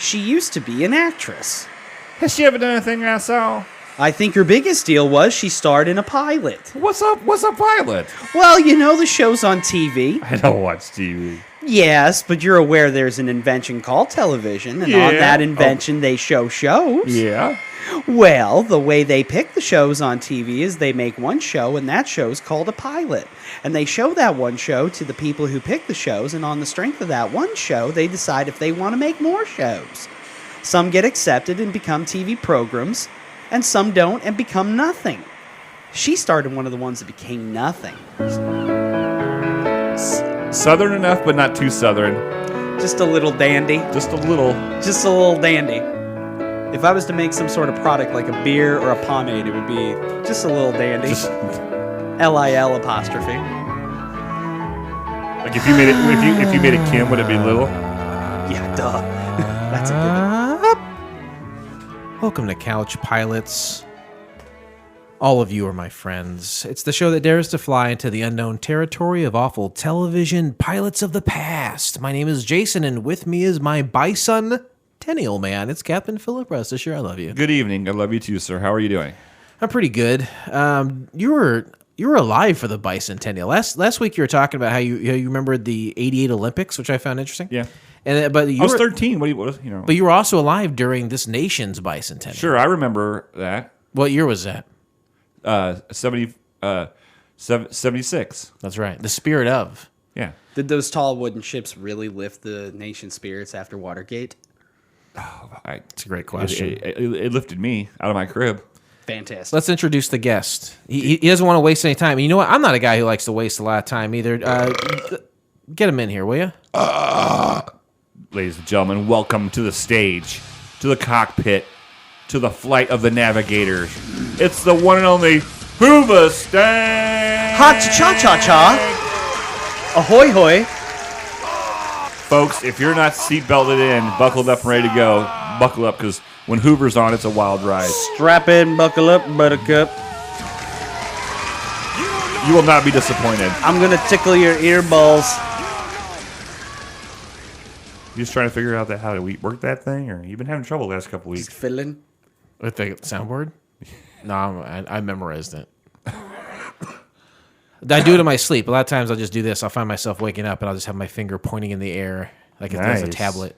She used to be an actress. Has she ever done anything I saw? I think her biggest deal was she starred in a pilot. What's up? What's a pilot? Well, you know the shows on TV. I don't watch TV. Yes, but you're aware there's an invention called television, and on that invention they show shows. Yeah. Well, the way they pick the shows on TV is they make one show, and that show's called a pilot. And they show that one show to the people who pick the shows, and on the strength of that one show, they decide if they want to make more shows. Some get accepted and become TV programs, and some don't and become nothing. She started one of the ones that became nothing. Southern enough, but not too southern. Just a little dandy. Just a little. Just a little dandy. If I was to make some sort of product like a beer or a pomade, it would be just a little dandy. L-I-L apostrophe. Like if you made it, if you made it Kim, would it be little? Yeah, duh. That's a good one. Welcome to Couch Pilots. All of you are my friends. It's the show that dares to fly into the unknown territory of awful television pilots of the past. My name is Jason, and with me is my Bison Tennial Man. It's Captain Philip Rest. Sure, I love you. Good evening. I love you too, sir. How are you doing? I'm pretty good. You were alive for the Bicentennial. Last week you were talking about how you remembered the '88 Olympics, which I found interesting. Yeah. But I was 13. What you know? But you were also alive during this nation's Bicentennial. Sure, I remember that. What year was that? 76. That's right. The spirit of. Yeah. Did those tall wooden ships really lift the nation's spirits after Watergate? It's a great question. It lifted me out of my crib. Fantastic. Let's introduce the guest. He doesn't want to waste any time. And you know what? I'm not a guy who likes to waste a lot of time either. Get him in here, will you? Ladies and gentlemen, welcome to the stage, to the cockpit, to the flight of the navigators. It's the one and only Hoover Stank! Ha-cha-cha-cha-cha! Ahoy hoy! Folks, if you're not seatbelted in, buckled up and ready to go, buckle up, because when Hoover's on, it's a wild ride. Strap in, buckle up, buttercup. You will not be disappointed. I'm going to tickle your ear balls. You just trying to figure out how to work that thing, or you've been having trouble the last couple weeks? Just fiddling. With the soundboard? No, I memorized it. I do it in my sleep. A lot of times I'll just do this. I'll find myself waking up and I'll just have my finger pointing in the air like it's a tablet.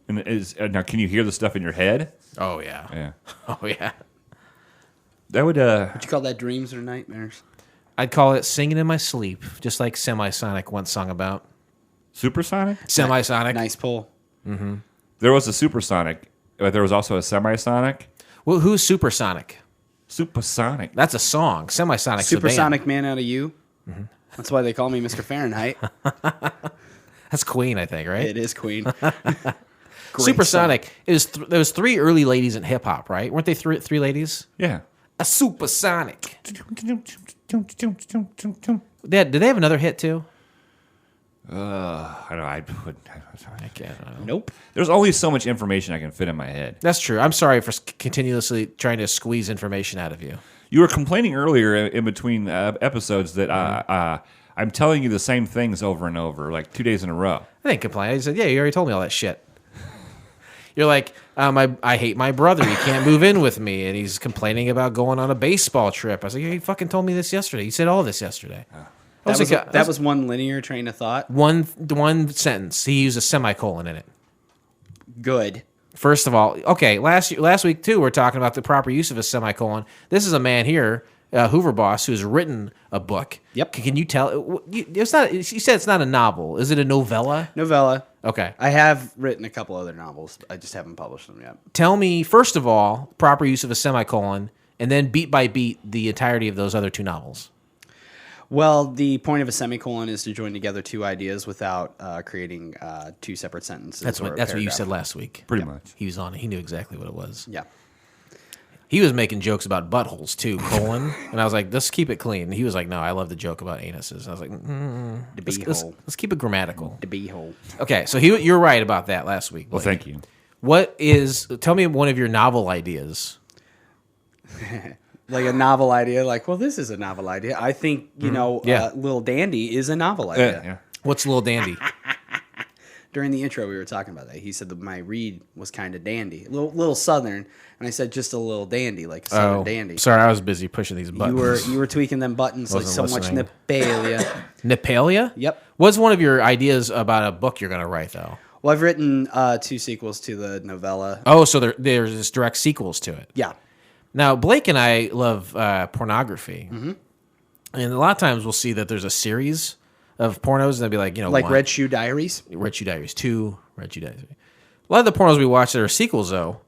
And now, can you hear the stuff in your head? Oh, yeah. Yeah. Oh, yeah. That would... Would you call that dreams or nightmares? I'd call it singing in my sleep, just like Semisonic once sung about. Supersonic? Semisonic. Nice pull. Mm-hmm. There was a supersonic, but there was also a semisonic. Well, who's Supersonic? Supersonic. That's a song. Semisonic's Supersonic Man Out of You. Mm-hmm. That's why they call me Mr. Fahrenheit. That's Queen, I think, right? It is Queen. Supersonic. There was three early ladies in hip hop, right? Weren't they three ladies? Yeah. A Supersonic. Did they have another hit too? I don't know. I can't. Nope. There's only so much information I can fit in my head. That's true. I'm sorry for continuously trying to squeeze information out of you. You were complaining earlier in between episodes that I'm telling you the same things over and over, like 2 days in a row. I didn't complain. I said, yeah, you already told me all that shit. You're like, I hate my brother. He can't move in with me, and he's complaining about going on a baseball trip. I was like, you fucking told me this yesterday. You said all this yesterday. That was one linear train of thought. One sentence. He used a semicolon in it. Good. First of all, okay, last week, too, we're talking about the proper use of a semicolon. This is a man here, Hoover Boss, who's written a book. Yep. Can you tell? It's not. You said it's not a novel. Is it a novella? Novella. Okay. I have written a couple other novels. I just haven't published them yet. Tell me, first of all, proper use of a semicolon, and then beat by beat the entirety of those other two novels. Well, the point of a semicolon is to join together two ideas without creating two separate sentences. That's what you said last week. Pretty much. He was on it. He knew exactly what it was. Yeah. He was making jokes about buttholes too, colon. And I was like, let's keep it clean. And he was like, no, I love the joke about anuses. And I was like, let's keep it grammatical. The beehole. Okay, so you're right about that last week, Blake. Well, thank you. Tell me one of your novel ideas. Like a novel idea, this is a novel idea. I think, Lil Dandy is a novel idea. Yeah. What's Lil Dandy? During the intro, we were talking about that. He said that my read was kind of dandy, a little southern, and I said just a little dandy, like a southern dandy. Sorry, I was busy pushing these buttons. You were tweaking them buttons like so Wasn't much listening. Nepalia. Nepalia? Yep. What's one of your ideas about a book you're going to write, though? Well, I've written 2 sequels to the novella. Oh, so there's just direct sequels to it. Yeah. Now, Blake and I love pornography. Mm-hmm. And a lot of times we'll see that there's a series of pornos, and they'll be like, Like 1, Red Shoe Diaries? Red Shoe Diaries 2, Red Shoe Diaries 3. A lot of the pornos we watch that are sequels, though,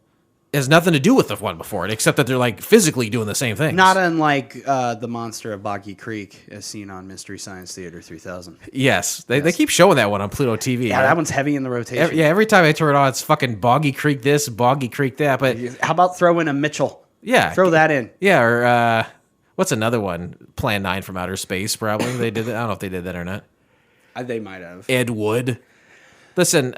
has nothing to do with the one before it, except that they're like physically doing the same thing. Not unlike the monster of Boggy Creek, as seen on Mystery Science Theater 3000. Yes. They keep showing that one on Pluto TV. Yeah, that one's heavy in the rotation. Every time I turn it on, it's fucking Boggy Creek this, Boggy Creek that. But How about throw in a Mitchell? yeah. Throw that in. Yeah, or what's another one? Plan 9 from Outer Space, probably. They did that. I don't know if they did that or not. They might have. Ed Wood. Listen,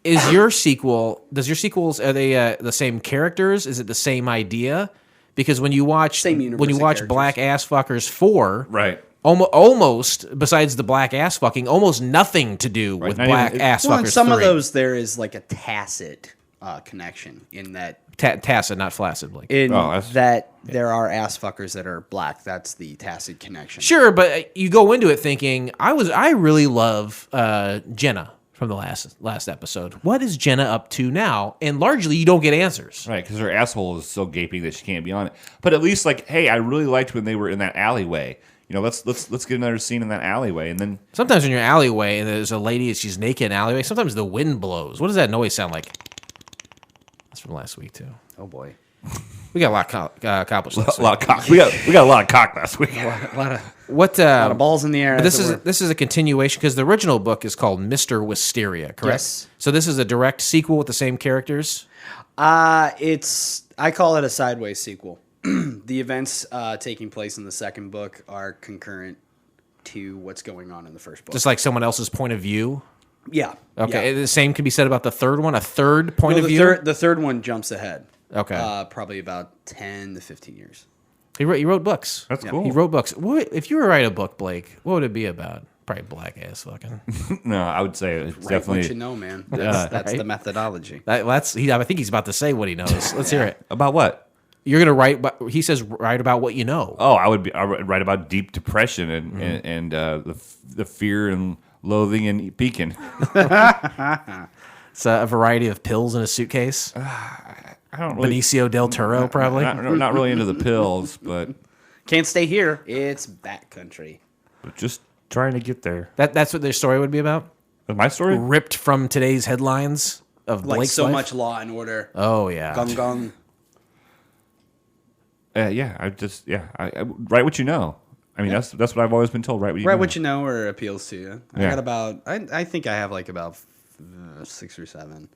does your sequels, are they the same characters? Is it the same idea? Because when you watch Same universe of characters. Black Ass Fuckers 4, Right. almost besides the black ass fucking, almost nothing to do with not Black even- Ass Well, in Fuckers some 3. of those, there is like a tacit connection in that. Tacit, not flaccid, Blake. That there are ass fuckers that are black. That's the tacit connection. Sure, but you go into it thinking I really love Jenna from the last episode. What is Jenna up to now? And largely, you don't get answers. Right, because her asshole is so gaping that she can't be on it. But at least, like, hey, I really liked when they were in that alleyway. Let's get another scene in that alleyway, and then Sometimes when you're in an alleyway and there's a lady and she's naked in an alleyway, sometimes the wind blows. What does that noise sound like? That's from last week too. Oh boy. We got a lot accomplished. Last a lot of cock. We got a lot of cock last week. A lot of What balls in the air. But as it were. this is a continuation because the original book is called Mr. Wisteria, correct? Yes. So this is a direct sequel with the same characters. I call it a sideways sequel. The events taking place in the second book are concurrent to what's going on in the first book. Just like someone else's point of view. Yeah. Okay. Yeah. The same can be said about the third one. A third point of view. The third one jumps ahead. Okay. Probably about 10 to 15 years. He wrote books. That's Yeah. cool. He wrote books. If you were to write a book, Blake, what would it be about? Probably black ass fucking. No, I would say it's Right, definitely what you know, man. That's right. the methodology. I think he's about to say what he knows. Let's hear it. about what? You're gonna write. He says write about what you know. Oh, I would write about deep depression and the fear and loathing and peaking. It's a variety of pills in a suitcase. I don't really. Benicio del Toro, probably. Not really into the pills, but Can't stay here. It's backcountry. just trying to get there. That's what their story would be about. My story? Ripped from today's headlines of Like Blake's so life? much Law and Order. Oh yeah. Gung gung. Yeah, I write what you know. I mean, that's what I've always been told. Write what you Right, know. what you know or appeals to you. I Yeah. got about. I think I have like about 6 or 7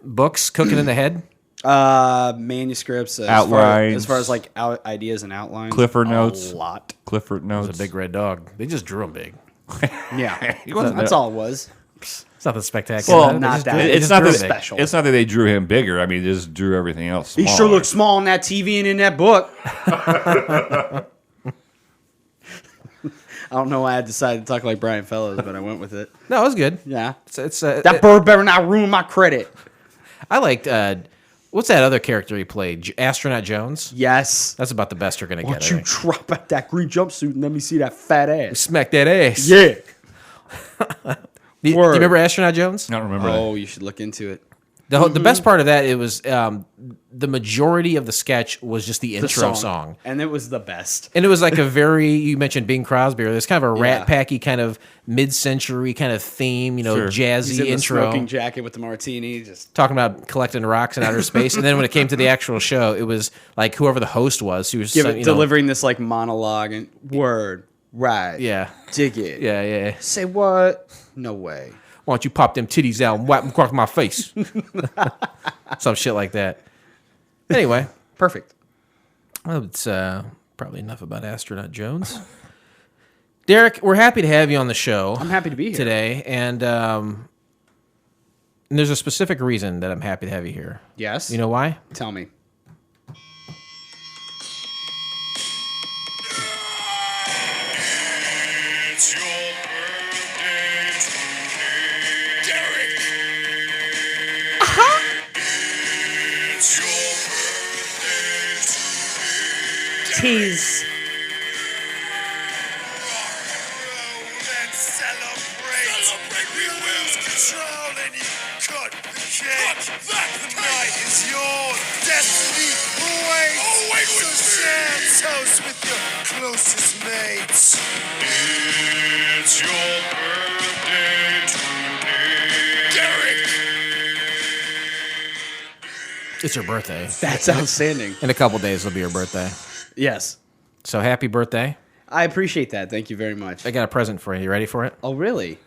Books cooking in the head. manuscripts Outlines. as far as like ideas and outlines. Clifford notes. A lot. Clifford notes. It's a big red dog. They just drew him big. Yeah, He wasn't that's that- all it was. It's nothing spectacular. Well, They not just that. drew- they It's just not drew that him big. special. It's not that they drew him bigger. I mean, they just drew everything else. He Smaller. sure looks small on that TV and in that book. I don't know why I decided to talk like Brian Fellows, but I went with it. No, it was good. Yeah. It's That bird better not ruin my credit. I liked. What's that other character he played? Astronaut Jones. Yes. That's about the best you're gonna Why get. don't I you think. drop out that green jumpsuit and let me see that fat ass? Smack that ass. Yeah. Do you Word. remember Astronaut Jones? I don't remember that. Oh, you should look into it. The best part of that, it was the majority of the sketch was just the intro song. And it was the best. And it was like a very, you mentioned Bing Crosby, there's kind of a Rat Yeah. Packy kind of mid-century kind of theme, Sure. jazzy He's in the intro. smoking jacket with the martini. Just Talking about collecting rocks in outer space. And then when it came to the actual show, it was like whoever the host was, who was delivering this like monologue and word, right. Yeah. Dig it. Yeah. Say what? No way. Why don't you pop them titties out and wipe them across my face? Some shit like that. Anyway, Perfect. well, it's probably enough about Astronaut Jones. Derek, we're happy to have you on the show. I'm happy to be here. Today, and there's a specific reason that I'm happy to have you here. Yes. You know why? Tell me. It's your birthday today. Tease. Let's celebrate. We lose control and you cut the cake. The night is yours. Destiny awaits. So share toast with your closest mates. It's your birthday today. Derek. It's your birthday. That's outstanding. In a couple days, it'll be your birthday. Yes. So happy birthday. I appreciate that. Thank you very much. I got a present for you. You ready for it? Oh, really?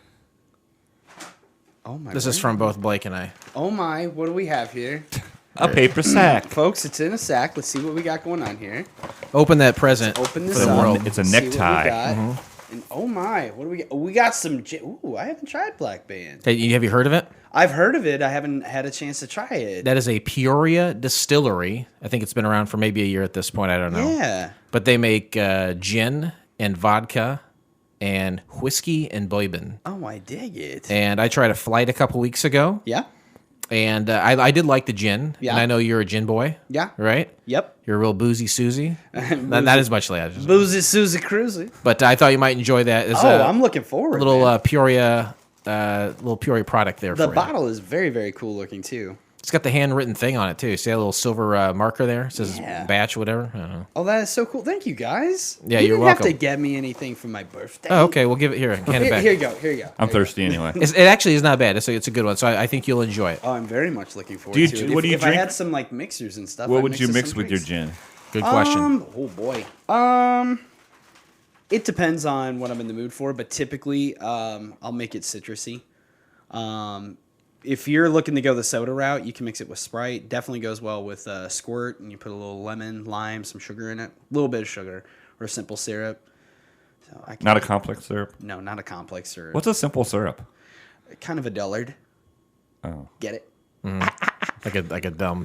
Oh, my. This is from both Blake and I. Oh, my. What do we have here? A paper sack. Folks, it's in a sack. Let's see what we got going on here. Open that present. Open this for the up. world. It's a See what we necktie. got. And oh, my. What do we got? Oh, we got some... Ooh, I haven't tried Black Band. Hey, have you heard of it? I've heard of it. I haven't had a chance to try it. That is a Peoria Distillery. I think it's been around for maybe a year at this point. I don't know. Yeah. But they make gin and vodka and whiskey and bourbon. Oh, I dig it. And I tried a flight a couple weeks ago. Yeah. And I did like the gin. Yeah. And I know you're a gin boy. Yeah. Right? Yep. You're a real boozy Susie. Not as much later. Boozy Susie Cruzy. But I thought you might enjoy that. As I'm looking forward. a little man. Peoria product there The for you. bottle is very, very cool looking too. It's got the handwritten thing on it too. See a little silver marker there? It says Yeah. batch, whatever. I don't know. Oh, that is so cool. Thank you, guys. Yeah, you you're didn't have welcome. to get me anything for my birthday. Oh, okay. We'll give it here. Hand it Here, back. here you go. Here you go. I'm Here you thirsty anyway. It actually is not bad. It's a good one. So I think you'll enjoy it. go. Oh, I'm very much looking forward Do you- to it. what do you if drink? I had some like mixers and stuff, What I'd would you it mix some with your drinks. gin? Good question. Oh boy. It depends on what I'm in the mood for, but typically, I'll make it citrusy. If you're looking to go the soda route, you can mix it with Sprite. Definitely goes well with Squirt, and you put a little lemon, lime, some sugar in it, a little bit of sugar, or simple syrup. So I can, Not a complex syrup. no, not a complex syrup. What's a simple syrup? Kind of a dullard? Oh. Get it? Like a dumb.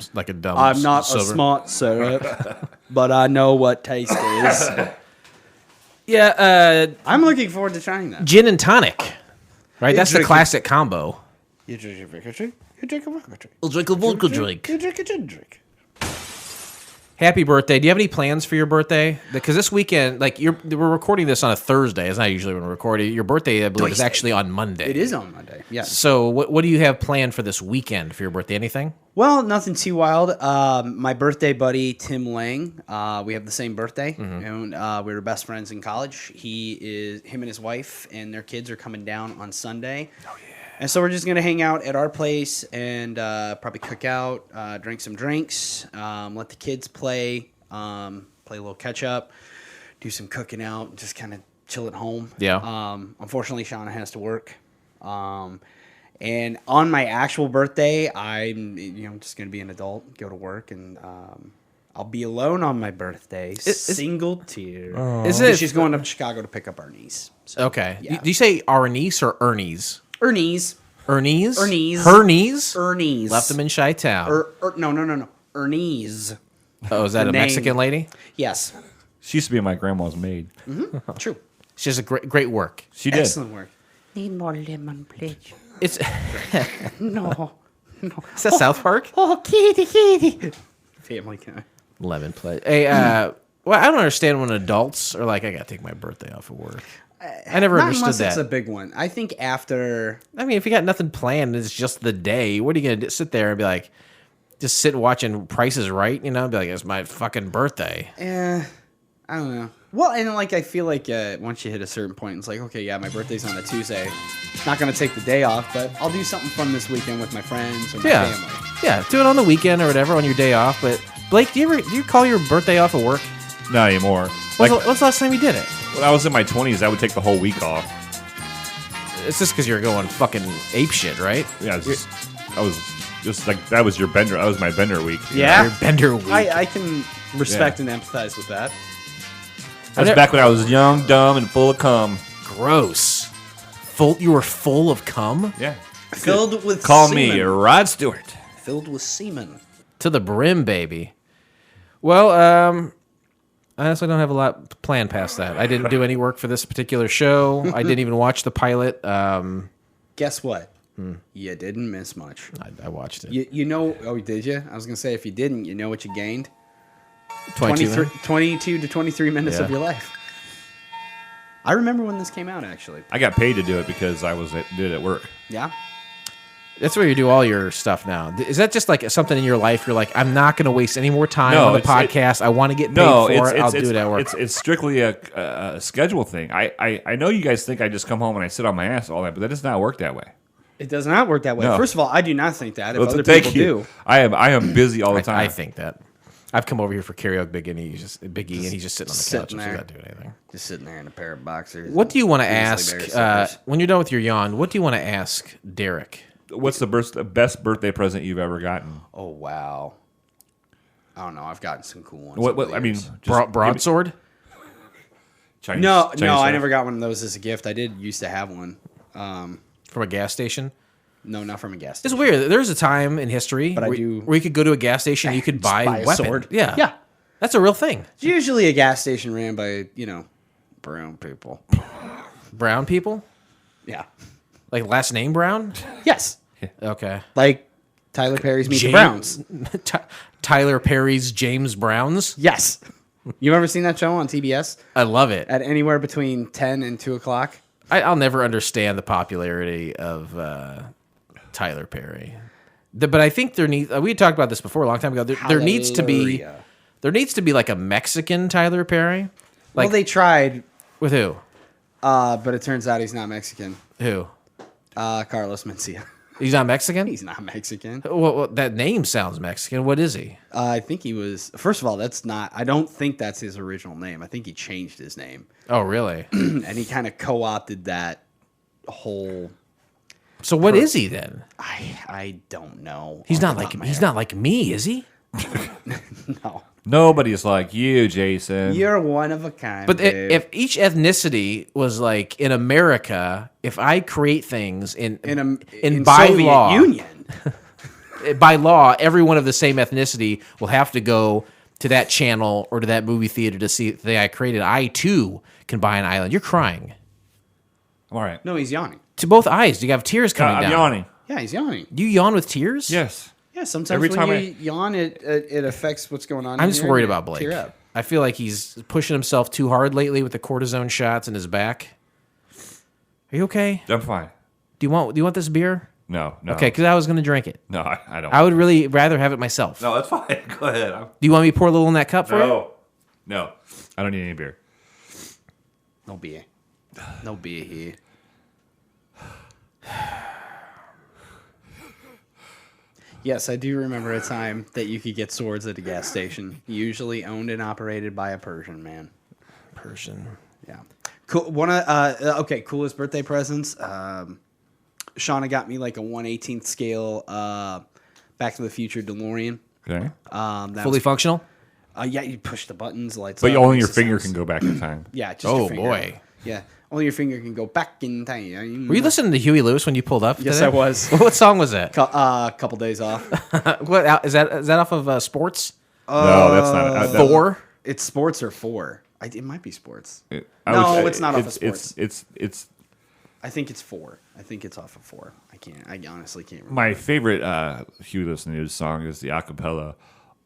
I'm not silver. a smart syrup, but I know what taste is. Yeah, I'm looking forward to trying that. gin and tonic. Right, that's the drink it. classic combo. You drink a vodka drink. You drink a vodka drink. We'll drink a vodka drink. You drink a gin drink. Happy birthday! Do you have any plans for your birthday? Because this weekend, we're recording this on a Thursday. It's not usually when we're recording. Your birthday, I believe, is Thursday. actually on Monday. It is on Monday. Yes. So, what do you have planned for this weekend for your birthday? Anything? Well, nothing too wild. My birthday buddy Tim Lang. We have the same birthday, and we were best friends in college. Him and his wife and their kids are coming down on Sunday. Oh yeah! And so we're just gonna hang out at our place and probably cook out, drink some drinks, let the kids play a little catch up, do some cooking out, and just kind of chill at home. Yeah. Unfortunately, Shauna has to work. And on my actual birthday, I'm just gonna be an adult, go to work, and I'll be alone on my birthday. Single tier. Is Because it? she's going up to Chicago to pick up our niece. So, Okay. Yeah. Do you say our niece or Ernie's? Ernie's. Ernie's? Ernie's. Her niece? Ernie's. Left them in Chi-Town. No. Ernie's. Oh, is that a name. Mexican lady? Yes. She used to be my grandma's maid. True. She does a great work. She did. Excellent work. Need more lemon, please. It's No. is that South Park? Oh, kitty. Family Guy. Lemon play. Hey, well, I don't understand when adults are like, I gotta take my birthday off of work. I never Not understood unless that. it's a big one. I think after. I mean, if you got nothing planned, it's just the day. What are you gonna do? Sit there and be like, just sit watching Price is Right? Be like, it's my fucking birthday. I don't know. Well, and I feel like once you hit a certain point, it's like, okay, yeah, my birthday's on a Tuesday. Not gonna take the day off, but I'll do something fun this weekend with my friends or my Yeah, family. yeah. Do it on the weekend or whatever on your day off. But Blake, do you call your birthday off of work? Not anymore. When's the last time you did it? When I was in my 20s, I would take the whole week off. It's just because you're going fucking ape shit, right? Yeah, I was just like, that was your bender. That was my bender week. you Yeah. know? Your bender week. I can respect and empathize with that. That was back when I was young, dumb, and full of cum. Gross. You were full of cum Yeah. Filled with Call semen. me Rod Stewart. Filled with semen. to the brim, baby. Well, I honestly don't have a lot planned past that. I didn't do any work for this particular show. I didn't even watch the pilot. Guess what? You didn't miss much. I watched it. You know? Oh, did you? I was gonna say if you didn't, you know what you gained? 22 to 23 minutes of Yeah. your life. I remember when this came out, actually. I got paid to do it because I did it at work. Yeah. That's where you do all your stuff now. Is that just like something in your life? You're like, I'm not going to waste any more time on the podcast. I want to get paid for it. I'll do it at work. It's strictly a schedule thing. I know you guys think I just come home and I sit on my ass all night, but that does not work that way. It does not work that way. No. First of all, I do not think that. If Well, other thank people you. do. I am busy all the time. I think that. I've come over here for karaoke, Big E, and he's just sitting on the couch sitting and there. he's not doing anything. Just sitting there in a pair of boxers. What do you want to Grizzly ask Bear slippers. when you're done with your yawn? What do you want to ask Derek? What's the best birthday present you've ever gotten? Oh, wow. I don't know. I've gotten some cool ones. What over the I mean, years. just Broadsword? Chinese, No, Chinese I stuff? never got one of those as a gift. I did used to have one. From a gas station? No, not from a gas It's station. weird. There's a time in history But I do- where you could go to a gas station and you could Just buy buy a weapons. sword. Yeah. Yeah. That's a real thing. It's usually a gas station ran by, brown people. Brown people? Yeah. Like last name Brown? Yes. Okay. Like Tyler Perry's Meet the James- Browns. Tyler Perry's James Browns? Yes. You ever seen that show on TBS? I love it. At anywhere between 10 and 2 o'clock? I'll never understand the popularity of Tyler Perry. But I think we talked about this before a long time ago. There needs to be like a Mexican Tyler Perry. Well, they tried, With who? but it turns out he's not Mexican. Who? Carlos Mencia. He's not Mexican? He's not Mexican. Well, that name sounds Mexican. What is he? I think he was. First of all, I don't think that's his original name. I think he changed his name, Oh, really? and he kind of co-opted that whole. So what is he then? I don't know. He's off not the like top of my he's head. not like me, is he? No, Nobody's like you, Jason. you're one of a kind. But babe. if each ethnicity was like in America, if I create things in by Soviet law, Union, by law, everyone of the same ethnicity will have to go to that channel or to that movie theater to see the thing I created. I too can buy an island. You're crying. All right. no, he's yawning. To both eyes, do you have tears coming I'm down? yawning. Yeah, he's yawning. Do you yawn with tears? Yes. Yeah, sometimes Every when time you yawn, it affects what's going on. I'm in just here, worried and you about Blake. tear up. I feel like he's pushing himself too hard lately with the cortisone shots in his back. Are you okay? I'm fine. Do you want this beer? No. Okay, because I was going to drink it. No, I don't. I would really rather have it myself. No, that's fine. Go ahead. Do you want me to pour a little in that cup for you? No. I don't need any beer. No beer. No beer here. Yes, I do remember a time that you could get swords at a gas station, usually owned and operated by a Persian man. Persian. Yeah. Cool. Coolest birthday presents. Shauna got me like a 1/18th scale Back to the Future DeLorean. Okay. That Fully functional? yeah, you push the buttons, lights But up. only your makes the finger sounds. can go back in time. Yeah, just Oh, your finger. boy. Yeah, only your finger can go back in time. Were you listening to Huey Lewis when you pulled up? Yes, today? I was. What song was that? Couple days off. What is that off of Sports? No, that's not. Thor? It's sports or 4. It might be sports. I No, would- it's not off of sports. It's I think it's 4. I think it's off of 4. I honestly can't remember. my favorite Huey Lewis News song is the acapella.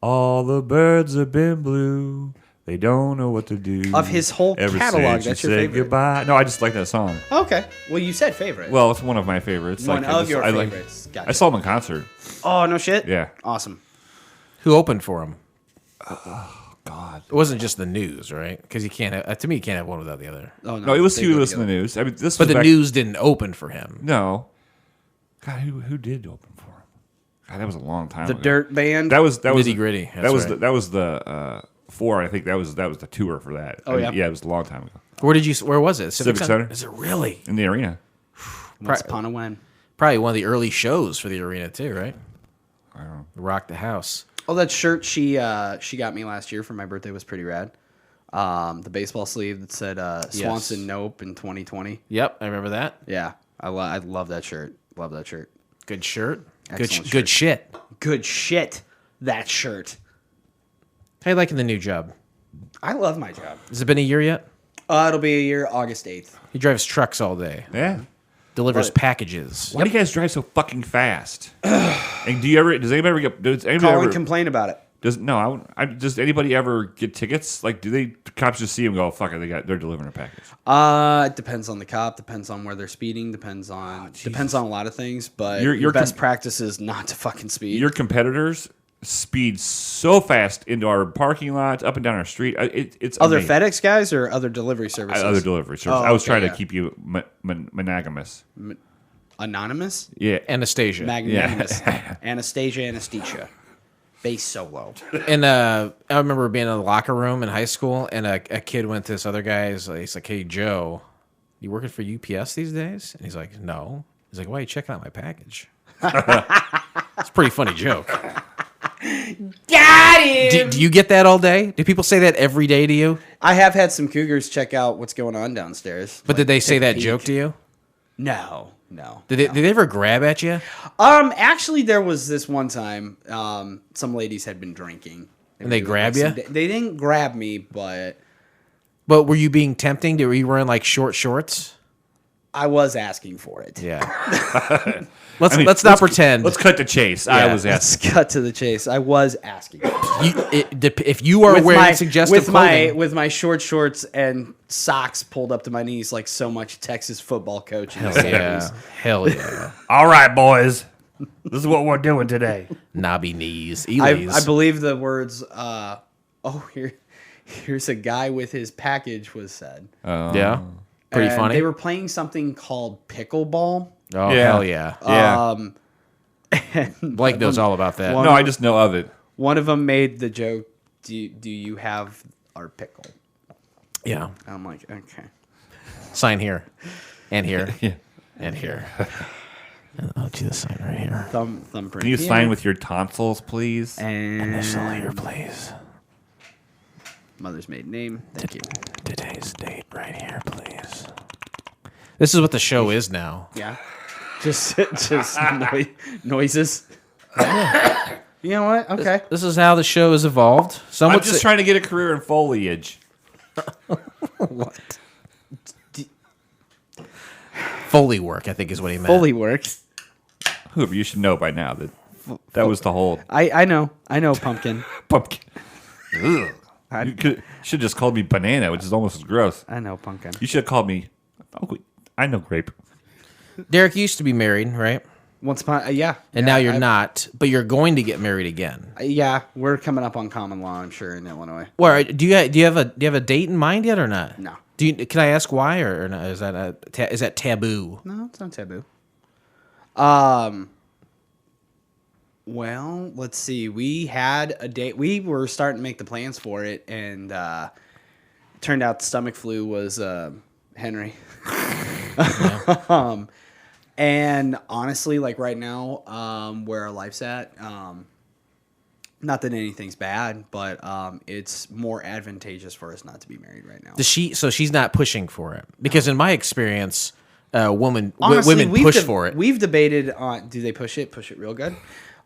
All the birds have been blue. They don't know what to do. Of his whole Ever catalog, since that's you your said favorite? Goodbye. No, I just like that song. Okay. Well, you said favorite. Well, it's one of my favorites. One I of just- your I like- favorites. Gotcha. I saw him in concert. Oh, no shit? Yeah. Awesome. Who opened for him? God. It wasn't just the news, right? Because you can't have, to me, you can't have one without the other. Oh, No, it was they Huey go Lewis in the together. news. I mean, this But was the back- news didn't open for him. No. God, who did open for him? God, that was a long time The ago. Dirt Band. That was Nitty Gritty, That that's was right. that was the 4. I think that was the tour for that. Oh, yeah? Yeah, it was a long time ago. Where was it? Civic Center. Is it really? In the arena. Once upon a when. Probably one of the early shows for the arena too, right? Rock the house. Oh, that shirt she got me last year for my birthday was pretty rad. The baseball sleeve that said Swanson Nope in 2020. Yep, I remember that. Yeah, I love that shirt. Love that shirt. Good shirt. Excellent Good shit. Good shit. That shirt. How you liking the new job? I love my job. Has it been a year yet? It'll be a year, August 8th. He drives trucks all day. Yeah. Delivers What? packages. Why do you guys drive so fucking fast? And does anybody ever get? Does anybody Call ever? and complain about it. Does anybody ever get tickets? Like, the cops just see them and go, fuck it, they're delivering a package? It depends on the cop, depends on where they're speeding, depends on a lot of things, but your best practice is not to fucking speed. Your competitors speed so fast into our parking lot, up and down our street. It's other amazing. FedEx guys or other delivery services? Other delivery services. Oh, I was okay, trying to keep you monogamous. Anonymous? Yeah. Anastasia. Magnanimous. Anastasia. Bass solo. And I remember being in the locker room in high school, and a kid went to this other guy. He's like, "Hey, Joe, you working for UPS these days?" And he's like, "No." He's like, "Why are you checking out my package?" It's a pretty funny joke. Got him! Do you get that all day? Do people say that every day to you? I have had some cougars check out what's going on downstairs. But did they say that joke to you? No. Did they ever grab at you? Actually, there was this one time. Some ladies had been drinking, and they grabbed you. They didn't grab me, but were you being tempting? Were you wearing like short shorts? I was asking for it. Yeah. Let's not pretend. Let's cut the chase. Yeah, I was asking. Let's cut to the chase. I was asking. If you are wearing suggestive clothing, with my short shorts and socks pulled up to my knees like so much Texas football coach. Hell yeah. All right, boys. This is what we're doing today. Knobby knees. I believe the words, here's a guy with his package was said. Yeah. Pretty And funny. They were playing something called pickleball. Oh, Yeah. hell yeah. Yeah. Blake knows all about that. No, I just know of it. One of them made the joke, do you have our pickle? Yeah. I'm like, okay. Sign here. And here. Yeah. And here. And I'll do the sign right here. Thumbprint. Can you sign with your tonsils, please? And Initial here, please. mother's maiden name. Thank you. Today's date right here, please. This is what the show is now. Yeah. Just noises. You know what? Okay. This is how the show has evolved. Some I'm would just say- trying to get a career in foliage. What? Foley work, I think is what he meant. Fully works. Hoover, you should know by now that was the whole I know, pumpkin. pumpkin. Ugh. You should just called me banana, which is almost as gross. I know pumpkin. You should have called me. Oh, I know grape. Derek, you used to be married, right? Once upon, yeah. And now you're not, but you're going to get married again. Yeah, we're coming up on common law, I'm sure, in Illinois. Well, do you have a date in mind yet or not? No. Can I ask why or not? Is that taboo? No, it's not taboo. Well, let's see. We had a date. We were starting to make the plans for it, and turned out the stomach flu was Henry. And honestly, like right now, where our life's at, not that anything's bad, but it's more advantageous for us not to be married right now. So she's not pushing for it? Because in my experience, women Honestly, push for it. We've debated on, do they push it real good?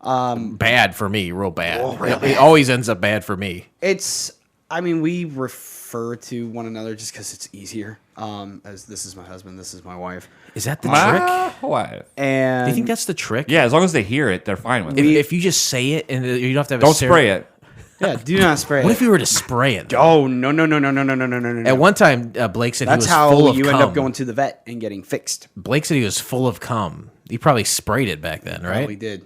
Bad for me, real bad. Oh, really? It always ends up bad for me. We refer to one another just because it's easier. As this is my husband, this is my wife. Is that the trick? Wife. And Do you think that's the trick? Yeah, as long as they hear it, they're fine with it. If you just say it and you don't have to have Don't spray it. yeah, do not spray What it. if you were to spray it? Oh, no. At one time, Blake said That's he was how full of you cum. end up going to the vet and getting fixed. Blake said he was full of cum. He probably sprayed it back then, right? We did.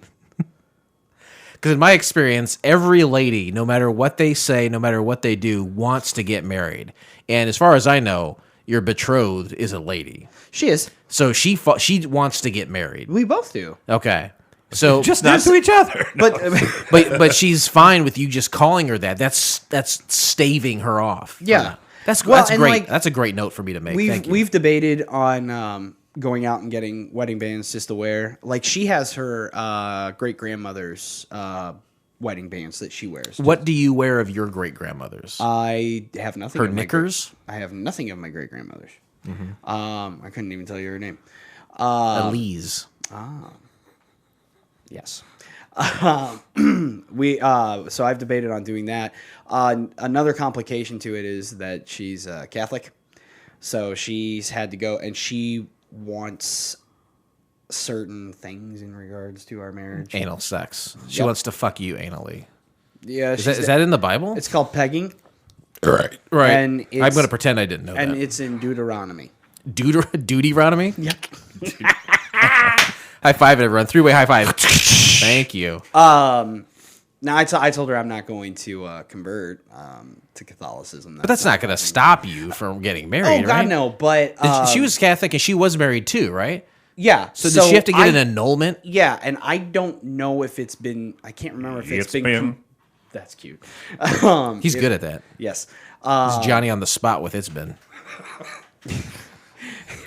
Because in my experience, every lady, no matter what they say, no matter what they do, wants to get married. And as far as I know, your betrothed is a lady. She is. So she wants to get married. We both do. Okay. So Just not to each other. But she's fine with you just calling her that. That's staving her off. Yeah. That's Well, that's and, great. like, That's a great note for me to make. Thank you. we've debated on going out and getting wedding bands just to wear. Like she has her great grandmother's wedding bands that she wears. What do you wear of your great grandmother's? I have nothing. Her of my knickers? I have nothing of my great grandmother's. I couldn't even tell you her name. Elise. Yes. So I've debated on doing that. Another complication to it is that she's Catholic, so she's had to go, and she wants certain things in regards to our marriage. Anal sex. She Yep. wants to fuck you anally. Yeah, Is that in the Bible? It's called pegging. Right. And I'm it's- going to pretend I didn't know And that. it's in Deuteronomy. Deuteronomy? Yep. High five, everyone. 3-way high five. Thank you. Now, I told her I'm not going to convert to Catholicism. But that's not going to stop you from getting married, Oh, God, right? no. But She was Catholic and she was married too, right? yeah. So did she have to get an annulment? Yeah, and I don't know if it's been. I can't remember if it's been. That's cute. He's good at that. Yes. He's Johnny on the spot with It's Been.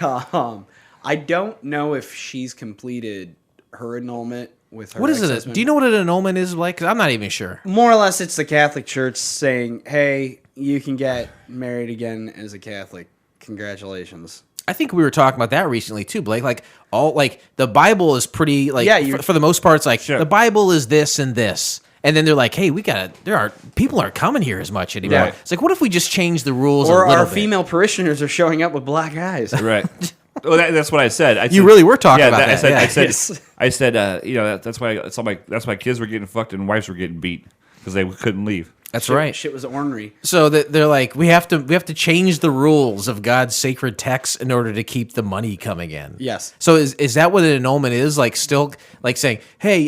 I don't know if she's completed her annulment with her. What is it? ex-husband. Do you know what an annulment is like? 'Cause I'm not even sure. More or less, it's the Catholic Church saying, "Hey, you can get married again as a Catholic. Congratulations." I think we were talking about that recently too, Blake. Like the Bible is pretty Yeah, for the most part. It's like Sure. the Bible is this and this, and then they're like, "Hey, people aren't coming here as much anymore." Right. It's like, what if we just change the rules? Or a little our bit? female parishioners are showing up with black eyes. Right. Well, that's what I said. You really were talking about that, I said, yeah. I said, that's why that's why kids were getting fucked and wives were getting beat because they couldn't leave. That's right. Shit was ornery. So that they're like, we have to change the rules of God's sacred texts in order to keep the money coming in. Yes. So is that what an annulment is? Like still like saying, hey,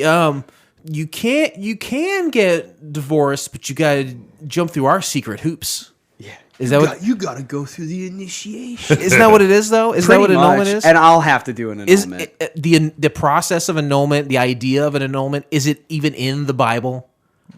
you can get divorced, but you got to jump through our secret hoops. Yeah. Is that what? You got to go through the initiation. Isn't that what it is though? Isn't that what an annulment is? And I'll have to do an Is annulment. the process of annulment, the idea of an annulment, is it even in the Bible?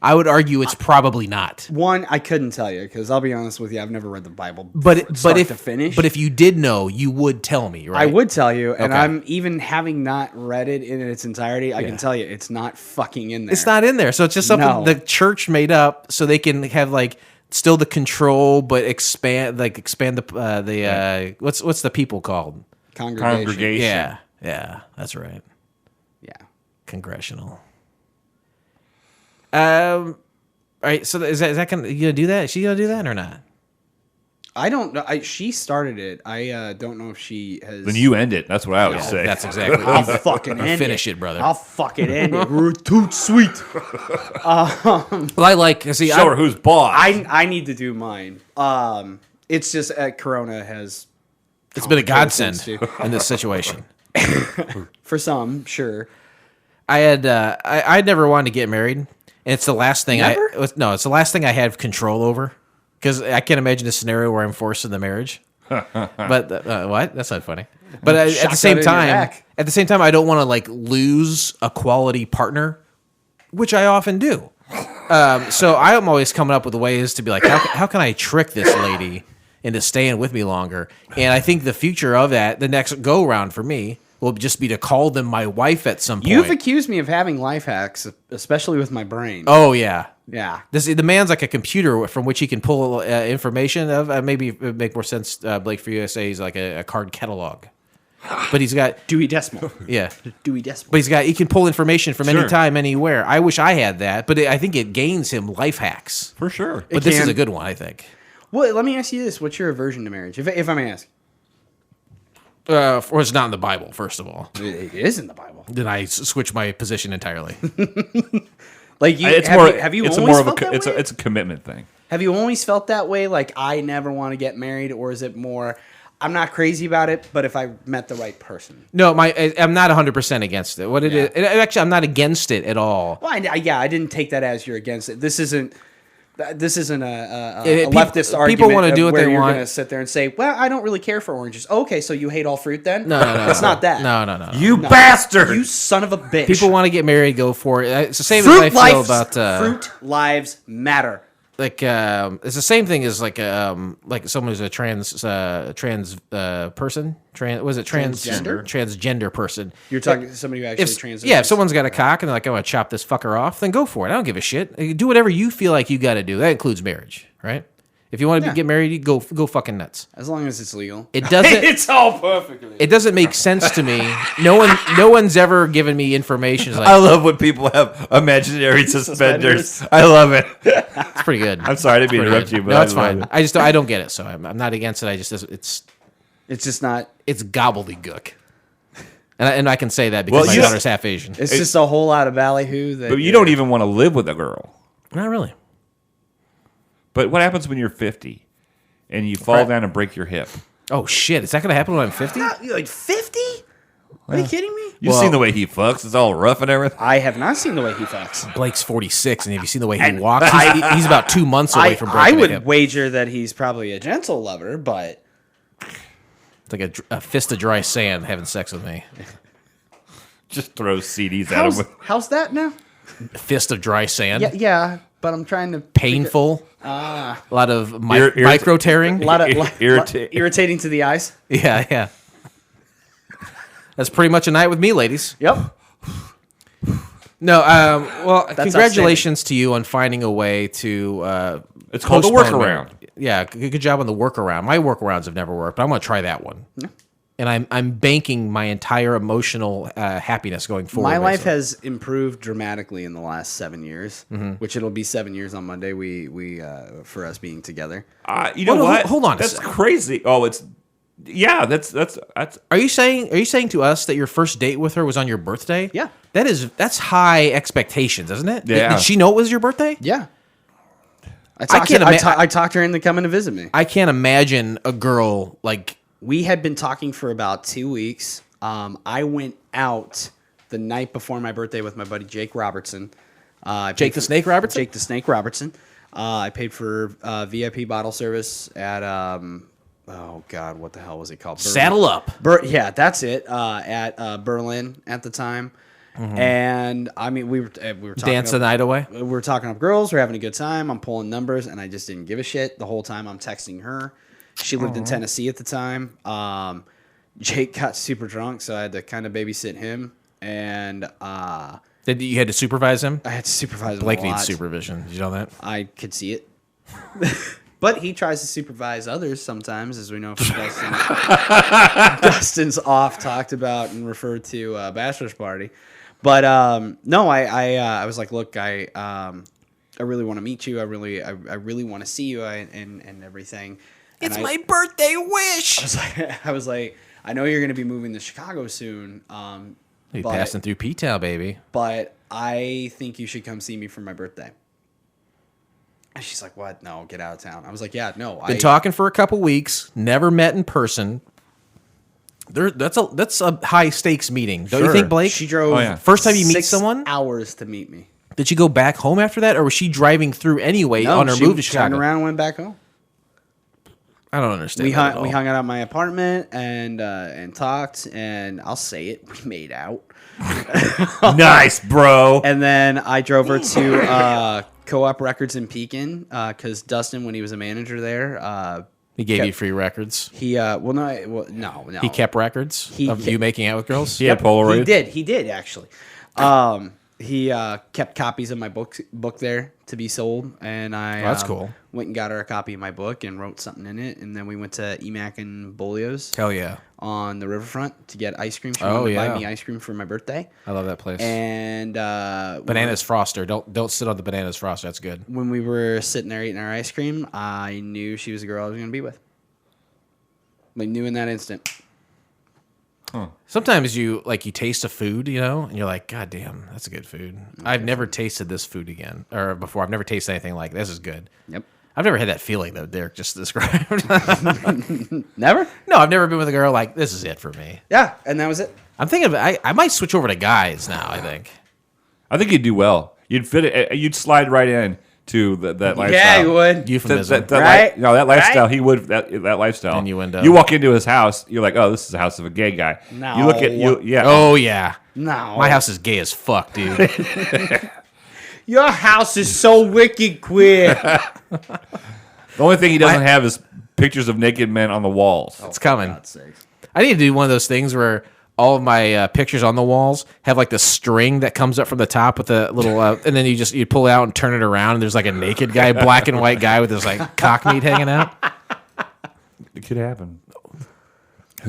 I would argue it's probably not. One, I couldn't tell you because I'll be honest with you, I've never read the Bible. But start if to finish. but if you did know, you would tell me, right? I would tell you, and Okay. I'm even having not read it in its entirety. I can tell you, it's not fucking in there. It's not in there, so it's just something No. the church made up so they can have like still the control, but expand the what's the people called? Congregation. Yeah, that's right. Yeah. Congressional. All right. So is that gonna you gonna do that? Is she gonna do that or not? I don't know. She started it. I don't know if she has. Then you end it. That's what I would say. That's exactly. I'll fucking end finish it, brother. I'll fucking end it. We're too sweet. Well, I like see. Show her who's boss. I need to do mine. It's just Corona has. It's been a godsend complications, in this situation. For some, sure. I'd never wanted to get married, and it's the last thing Never? it's the last thing I had control over because I can't imagine a scenario where I'm forced into marriage. But what? That's not funny. But at the Shotgun same in your time, back. I don't want to like lose a quality partner, which I often do. So I am always coming up with ways to be like, how can I trick this lady into staying with me longer? And I think the future of that, the next go round for me, will just be to call them my wife at some point. You've accused me of having life hacks, especially with my brain. Oh yeah. Yeah. The man's like a computer from which he can pull information of. Maybe it would make more sense, Blake, for you to say he's like a card catalog. But he's got Dewey Decimal. yeah. Dewey Decimal. But he can pull information from any Sure. time, anywhere. I wish I had that, but I think it gains him life hacks. For sure. But this is can. a good one, I think. Well, let me ask you this: what's your aversion to marriage, if I may ask? Or it's not in the Bible, first of all. It is in the Bible. Then I switch my position entirely. Like you, It's have more. you, have you it's always more of felt a. that It's way? a commitment thing. Have you always felt that way? Like I never want to get married, or is it more? I'm not crazy about it, but if I met the right person. No, I'm not 100% against it. What it is, actually, I'm not against it at all. Well, I didn't take that as you're against it. This isn't a People- leftist argument. people wanna do what where they you're want. going to sit there and say, "Well, I don't really care for oranges." Okay, so you hate all fruit then? No. it's not that. No. You bastard! You son of a bitch. People want to get married, go for it. It's the same fruit as I feel lives, about fruit lives matter. like it's the same thing as like someone who's a trans person. Transgender person. You're talking to somebody who actually transitions. If someone's got a cock and they're like, I want to chop this fucker off, then go for it. I don't give a shit. Do whatever you feel like you got to do. That includes marriage, right? If you want to Yeah. get married, you go fucking nuts. As long as it's legal. It doesn't. It's all perfectly. It doesn't make sense to me. No one's ever given me information. It's I like, love when people have imaginary suspenders. I love it. it's pretty good. I'm sorry to interrupt you, but no, it's I love fine. it. I don't get it. So I'm not against it. I just It's just not. it's gobbledygook. And I can say that because Well, my you- daughter's half Asian. It's just a whole lot of ballyhoo. That But you don't even want to live with a girl. Not really. But what happens when you're 50 and you fall down and break your hip? Oh, shit. Is that going to happen when I'm 50? You're like 50? Are you kidding me? You've seen the way he fucks. It's all rough and everything. I have not seen the way he fucks. Blake's 46, and have you seen the way he walks? He's about 2 months away from breaking I would a hip. wager that he's probably a gentle lover, but It's like a fist of dry sand having sex with me. Just throws CDs at him. how's that now? A fist of dry sand. Yeah, but I'm trying to Painful. A lot of micro tearing. a lot of Irritating. irritating to the eyes. Yeah. That's pretty much a night with me, ladies. Yep. No, well, That's congratulations to you on finding a way to. It's called a postpone workaround. it. Yeah, good job on the workaround. My workarounds have never worked, but I'm going to try that one. Yeah. And I'm banking my entire emotional happiness going forward. My life has improved dramatically in the last 7 years, which it'll be 7 years on Monday. We for us being together. You know what? Hold on a That's second. crazy. Oh, it's... Yeah, that's. Are you saying to us that your first date with her was on your birthday? Yeah. That's high expectations, isn't it? Yeah. Did she know it was your birthday? Yeah. I talked her into coming to visit me. I can't imagine a girl like. We had been talking for about 2 weeks. I went out the night before my birthday with my buddy Jake Robertson. Jake the Snake Robertson? Jake the Snake Robertson. I paid for VIP bottle service at oh God, what the hell was it called? Saddle Up. Yeah, that's it. At Berlin at the time, and I mean we were talking Dance the night away. We were talking up girls. We're having a good time. I'm pulling numbers, and I just didn't give a shit the whole time. I'm texting her. She lived in Tennessee at the time. Jake got super drunk, so I had to kind of babysit him, and You had to supervise him? I had to supervise him. Blake a lot. needs supervision. Did you know that? I could see it. But he tries to supervise others sometimes, as we know from Dustin's oft talked about and referred to bachelor's party. But no, I was like, look, I really want to meet you. I really want to see you and everything. It's my birthday wish. I was like, I know you're going to be moving to Chicago soon. You passing through P-Town, baby. But I think you should come see me for my birthday. And she's like, what? No, get out of town. I was like, yeah, no. Been talking for a couple weeks, never met in person. That's a high stakes meeting, don't you think, Blake? She drove First time you meet 6 someone? hours to meet me. Did she go back home after that, or was she driving through anyway on her move to Chicago? Turned around and went back home. I don't understand. We that at all. hung out at my apartment and talked, and I'll say it, we made out. Nice, bro. And then I drove her to Co-op Records in Pekin because Dustin, when he was a manager there, He gave you free records. No. He kept records of you making out with girls. He had Polaroid. He did actually. He kept copies of my book there to be sold, and I that's cool. Went and got her a copy of my book and wrote something in it, and then we went to Emac and Bolio's. Hell yeah! On the riverfront to get ice cream. She wanted to buy me ice cream for my birthday. I love that place. And Bananas Froster. Don't sit on the Bananas Froster. That's good. When we were sitting there eating our ice cream, I knew she was the girl I was going to be with. Like, knew in that instant. Huh. Sometimes you taste a food, and you're like, God damn, that's a good food. I've never tasted this food before. I've never tasted anything like this. Is good. Yep. I've never had that feeling that Derek just described. Never? No, I've never been with a girl like, this is it for me. Yeah, and that was it. I'm thinking I might switch over to guys now, I think you'd do well. You'd fit it. You'd slide right in to that lifestyle. Yeah, you would. Euphemism. Right? That lifestyle. Right? He would that lifestyle. Innuendo. You walk into his house. You're like, oh, this is the house of a gay guy. No. You look at you. Yeah. Oh yeah. No. My house is gay as fuck, dude. Your house is so wicked queer. The only thing he doesn't have is pictures of naked men on the walls. It's coming. For God's sake. I need to do one of those things where all of my pictures on the walls have like the string that comes up from the top with the little, and then you pull it out and turn it around, and there's like a naked guy, black and white guy with his like cock meat hanging out. It could happen.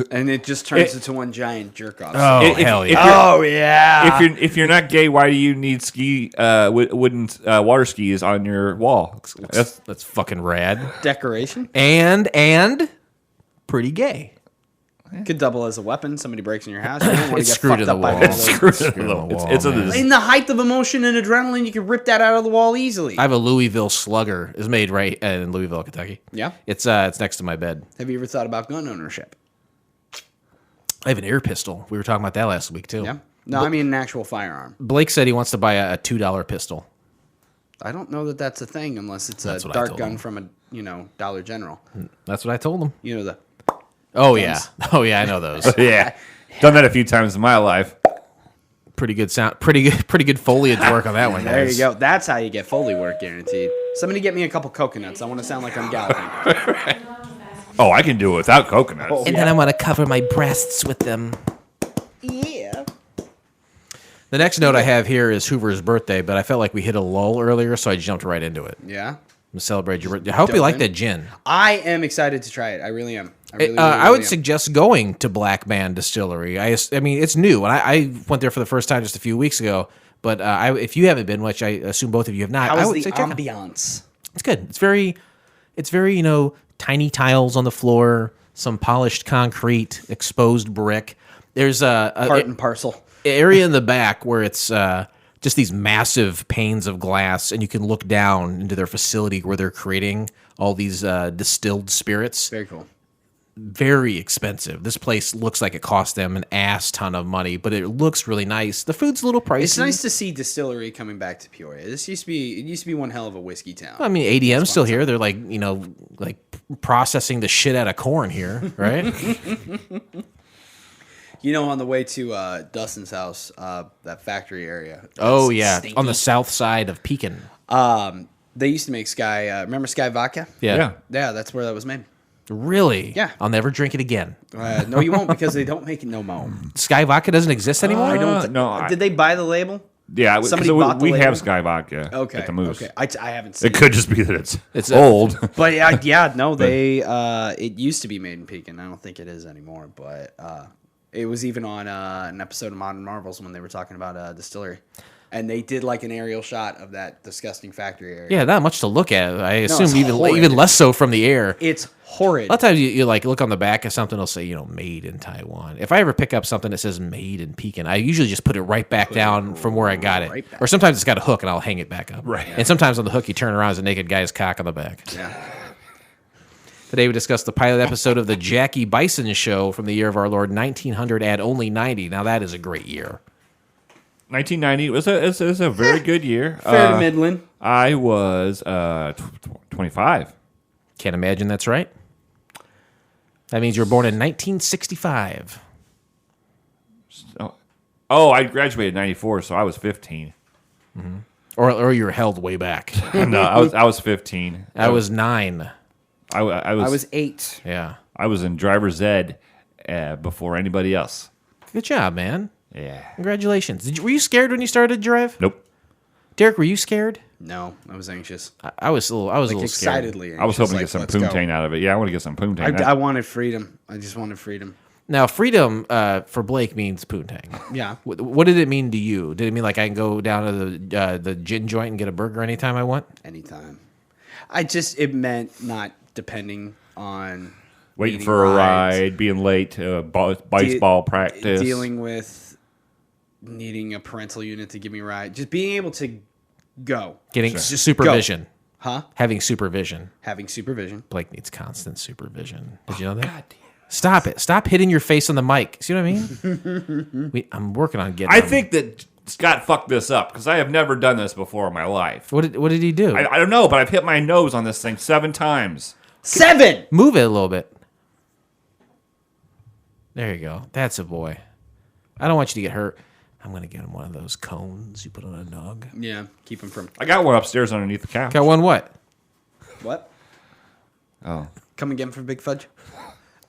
And it just turns into one giant jerk off. Oh hell yeah! Oh yeah! If you're not gay, why do you need wooden water skis on your wall? That's fucking rad. Decoration. And pretty gay. Could double as a weapon. Somebody breaks in your house. You don't want to It's get screwed fucked to the up by wall. one of those. Screwed to the wall, It's a man. In the height of emotion and adrenaline, you can rip that out of the wall easily. I have a Louisville Slugger. It's made right in Louisville, Kentucky. Yeah? It's next to my bed. Have you ever thought about gun ownership? I have an air pistol. We were talking about that last week too. Yeah. No, I mean an actual firearm. Blake said he wants to buy a $2 pistol. I don't know that that's a thing unless it's That's a what I dart told gun him. from a Dollar General. That's what I told him. You know the Oh yeah, oh yeah, I know those. Yeah. Done that a few times in my life. Pretty good sound. Pretty good foliage work on that one. There Guys. you go. That's how you get Foley work guaranteed. Somebody get me a couple coconuts. I want to sound like I'm galloping. Oh, I can do it without coconuts. And then I want to cover my breasts with them. Yeah. The next note I have here is Hoover's birthday, but I felt like we hit a lull earlier, so I jumped right into it. Yeah. To celebrate your birthday. I hope you like that gin. I am excited to try it. I really am. I really, I would am. suggest going to Black Man Distillery. I mean, it's new, and I went there for the first time just a few weeks ago. But if you haven't been, which I assume both of you have not, How I is would the say check it out. ambiance? It's good. It's very, tiny tiles on the floor, some polished concrete, exposed brick. There's a Part and parcel. area in the back where it's just these massive panes of glass, and you can look down into their facility where they're creating all these distilled spirits. Very cool. Very expensive. This place looks like it cost them an ass ton of money, but it looks really nice. The food's a little pricey. It's nice to see distillery coming back to Peoria. It used to be one hell of a whiskey town. I mean, ADM's still here. They're like processing the shit out of corn here, right? On the way to Dustin's house, that factory area. Oh It's yeah, stinky. on the south side of Pekin. They used to make Sky. Remember Sky Vodka? Yeah. Yeah, that's where that was made. Really? Yeah. I'll never drink it again. No, you won't because they don't make it no more. Sky Vodka doesn't exist anymore. I don't. no, Did they buy the label? Yeah, Somebody so bought the we label? have Sky Vodka Okay. at the Moose. Okay. I haven't seen It could just be that it's a- old. But no, they it used to be made in Pekin. I don't think it is anymore, but it was even on an episode of Modern Marvels when they were talking about distillery, and they did like an aerial shot of that disgusting factory area. Yeah, not much to look at. I assume it's even horrid. less so from the air. It's horrid. A lot of times you like look on the back of something, it'll say, made in Taiwan. If I ever pick up something that says made in Pekin, I usually just put it right back down from where I got it. right back. Or sometimes it's got a hook and I'll hang it back up. Right. And sometimes on the hook you turn around as a naked guy's cock on the back. Yeah. Today we discussed the pilot episode of the Jackie Bison show from the year of our Lord 1900 at only 90. Now that is a great year. 1990 was a very good year. Fair to Midland. I was 25. Can't imagine that's right. That means you were born in 1965. Oh, I graduated in 94, so I was 15. Or you were held way back. No, I was 15. I was 9. I was 8. Yeah. I was in driver's ed before anybody else. Good job, man. Yeah. Congratulations. Were you scared when you started to drive? Nope. Derek, were you scared? No, I was anxious. I was a little scared. Excitedly. I was hoping to anxious, get some let's go. poontang out of it. Yeah, I want to get some poontang. I wanted freedom. I just wanted freedom. Now, freedom for Blake means poontang. Yeah. What did it mean to you? Did it mean like I can go down to the gin joint and get a burger anytime I want? Anytime. It meant not depending on Waiting needing for a rides, ride, being late to baseball practice. dealing with needing a parental unit to give me a ride, just being able to go. Getting supervision. Huh? Having supervision. Having supervision. Blake needs constant supervision. Did you know that? God damn. Stop it. Stop hitting your face on the mic. See what I mean? I'm working on getting I him. think that Scott fucked this up because I have never done this before in my life. What did he do? I don't know, but I've hit my nose on this thing 7 times. 7! Move it a little bit. There you go. That's a boy. I don't want you to get hurt. I'm going to get him one of those cones you put on a dog. Yeah, keep him from... I got one upstairs underneath the couch. Got one what? What? Oh. Come again for Big Fudge?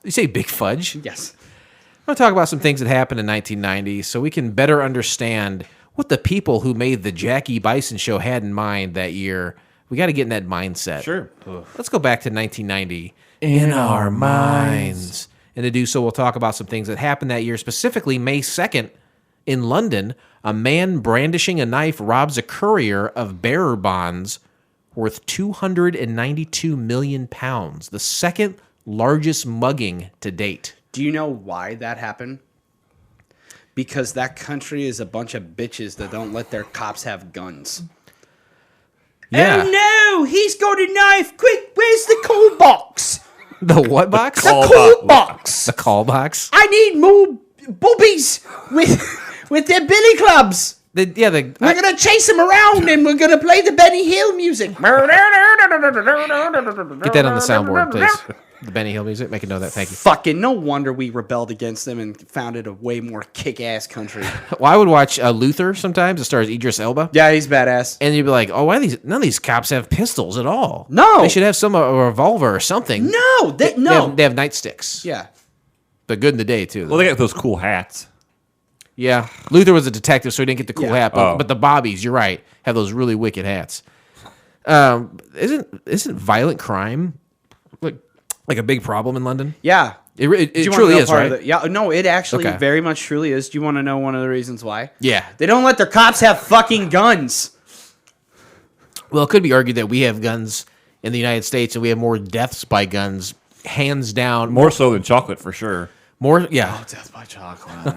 You say Big Fudge? Yes. I'm going to talk about some things that happened in 1990 so we can better understand what the people who made the Jackie Bison show had in mind that year. We got to get in that mindset. Sure. Let's go back to 1990 in our minds. And to do so, we'll talk about some things that happened that year, specifically May 2nd in London. A man brandishing a knife robs a courier of bearer bonds worth £292 million, the second largest mugging to date. Do you know why that happened? Because that country is a bunch of bitches that don't let their cops have guns. Yeah. Oh no, he's got a knife. Quick, where's the call box? The what box? The call box. The call box? I need more bobbies with their billy clubs. We're We're gonna chase him around and we're gonna play the Benny Hill music. Get that on the soundboard, please. The Benny Hill music. Make a note of that. Thank you. Fucking no wonder we rebelled against them and founded a way more kick-ass country. Well, I would watch Luther sometimes. It stars Idris Elba. Yeah, he's badass. And you'd be like, oh, none of these cops have pistols at all. No. They should have a revolver or something. No, They have nightsticks. Yeah. But good in the day, too. Well, they got those cool hats. Yeah. Luther was a detective, so he didn't get the cool Yeah. hat. But the bobbies, you're right, have those really wicked hats. Isn't violent crime like a big problem in London? Yeah. It Do you wanna truly know is, part right? of yeah, no, it actually Okay. very much truly is. Do you want to know one of the reasons why? Yeah. They don't let their cops have fucking guns. Well, it could be argued that we have guns in the United States and we have more deaths by guns, hands down. More so than chocolate, for sure. More, yeah. Death by chocolate.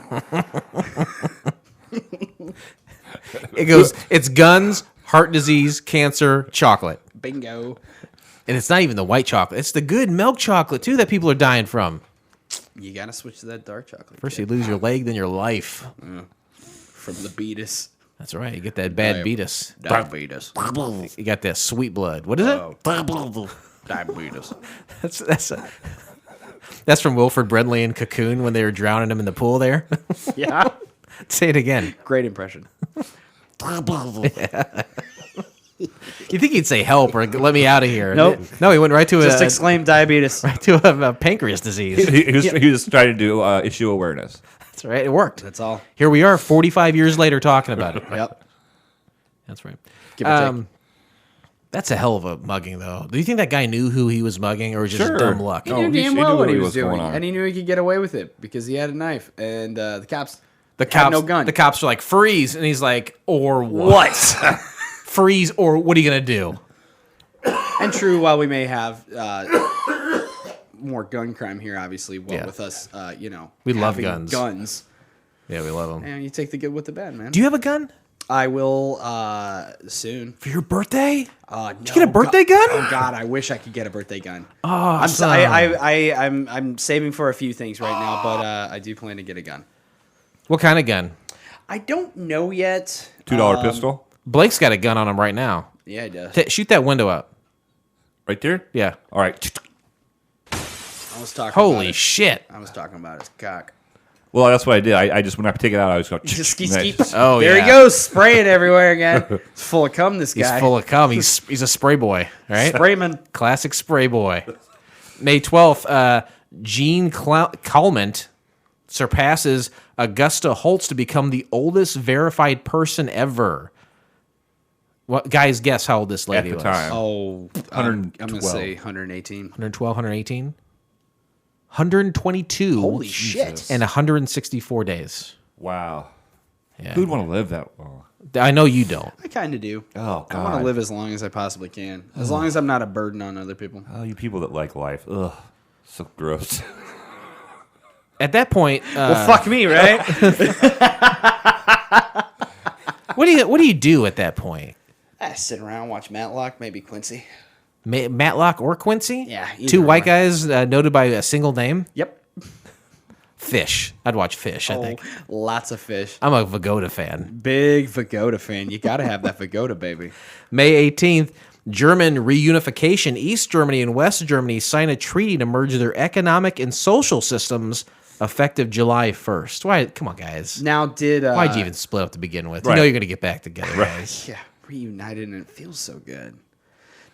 It goes, it's guns, heart disease, cancer, chocolate. Bingo. And it's not even the white chocolate. It's the good milk chocolate, too, that people are dying from. You gotta switch to that dark chocolate. First you lose your leg, then your life. From the beatus. That's right. You get that bad beatus. Diabetes. You got that sweet blood. What is it? Diabetes. That's from Wilford Brimley and Cocoon when they were drowning him in the pool there. Yeah. Say it again. Great impression. You think he'd say help or let me out of here? Nope. No, he went right to Just exclaim diabetes. a pancreas disease. He was trying to do issue awareness. That's right. It worked. That's all. Here we are 45 years later talking about it. Yep. That's right. Give or take. That's a hell of a mugging, though. Do you think that guy knew who he was mugging or was just Sure. dumb luck? He No, knew he damn knew well what what he he was was doing, going on. and he knew he could get away with it because he had a knife, and the cops The had cops, no gun. The cops are like, freeze. And he's like, or what? Freeze or what are you going to do? And true, while we may have more gun crime here, obviously, Yeah. with us, We love having guns. Guns, Yeah, we love him. and you take the good with the bad, man. Do you have a gun? I will soon. For your birthday? No, Did you get a birthday gun? Oh God, I wish I could get a birthday gun. Oh, I'm saving for a few things right now, but I do plan to get a gun. What kind of gun? I don't know yet. $2 pistol. Blake's got a gun on him right now. Yeah, it does. Shoot that window up. Right there? Yeah. All right. I was talking. Holy about it. shit. I was talking about his cock. Well, that's what I did. I just, when I take it out, I was going, Just ski. Oh, There yeah. he goes, spraying everywhere again. It's full of cum. This He's guy. full of cum. He's a spray boy, right? Sprayman. Classic spray boy. May 12th, Gene Calment surpasses Augusta Holtz to become the oldest verified person ever. What guys guess how old this lady At the was? time. Oh, I'm gonna 112. say 118. 112, 118? 122. Holy shit! And 164 days. Wow. Yeah. Who'd want to live that long? I know you don't. I kind of do. Oh, I want to God. live as long as I possibly can, as long as I'm not a burden on other people. Oh, you people that like life. Ugh. So gross. At that point, Well, fuck me, right? what do you do at that point? I sit around, watch Matlock, maybe Quincy. Matlock or Quincy? Yeah, either Two white or. guys noted by a single name? Yep. Fish. I'd watch Fish, I think. Lots of fish. I'm a Vagoda fan. Big Vagoda fan. You got to have that Vagoda, baby. May 18th, German reunification. East Germany and West Germany sign a treaty to merge their economic and social systems effective July 1st. Why? Come on, guys. Now, did Why'd you even split up to begin with? You Right. know you're going to get back together, guys. Yeah, reunited, and it feels so good.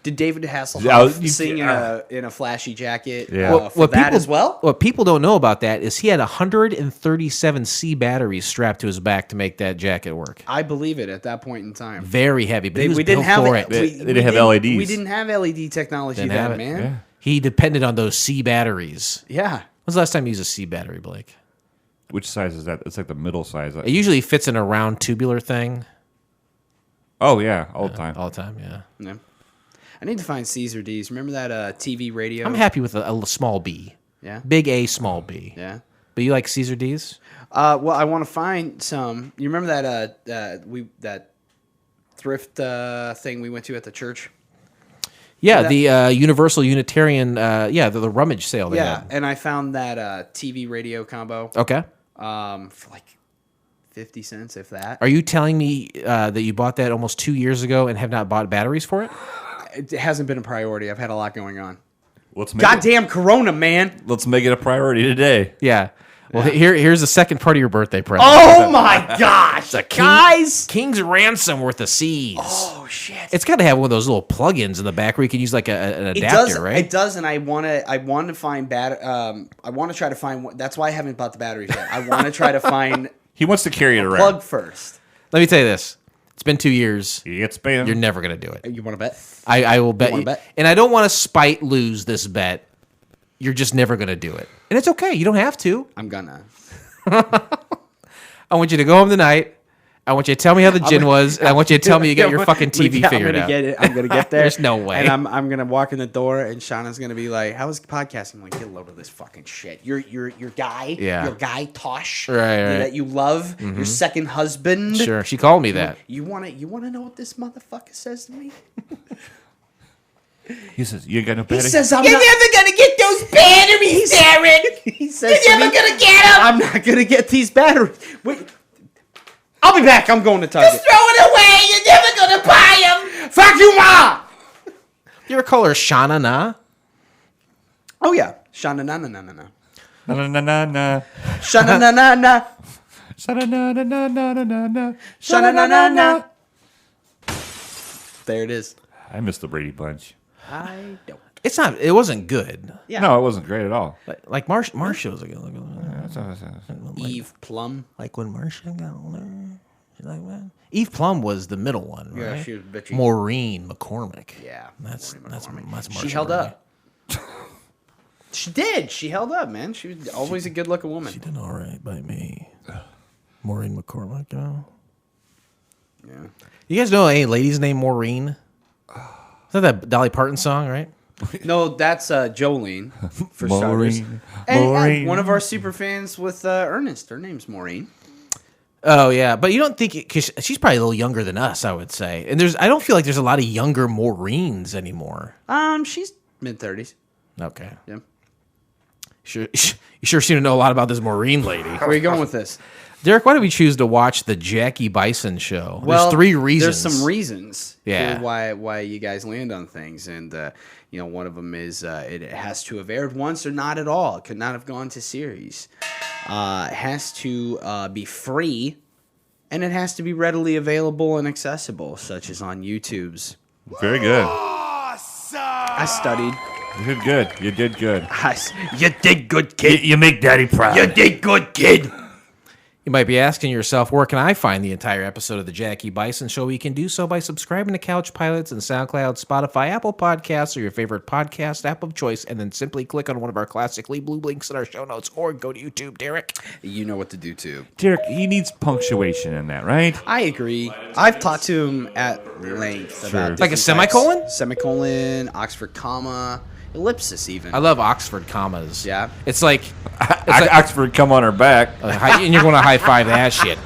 Did David Hasselhoff Yeah, sing in a flashy jacket Yeah. for that as well? What people don't know about that is he had 137 C batteries strapped to his back to make that jacket work. I believe it at that point in time. Very heavy, but he was we didn't built have for it. it. They didn't have LEDs. We didn't have LED technology Didn't then, have it. man. Yeah. He depended on those C batteries. Yeah. When's the last time you used a C battery, Blake? Which size is that? It's like the middle size. It usually fits in a round tubular thing Oh, yeah. All the time. all the time, yeah. Yeah. I need to find C's or D's. Remember that TV radio? I'm happy with a small B. Yeah. Big A, small B. Yeah. But you like Caesar D's? Well, I want to find some. You remember that that thrift thing we went to at the church? Yeah, that- the Universal Unitarian, the rummage sale they Yeah, had. and I found that TV radio combo Okay. for like 50 cents, if that. Are you telling me that you bought that almost 2 years ago and have not bought batteries for it? It hasn't been a priority. I've had a lot going on. Let's make Goddamn Corona, man! Let's make it a priority today. Yeah. Well, here's the second part of your birthday present. Oh my gosh, guys! King's Ransom worth of C's. Oh shit! It's got to have one of those little plugins in the back where you can use like an adapter, right? It does, and I want to find I want to try to find one. That's why I haven't bought the batteries yet. I want to try to find He wants to carry it around. plug first. Let me tell you this. It's been 2 years. You get spam. You're never going to do it. You want to bet? I will bet wanna you. bet? And I don't want to spite lose this bet. You're just never going to do it. And it's okay. You don't have to. I'm gonna. I want you to go home tonight. I want you to tell me how the gin was. And I want you to tell me you got your fucking TV figured out. I'm gonna get there. There's no way. And I'm gonna walk in the door, and Shauna's gonna be like, "How was podcasting?" I'm like, "Get a load of this fucking shit. Your guy, Yeah. your guy Tosh, Right. that you love, your second husband. Sure. She called me that. You wanna know what this motherfucker says to me? He says, "You ain't got no He battery." says, "I'm You're not." never gonna get those batteries, Derek. He says, You're to never me, gonna get them. "I'm not gonna get these batteries." Wait, I'll be back. I'm going to Just Target. throw it away. You're never gonna buy them. Fuck you, ma. You ever call her Shauna Na? Oh yeah, Shauna na na na na na. Na na na na. Shauna na na na. Na na na na na na na. Shauna na na na. There it is. I miss the Brady Bunch. I don't. It's not. It wasn't good. Yeah. No, it wasn't great at all. Like Marsha was like Eve Plum. like when Marsha got older. She like that. Eve Plum was the middle one, right? Yeah, she was bitchy. Maureen McCormick. Yeah. That's Marsha. She held Brady. up. She did. She held up, man. She was always a good-looking woman. She did all right by me. Maureen McCormick, you know. Yeah. You guys know any ladies named Maureen? Is that Dolly Parton song, right? No, that's Jolene for starters. Maureen. And Maureen. one of our super fans with Ernest. Her name's Maureen. Oh yeah, but you don't think because she's probably a little younger than us, I would say. And I don't feel like there's a lot of younger Maureens anymore. She's mid-30s. Okay, Yeah. you sure seem to know a lot about this Maureen lady. Where are you going with this? Derek, why did we choose to watch the Jackie Bison show? Well, there's 3 reasons. There's some reasons Yeah. for why you guys land on things, and one of them is it has to have aired once or not at all. It could not have gone to series. It has to be free, and it has to be readily available and accessible, such as on YouTube's. Very good. I studied. You did good. You did good. You did good, kid. You make Daddy proud. You did good, kid. You might be asking yourself, where can I find the entire episode of the Jackie Bison Show? You can do so by subscribing to Couch Pilots and SoundCloud, Spotify, Apple Podcasts, or your favorite podcast app of choice, and then simply click on one of our classically blue links in our show notes, or go to YouTube, Derek. You know what to do, too. Derek, he needs punctuation in that, right? I agree. I've talked to him at length about Like a different semicolon? types. Semicolon, Oxford comma, ellipsis even. I love Oxford commas. Yeah. It's like, Oxford, come on her back. and you're going to high five that shit.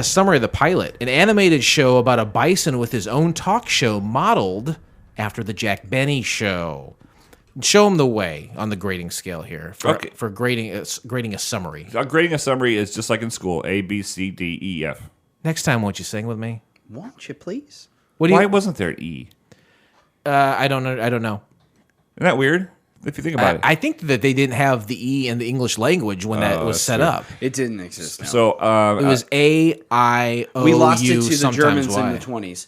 Summary of the pilot. An animated show about a bison with his own talk show modeled after the Jack Benny show. Show him the way on the grading scale here for grading a summary. Grading a summary is just like in school: A, B, C, D, E, F. Next time, won't you sing with me? Won't you please? What do Why you? wasn't there E? I don't know. Isn't that weird? If you think about it. I think that they didn't have the E in the English language when that was that's set true. up. It didn't exist. No. So It was A, I, O, we lost U, it to the sometimes Germans Y. in the 20s.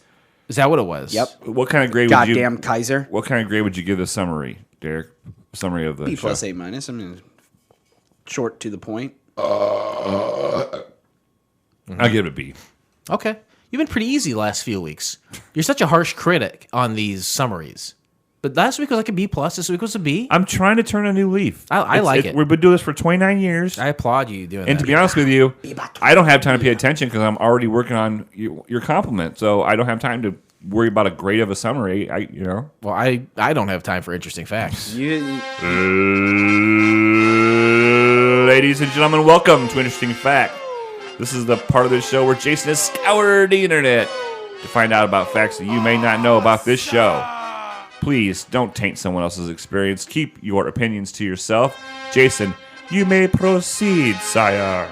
Is that what it was? Yep. what kind of grade would you? Goddamn Kaiser. What kind of grade would you give the summary, Derek? Summary of the B show. plus A minus. I mean, short to the point. I'll give it a B. Okay. You've been pretty easy the last few weeks. You're such a harsh critic on these summaries. But last week was like a B plus. This week was a B. I'm trying to turn a new leaf. I like it. We've been doing this for 29 years. I applaud you doing And that. to be honest with you, I don't have time to pay attention because I'm already working on your compliment. So I don't have time to worry about a grade of a summary. Well, I don't have time for interesting facts. Ladies and gentlemen, welcome to Interesting Fact. This is the part of the show where Jason has scoured the internet to find out about facts that you may not know about this show. Please don't taint someone else's experience. Keep your opinions to yourself. Jason, you may proceed, sire.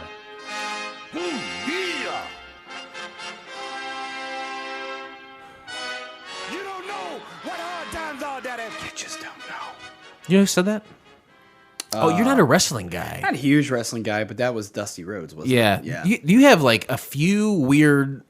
You don't know what hard times are, Daddy. You just don't know. You know who said that? Oh, you're not a wrestling guy. Not a huge wrestling guy, but that was Dusty Rhodes, wasn't Yeah. it? Yeah. You have like a few weird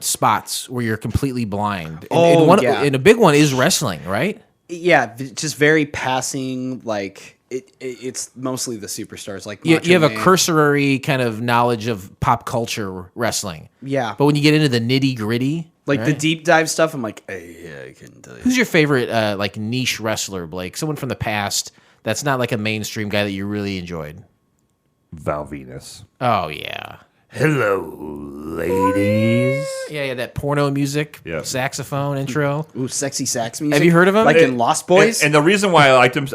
spots where you're completely blind. Yeah. And a big one is wrestling, right? Yeah, just very passing, like, it's mostly the superstars. Like You Macho have a Man. cursory kind of knowledge of pop culture wrestling. Yeah. But when you get into the nitty gritty, Like the deep dive stuff, I'm like, hey, yeah, I couldn't tell you. who's your favorite like niche wrestler, Blake? Someone from the past that's not like a mainstream guy that you really enjoyed. Val Venus. Oh yeah. Hello, ladies. Yeah, that porno music, Yeah. saxophone intro. Ooh, sexy sax music. Have you heard of him? Like in Lost Boys? And the reason why I liked him,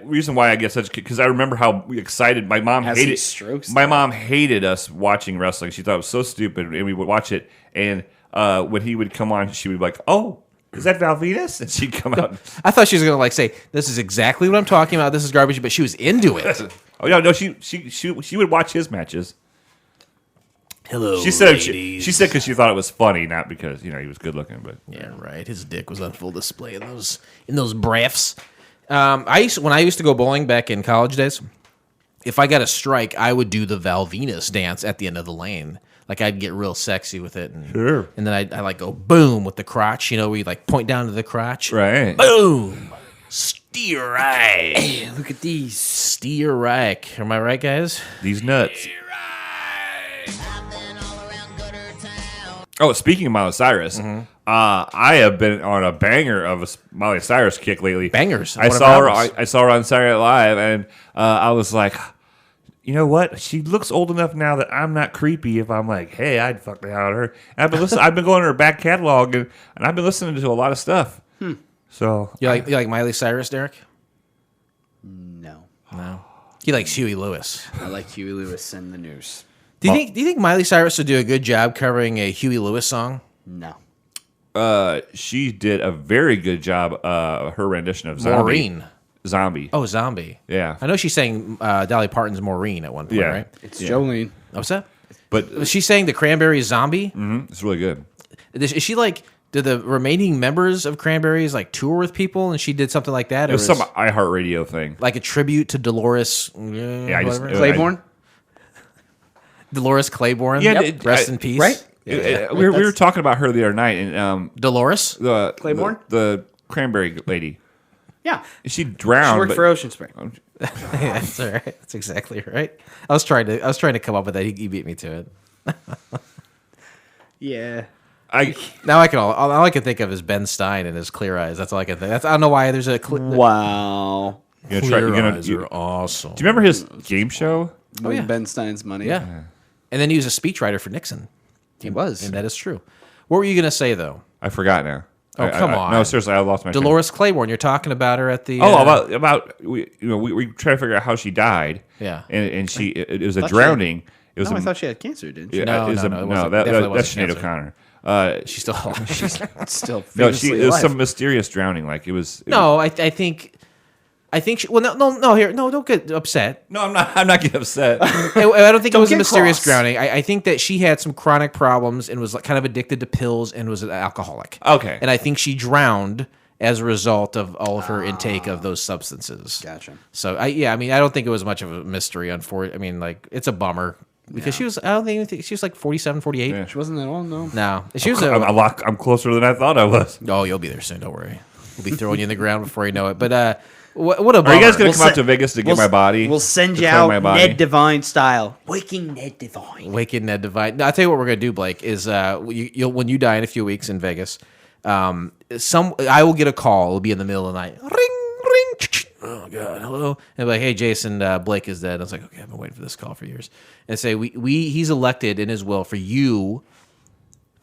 reason why I guess that's because I remember how excited my mom As he hated. strokes My them. mom hated us watching wrestling. She thought it was so stupid, and we would watch it. And when he would come on, she would be like, "Oh, is that Val Venus?" And she'd come out. I thought she was gonna like say, "This is exactly what I'm talking about. This is garbage," but she was into it. Oh no, she would watch his matches. Hello, She said she said because she thought it was funny, not because he was good looking. But Yeah, right. His dick was on full display in those braffs. When I used to go bowling back in college days, if I got a strike, I would do the Val Venus dance at the end of the lane. Like I'd get real sexy with it, and, Sure. and then I like go boom with the crotch. You know, where you like point down to the crotch, right, Boom, steer right, Hey, look at these. steer right. Am I right, guys? these nuts. Oh, speaking of Miley Cyrus, I have been on a banger of a Miley Cyrus kick lately. Bangers. I One of saw her. her albums. I saw her on Saturday Night Live, and I was like, you know what? She looks old enough now that I'm not creepy. If I'm like, hey, I'd fuck the hell out of her. And I've been going to her back catalog, and I've been listening to a lot of stuff. So You like Miley Cyrus, Derek? No. No. He likes Huey Lewis. I like Huey Lewis and the News. Do you think Miley Cyrus would do a good job covering a Huey Lewis song? No. she did a very good job. Her rendition of Zombie. Maureen. Zombie. Oh, Zombie. Yeah. I know she sang Dolly Parton's Maureen at one point, Yeah. right? It's Jolene. What's that? But Was she sang the Cranberries Zombie? it's really good. Is she like, did the remaining members of Cranberries like tour with people and she did something like that? It was some iHeartRadio thing. like a tribute to Dolores, Yeah, I just- whatever? Claiborne? Dolores Claiborne? Yeah, Yep. Rest in peace. right? We were talking about her the other night, and Dolores? the Claiborne? the cranberry lady. Yeah. She drowned. She worked but- for Ocean Spray. That's all right. That's exactly right. I was trying to come up with that. He beat me to it. Yeah. Now all I can think of is Ben Stein and his clear eyes. That's all I can think. I don't know why there's a Wow. You're gonna try, clear you're gonna, eyes you- are awesome. do you remember his game show? Oh, yeah. Ben Stein's money. Yeah. And then he was a speechwriter for Nixon. He was. And that is true. What were you going to say, though? I forgot now. Oh, come on. No, seriously, I lost my train. Dolores Claiborne, you're talking about her at the... about we try to figure out how she died. Yeah. and she it was a Thought she- drowning. It was No, a, I thought she had cancer, didn't she? yeah, No, it was no, a- no, it no, wasn't- that, definitely that's wasn't Sinead cancer. O'Connor. She's still alive. She's, Still No, famously it was alive. some mysterious drowning. Like it was. no, I think she... Well, no, here. No, don't get upset. No, I'm not getting upset. I don't think it was a get mysterious cross. drowning. I think that she had some chronic problems and was like kind of addicted to pills and was an alcoholic. Okay. And I think she drowned as a result of all of her intake of those substances. Gotcha. So I don't think it was much of a mystery. It's a bummer because she was. I don't think she was like 47, 48. Yeah. She wasn't at all, no. No, she was. I'm closer than I thought I was. Oh, you'll be there soon. Don't worry. We'll be throwing you in the ground before you know it. But what a bummer. Are you guys gonna We'll come out se- to Vegas to get We'll- my body? We'll send To you claim out my body? Ned Divine style. Waking Ned Divine. Waking Ned Divine. No, I'll tell you what we're gonna do, Blake. Is you'll when you die in a few weeks in Vegas, I will get a call. It'll be in the middle of the night. Ring, ring. Oh God, hello. And be like, hey, Jason, Blake is dead. I was like, okay, I've been waiting for this call for years. And say he's elected in his will for you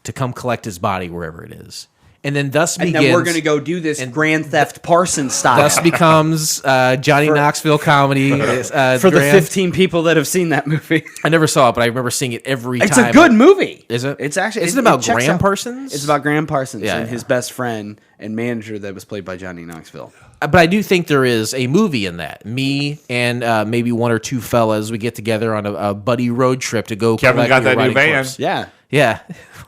to come collect his body wherever it is. And then thus begins... And then we're going to go do this Grand Theft Parsons style. Thus becomes Johnny Knoxville comedy. For the 15 people that have seen that movie. I never saw it, but I remember seeing it every time. It's a good movie. Is it? It's actually... Is it about Graham Parsons? It's about Graham Parsons and yeah. his best friend and manager that was played by Johnny Knoxville. But I do think there is a movie in that. Me and maybe one or two fellas, we get together on a buddy road trip to go Kevin got that new van. Yeah. Yeah.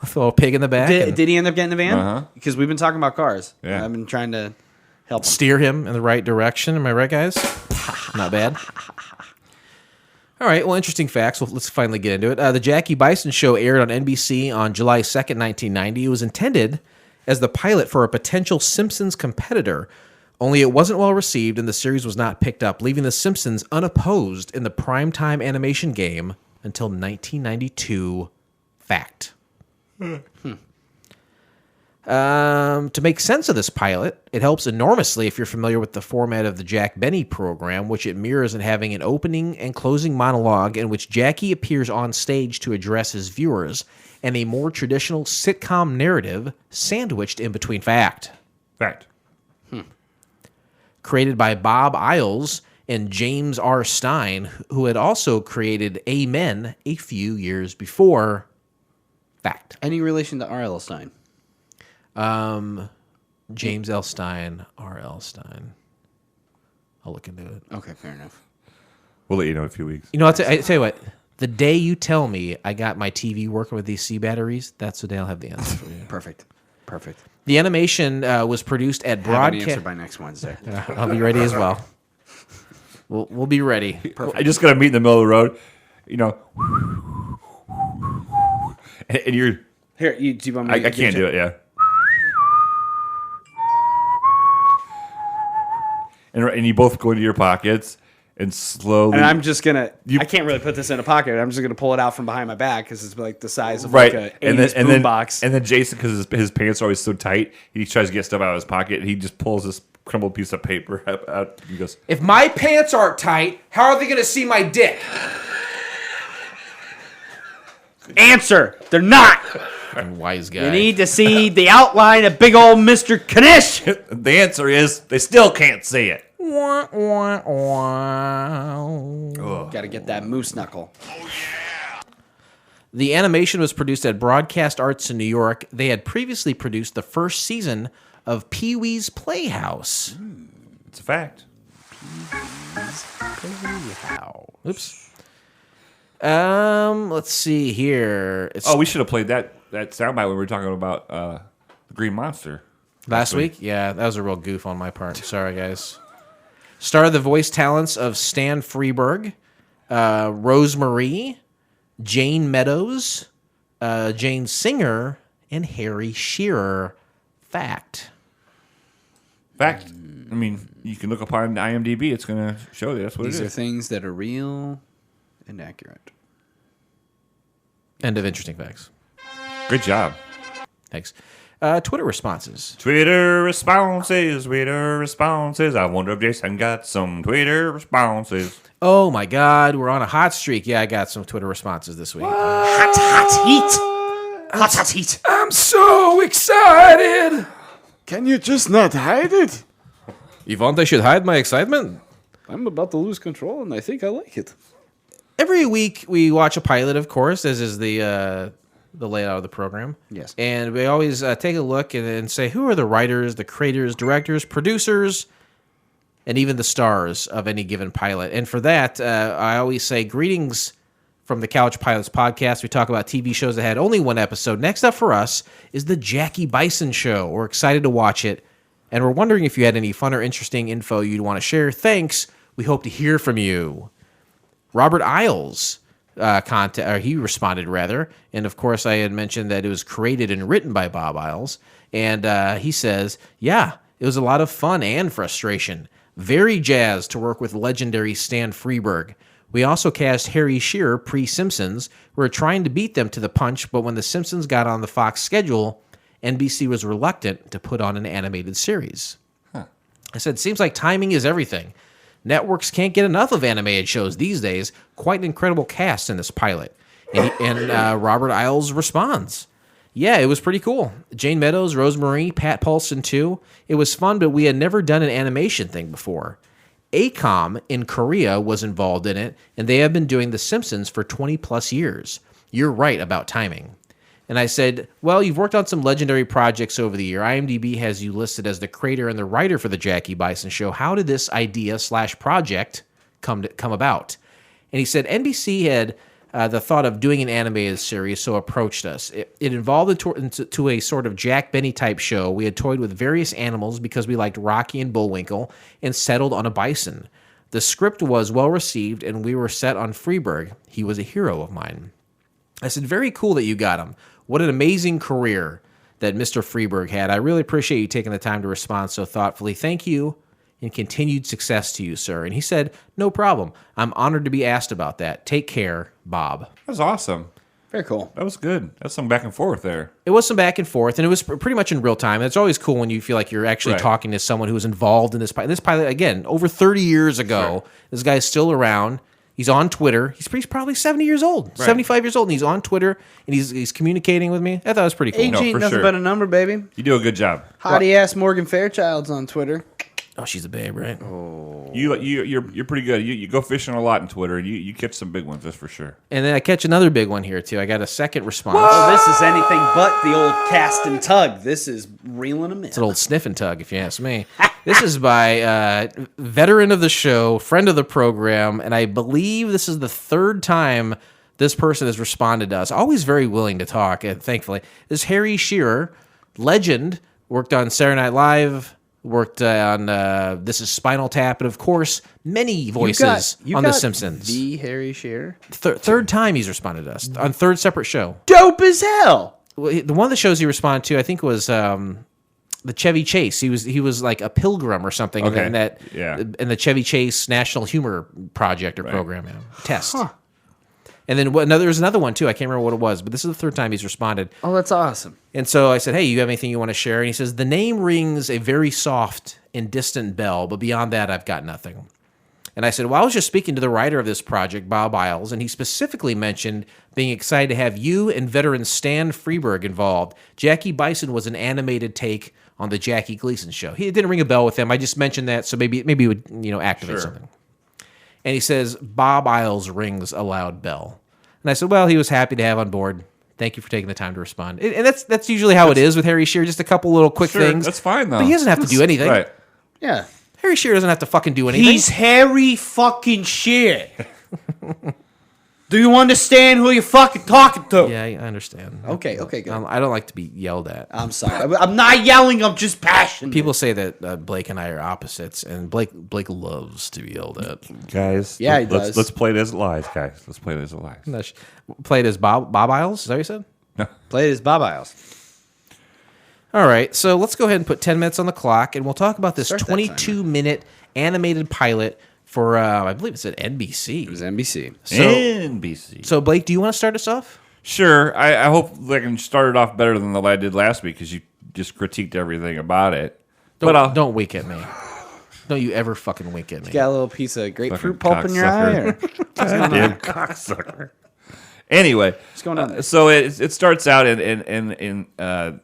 Throw a pig in the back. Did he end up getting a van? Uh-huh. Because we've been talking about cars. Yeah. I've been trying to help him. Steer him in the right direction. Am I right, guys? Not bad. All right. Well, interesting facts. Well, let's finally get into it. The Jackie Bison show aired on NBC on July 2nd, 1990. It was intended as the pilot for a potential Simpsons competitor, only it wasn't well received and the series was not picked up, leaving The Simpsons unopposed in the primetime animation game until 1992. Fact. To make sense of this pilot, it helps enormously if you're familiar with the format of the Jack Benny program, which it mirrors in having an opening and closing monologue in which Jackie appears on stage to address his viewers, and a more traditional sitcom narrative sandwiched in between fact. Fact. Created by Bob Iles and James R. Stein, who had also created Amen a few years before. Fact. Any relation to R.L. Stein? James L. Stein, R.L. Stein. I'll look into it. Okay, fair enough. We'll let you know in a few weeks. You know, I tell you what. The day you tell me I got my TV working with these C batteries, that's the day I'll have the answer for you. Perfect. The animation was produced at Have an broadcast. answer by next Wednesday. I'll be ready as well. We'll be ready. I just got to meet in the middle of the road, you know, and you're... Here, do you want me to I can't do it, yeah. And you both go into your pockets and slowly... And I'm just going to... I can't really put this in a pocket. I'm just going to pull it out from behind my back because it's like the size of right. like a 80s boombox. And then Jason, because his pants are always so tight, he tries to get stuff out of his pocket, and he just pulls this crumbled piece of paper out. He goes, If my pants aren't tight, how are they going to see my dick? Answer. They're not. Wise guy. You need to see the outline of big old Mr. Knish. the answer is they still can't see it. Wah, wah, wah. Got to get that moose knuckle. The animation was produced at Broadcast Arts in New York. They had previously produced the first season of Pee-wee's Playhouse. It's a fact. Oops. Let's see here. We should have played that soundbite when we were talking about the Green Monster. Last week? Yeah, that was a real goof on my part. Sorry, guys. Starred the voice talents of Stan Freberg, Rosemarie, Jane Meadows, Jane Singer, and Harry Shearer. Fact. Fact. I mean, you can look up on IMDb. It's going to show you that's what These it are is. things that are real and accurate. End of interesting facts. Good job. Thanks. Twitter responses. Twitter responses. I wonder if Jason got some Twitter responses. Oh my God, we're on a hot streak. Yeah, I got some Twitter responses this week. Hot heat. Hot heat. I'm so excited. Can you just not hide it? Yvonne, I should hide my excitement. I'm about to lose control, and I think I like it. Every week we watch a pilot, of course, as is the layout of the program. Yes. And we always take a look and say, who are the writers, the creators, directors, producers, and even the stars of any given pilot. And for that, I always say, greetings from the Couch Pilots podcast. We talk about TV shows that had only one episode. Next up for us is the Jackie Bison show. We're excited to watch it. And we're wondering if you had any fun or interesting info you'd want to share. Thanks. We hope to hear from you. Robert Iles he responded rather, and of course I had mentioned that it was created and written by Bob Iles, and he says, yeah, it was a lot of fun and frustration. Very jazzed to work with legendary Stan Freberg. We also cast Harry Shearer pre-Simpsons. We were trying to beat them to the punch, but when the Simpsons got on the Fox schedule, NBC was reluctant to put on an animated series. I said, seems like timing is everything. Networks can't get enough of animated shows these days. Quite an incredible cast in this pilot. And Robert Iles responds, Yeah, it was pretty cool. Jane Meadows, Rosemarie, Pat Paulson too. It was fun, but we had never done an animation thing before. ACOM in Korea was involved in it, and they have been doing The Simpsons for 20 plus years. You're right about timing. And I said, well, you've worked on some legendary projects over the year. IMDb has you listed as the creator and the writer for the Jackie Bison show. How did this idea/project come about? And he said NBC had the thought of doing an animated series, so approached us. It involved to a sort of Jack Benny type show. We had toyed with various animals because we liked Rocky and Bullwinkle and settled on a bison. The script was well received, and we were set on Freeberg. He was a hero of mine. I said, very cool that you got him. What an amazing career that Mr. Freeberg had. I really appreciate you taking the time to respond so thoughtfully. Thank you, and continued success to you, sir. And he said, no problem. I'm honored to be asked about that. Take care, Bob. That was awesome. Very cool. That was good. That's some back and forth there. It was some back and forth, and it was pretty much in real time. It's always cool when you feel like you're actually talking to someone who was involved in this pilot. This pilot, again, over 30 years ago. This guy's still around. He's on Twitter. He's probably 70 years old, 75 years old, and he's on Twitter, and he's communicating with me. I thought it was pretty cool. Age ain't nothing but a number, baby. You do a good job. Hottie-ass Morgan Fairchild's on Twitter. Oh, she's a babe, right? Oh. You're pretty good. You go fishing a lot on Twitter, and you catch some big ones, that's for sure. And then I catch another big one here, too. I got a second response. Oh, this is anything but the old cast and tug. This is reeling them in. It's an old sniff and tug, if you ask me. This is by veteran of the show, friend of the program, and I believe this is the third time this person has responded to us. Always very willing to talk, thankfully. This is Harry Shearer, legend, worked on Saturday Night Live, worked on This is Spinal Tap, and of course, many voices on The Simpsons. The Harry Shearer? Third time he's responded to us, on third separate show. Dope as hell! Well, one of the shows he responded to, I think, was the Chevy Chase. He was like a pilgrim or something in the Chevy Chase National Humor Project or program test. Huh. And then there was another one too. I can't remember what it was, but this is the third time he's responded. Oh, that's awesome. And so I said, hey, you have anything you want to share? And he says, the name rings a very soft and distant bell, but beyond that, I've got nothing. And I said, well, I was just speaking to the writer of this project, Bob Isles, and he specifically mentioned being excited to have you and veteran Stan Freeberg involved. Jackie Bison was an animated take on the Jackie Gleason show. He didn't ring a bell with him. I just mentioned that, so maybe he would activate something. And he says, Bob Isles rings a loud bell. And I said, well, he was happy to have on board. Thank you for taking the time to respond. And that's usually how it is with Harry Shearer, just a couple little quick things. That's fine, though. But he doesn't have to do anything. Right. Yeah. Harry Shearer doesn't have to fucking do anything. He's Harry fucking Shearer. Do you understand who you're fucking talking to? Yeah, I understand. Okay, good. I don't like to be yelled at. I'm sorry. I'm not yelling. I'm just passionate. People say that Blake and I are opposites, and Blake loves to be yelled at. Guys, yeah, he does. Let's play it as lies, guys. Let's play it as lies. Play it as Bob Isles? Is that what you said? No. Play it as Bob Isles. All right, so let's go ahead and put 10 minutes on the clock, and we'll talk about this 22-minute animated pilot for, I believe it's at NBC. It was NBC. NBC. So, Blake, do you want to start us off? Sure. I hope I can start it off better than the way I did last week, because you just critiqued everything about it. Don't wink at me. Don't you ever fucking wink at me. You got a little piece of grapefruit pulp in your eye? Or? Damn cocksucker. Anyway, what's going on? So it starts out and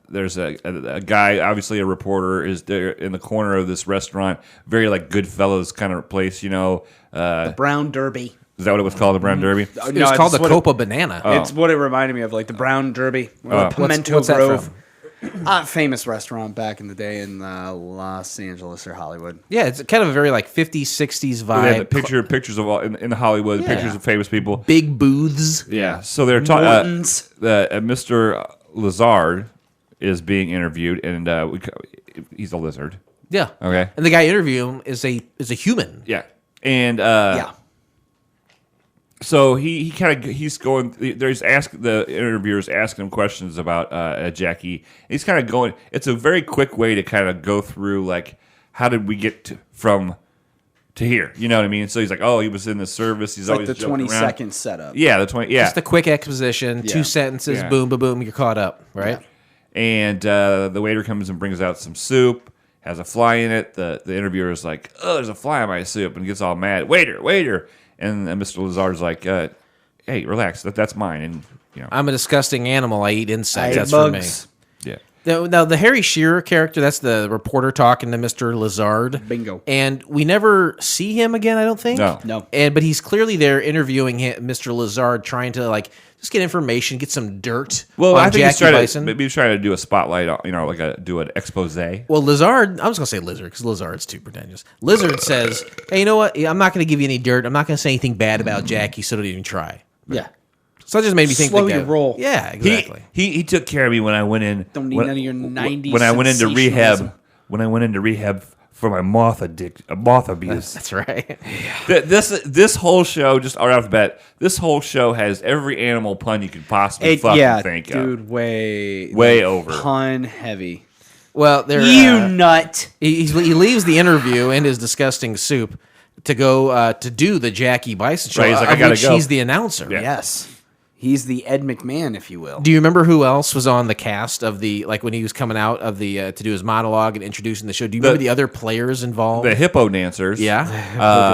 there's a guy, obviously a reporter, is there in the corner of this restaurant, very like Goodfellas kind of place, the Brown Derby. Is that what it was called, the Brown Derby? It was called the Copa Banana. It's what it reminded me of, like the Brown Derby. Pimento what's Grove. That from? Famous restaurant back in the day in Los Angeles or Hollywood. Yeah, it's kind of a very like 50s, 60s vibe. They had pictures of all in Hollywood, pictures of famous people. Big booths. Yeah. So they're talking. Mr. Lazard is being interviewed, and he's a lizard. Yeah. Okay. And the guy interviewing him is a human. Yeah. And so he's going. The interviewer's asking him questions about Jackie. He's kind of going. It's a very quick way to kind of go through like how did we get from to here? You know what I mean? So he's like, oh, he was in the service. He's always like the 20-second setup. Yeah, the 20. Yeah, just a quick exposition. 2 sentences. Boom, boom, boom. You're caught up. Right. Yeah. And the waiter comes and brings out some soup. Has a fly in it. The interviewer is like, oh, there's a fly in my soup, and gets all mad. Waiter. And Mr. Lazard's like, hey, relax, that's mine. And I'm a disgusting animal. I eat insects. I That's eat for me. bugs. Yeah. Now, the Harry Shearer character, that's the reporter talking to Mr. Lazard. Bingo. And we never see him again, I don't think. No. But he's clearly there interviewing Mr. Lazard, trying to just get information, get some dirt Well, on I think Jackie Bison. maybe he's trying to do a spotlight, do an expose. Well, Lazard, I was going to say Lizard because Lazard's too pretentious. Lizard says, hey, you know what? I'm not going to give you any dirt. I'm not going to say anything bad about Jackie, so don't even try. Yeah. So that just made me think Slow that your roll. Yeah, exactly. He took care of me when I went in. Don't need none of your 90s when I went into sensationalism. rehab. When I went into rehab for my moth abuse. That's right. This whole show, just right off the bat, this whole show has every animal pun you could possibly think of. Dude, way over. Pun heavy. Well, there You nut. he leaves the interview and his disgusting soup to go to do the Jackie Bison show, Right, he's like, I of gotta which go. he's the announcer. Yeah. Yes. He's the Ed McMahon, if you will. Do you remember who else was on the cast of the when he was coming out of the to do his monologue and introducing the show? Do you remember the other players involved? The hippo dancers. Yeah,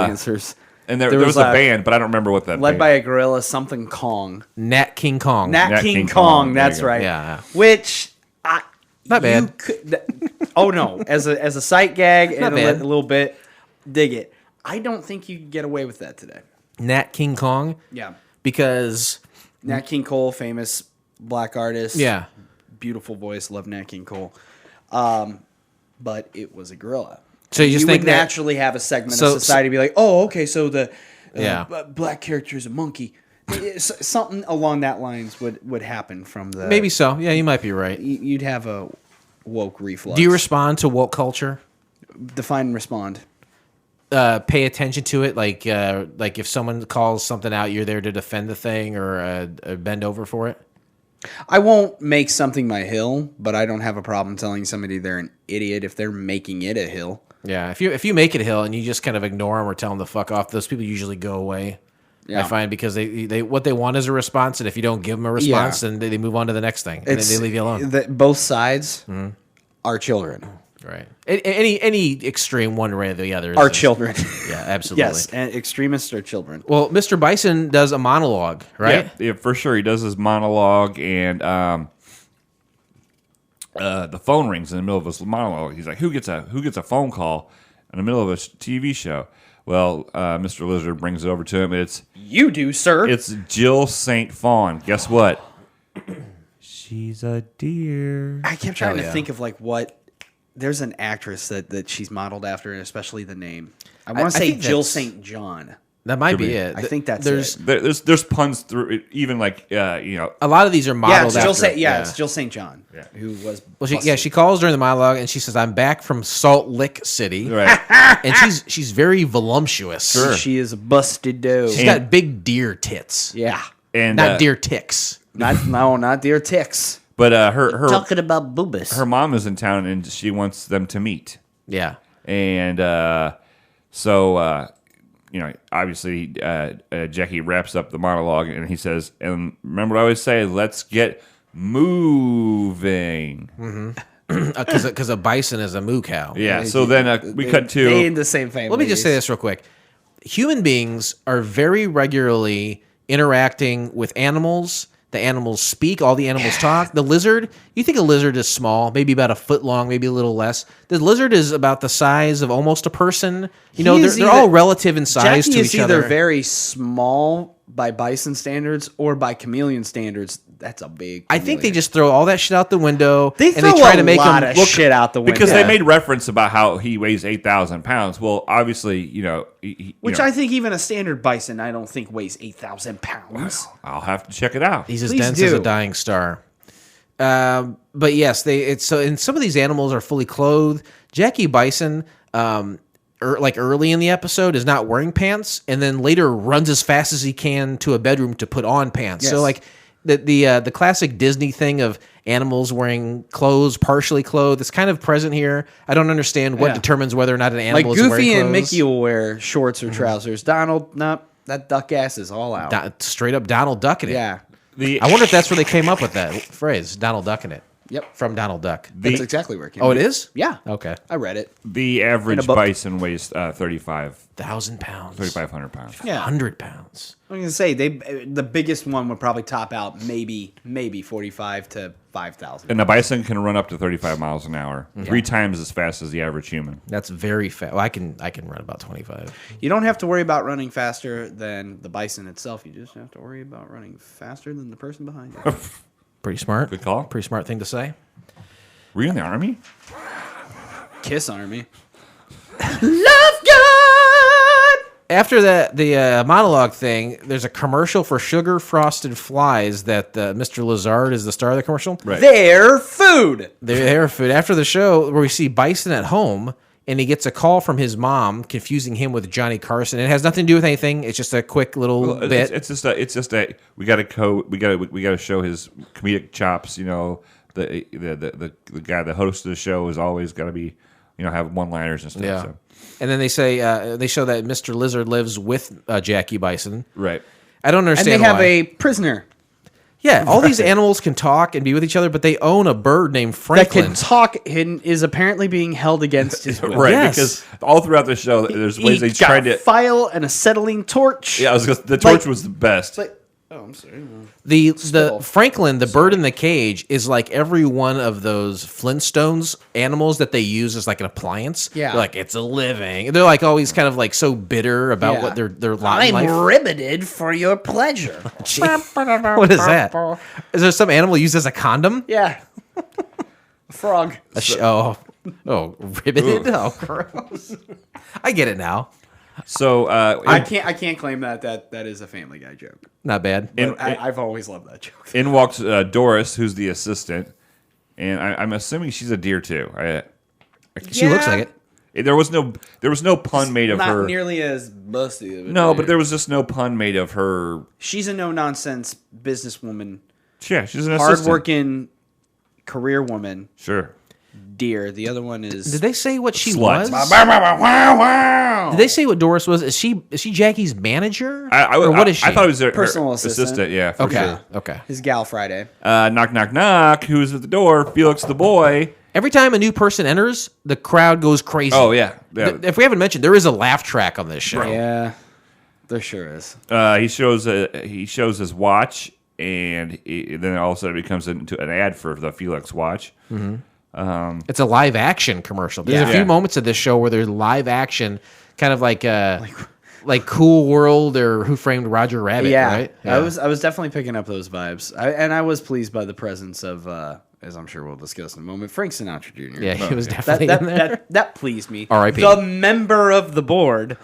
Dancers. And there was a band, but I don't remember what that Led band. by a gorilla, something Kong. Nat King Kong. Nat King Kong, There you that's go. right. Yeah. Which, Not bad. Oh no, as a sight gag and Not a bad. little bit, dig it. I don't think you can get away with that today. Nat King Kong. Yeah. Because Nat King Cole, famous black artist. yeah, Beautiful voice, love Nat King Cole. But it was a gorilla. so you just You think would that naturally have a segment So- of society be like, oh, okay, so the Yeah. black character is a monkey. Something along that lines would happen from the... maybe so. Yeah, you might be right. You'd have a woke reflux. Do you respond to woke culture? Define and respond. Pay attention to it, like if someone calls something out, you're there to defend the thing or bend over for it. I won't make something my hill, but I don't have a problem telling somebody they're an idiot if they're making it a hill. Yeah, if you make it a hill and you just kind of ignore them or tell them to fuck off, those people usually go away. Yeah. I find because they what they want is a response, and if you don't give them a response, then they move on to the next thing, and then they leave you alone. Both sides are children. Right. Any extreme one way or the other Are children. Yeah, absolutely. Yes, and extremists are children. Well, Mr. Bison does a monologue, right? Yeah, for sure. He does his monologue, and the phone rings in the middle of his monologue. He's like, "Who gets a phone call in the middle of a TV show?" Well, Mr. Lizard brings it over to him. You do, sir. It's Jill St. Fawn. Guess what? She's a deer. I kept trying Hell to yeah. think of what. There's an actress that she's modeled after, and especially the name. I want to say think Jill that's- St. John. That might be be. it. I think that's there's it. There's puns through it, even a lot of these are Yeah, modeled it's Jill after. St. Yeah, it's Jill St. John, who was. Well, busted. she calls during the monologue and she says, "I'm back from Salt Lick City," right. and she's very voluptuous. Sure. She is a busted doe. She's got big deer tits, Yeah, And not deer ticks. not deer ticks. but her Talking about boobas. her mom is in town and she wants them to meet. Yeah, And so obviously Jackie wraps up the monologue and he says, and remember what I always say, let's get moving. because a bison is a moo cow. Yeah, so then we cut They in to... the same family. Let me just say this real quick. Human beings are very regularly interacting with animals. The animals speak. All the animals talk. The lizard, you think a lizard is small, maybe about a foot long, maybe a little less. The lizard is about the size of almost a person. You know, they're all relative in size Jackie to is each either other. very small by bison standards or by chameleon standards. That's a big. I think they chameleon. just throw all that shit out the window. They and throw they try a to make lot them of look shit out the window Because they made reference about how he weighs 8,000 pounds. Well, obviously, Which I think even a standard bison, I don't think weighs 8,000 pounds. I'll have to check it out. He's as Please dense as a do. dying star. But yes, and some of these animals are fully clothed. Jackie Bison, early in the episode, is not wearing pants, and then later runs as fast as he can to a bedroom to put on pants. Yes. So like the classic Disney thing of animals wearing clothes, partially clothed, it's kind of present here. I don't understand what Yeah. determines whether or not an Like animal is wearing Goofy clothes. and Mickey will wear shorts or trousers. Donald, no, that duck ass is all out. Straight up Donald Ducking it. Yeah. I wonder if that's where they came up with that phrase, Donald Ducking it. Yep. From Donald Duck. That's exactly where it came Oh, from. it is? Yeah. Okay. I read it. The average In a book. bison weighs 1,000 pounds. 3,500 pounds. Yeah. 100 pounds. I was gonna say the biggest one would probably top out maybe 45 to 5,000. And the bison can run up to 35 miles an hour, 3 times as fast as the average human. That's very fast. Well, I can run about 25. You don't have to worry about running faster than the bison itself. You just have to worry about running faster than the person behind you. Pretty smart. Good call. Pretty smart thing to say. Were you in the army? Kiss Army. Love God! After the monologue thing, there's a commercial for sugar frosted flies that Mr. Lazard is the star of the commercial. Right. Their food. They're food. After the show, where we see Bison at home, and he gets a call from his mom, confusing him with Johnny Carson. It has nothing to do with anything. It's just a quick little bit. It's just a we got to show his comedic chops. You know, the guy, the host of the show, is always got to be, have one-liners and stuff. Yeah. So. And then they say they show that Mr. Lizard lives with Jackie Bison. Right. I don't And understand they have why. a prisoner Yeah, all these animals can talk and be with each other, but they own a bird named that Franklin. can talk and is apparently being held against his will. Right, Yes. because all throughout the show, there's ways they He's got tried a to. file and acetylene torch. Yeah, the torch was the best. I'm sorry. The Spittle. Franklin, the bird in the cage, is like every one of those Flintstones animals that they use as like an appliance. Yeah. They're like, it's a living. They're like always kind of like so bitter about Yeah. what their lot in I'm life. riveted for your pleasure. Gee. What is that? Is there some animal used as a condom? Yeah. A frog. Oh, riveted. Oh, gross. I get it now. So I can't claim that is a Family Guy joke. Not bad. But I've always loved that joke. in walks Doris, who's the assistant, and I'm assuming she's a deer too. She looks like it. There was no pun made of Not her. nearly as busty. Of a No, dude. but there was just no pun made of her. She's a no nonsense businesswoman, Yeah, she's an assistant. hardworking career woman. Sure. Deer. The other one is. Did they say what she Slut. was? Did they say what Doris was? Is she Jackie's manager? Or what is she? I thought it was her Personal her assistant. Yeah. For Okay. Sure. Okay. his gal Friday? Knock, knock, knock. Who's at the door? Felix the boy. Every time a new person enters, the crowd goes crazy. Oh yeah. Yeah. If we haven't mentioned, there is a laugh track on this show. Yeah, there sure is. He shows his watch, and then all of a sudden it becomes an ad for the Felix watch. It's a live action commercial. There's a Yeah. few moments of this show where there's live action, kind of like Cool World or Who Framed Roger Rabbit. Yeah, Right? I was definitely picking up those vibes, and I was pleased by the presence of, as I'm sure we'll discuss in a moment, Frank Sinatra Jr. Yeah, he was That, definitely in there. that pleased me. R.I.P. The member of the board.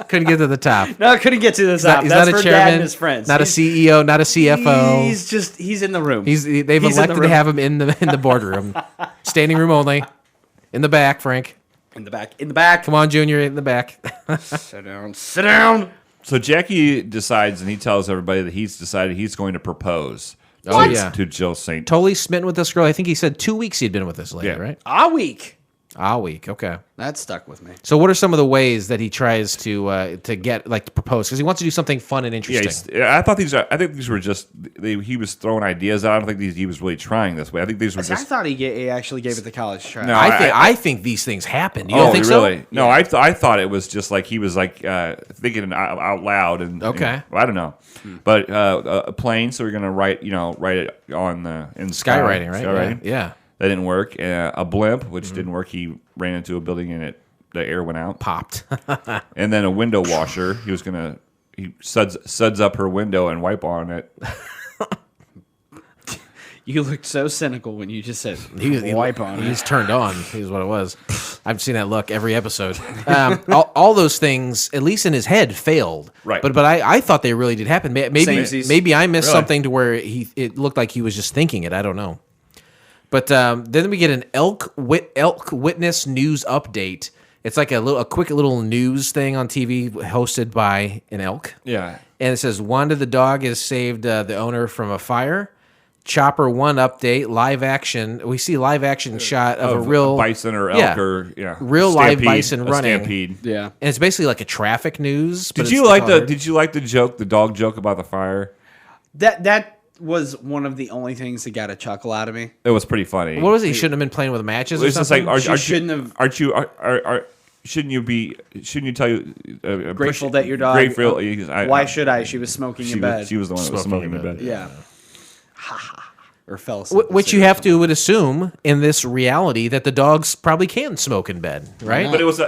Couldn't get to the top. No, I couldn't get to this top. He's That's not a for chairman, Dad and his friends. not a CEO, not a CFO. He's in the room. They've He's in elected the to room. have him in the boardroom, standing room only, in the back. Frank, in the back. In the back. come on, Junior, in the back. Sit down. Sit down. So Jackie decides, and he tells everybody that he's decided he's going to propose Oh, yeah. to Jill St. Totally smitten with this girl. I think he said 2 weeks he'd been with this lady, Yeah. right? A week. A week. Okay. That stuck with me. So, what are some of the ways that he tries to get to propose? Because he wants to do something fun and Yeah, interesting. I thought these. I think these were just. He was throwing ideas out. I don't think he was really trying this way. I think these were I just. thought he actually gave it the college try. No, I think these things happen. You don't think really? so? No, I thought it was just like he was like thinking out loud and. Okay. I don't know, but a plane. So we're gonna write it on the in the sky. Skywriting, right? Skywriting. Yeah. That didn't work. A blimp, which didn't work. He ran into a building and the air went out. Popped. And then a window washer. He suds up her window and wipe on it. You looked so cynical when you just said Wipe on. He's turned on. Is what it was. I've seen that look every episode. All those things, at least in his head, failed. Right. But I thought they really did happen. Maybe Samesies. I missed Really? something to where it looked like he was just thinking it. I don't know. But then we get an elk witness news update. It's like a quick little news thing on TV hosted by an elk. Yeah. And it says, Wanda the dog has saved the owner from a fire. Chopper 1 update, live action. We see live action shot of a real bison or elk or real live stampede, bison a running. stampede. Yeah. And it's basically like a traffic news. but Did it's you like colored. the joke, the dog joke about the fire? That was one of the only things that got a chuckle out of me. It was pretty funny. What was he? Shouldn't have been playing with matches or It's just something? like, shouldn't you tell you Grateful that your dog. grateful? Why should I? She was smoking in bed. She was the one that was smoking in bed. Yeah. Or fell asleep. Which you have to would assume in this reality that the dogs probably can smoke in bed, right? But it was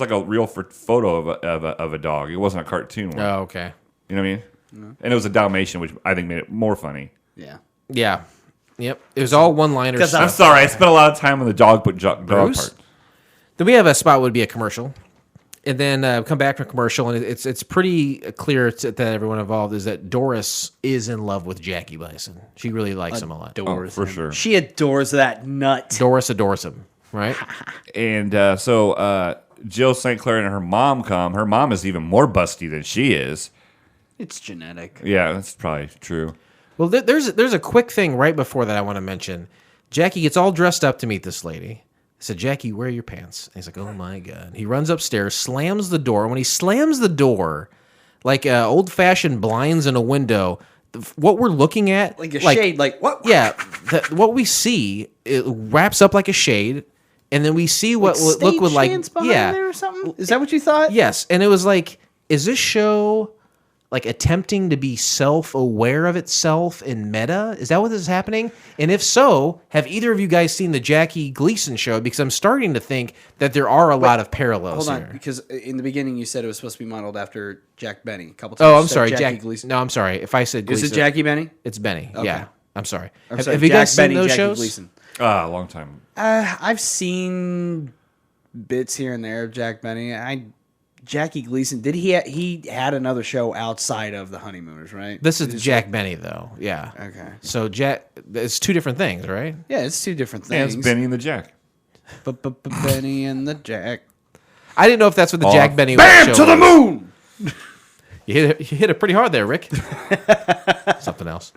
like a real photo of a dog. It wasn't a cartoon one. Oh, okay. You know what I mean? And it was a Dalmatian, which I think made it more funny. Yeah. Yeah. Yep. It was all one-liners. Because I'm sorry, I spent a lot of time on the dog dog Bruce? part. Then we have a spot would be a commercial, and then come back from commercial, and it's pretty clear that everyone involved is that Doris is in love with Jackie Bison. She really likes him a lot. Oh, for sure. She adores that nut. Doris adores him, right? And so Jill St. Clair and her mom come. Her mom is even more busty than she is. It's genetic. Yeah, that's probably true. Well, there's a quick thing right before that I want to mention. Jackie gets all dressed up to meet this lady. I said, Jackie, wear your pants. And he's like, oh, my God. He runs upstairs, slams the door. When he slams the door, like old-fashioned blinds in a window, what we're looking at... Like a shade, like, what? Yeah, what we see, it wraps up like a shade, and then we see what Like look would like... stands behind Yeah. there or something? Is that what you thought? Yes, and it was like, is this show... like attempting to be self-aware of itself in meta? Is that what is happening? And if so, have either of you guys seen the Jackie Gleason show? Because I'm starting to think that there are a lot of parallels Hold on, here. because in the beginning you said it was supposed to be modeled after Jack Benny. A couple times. Oh, you I'm said sorry, Jackie Jack. Gleason. No, I'm sorry. If I said Gleason, Is it Jackie Benny? It's Benny. Okay. Yeah, I'm sorry. I'm Have, sorry, have you Jack guys Benny, seen those Jackie shows? Gleason. A long time. I've seen bits here and there of Jack Benny. Jackie Gleason, did he had another show outside of the Honeymooners, right? This is Jack Benny, though. Yeah. Okay. So Jack, it's two different things, right? Yeah, it's two different Yeah, things. it's Benny and the Jack. Benny and the Jack. I didn't know if that's what the Jack Benny Bam show to the was. moon. You hit it pretty hard there, Rick. Something else.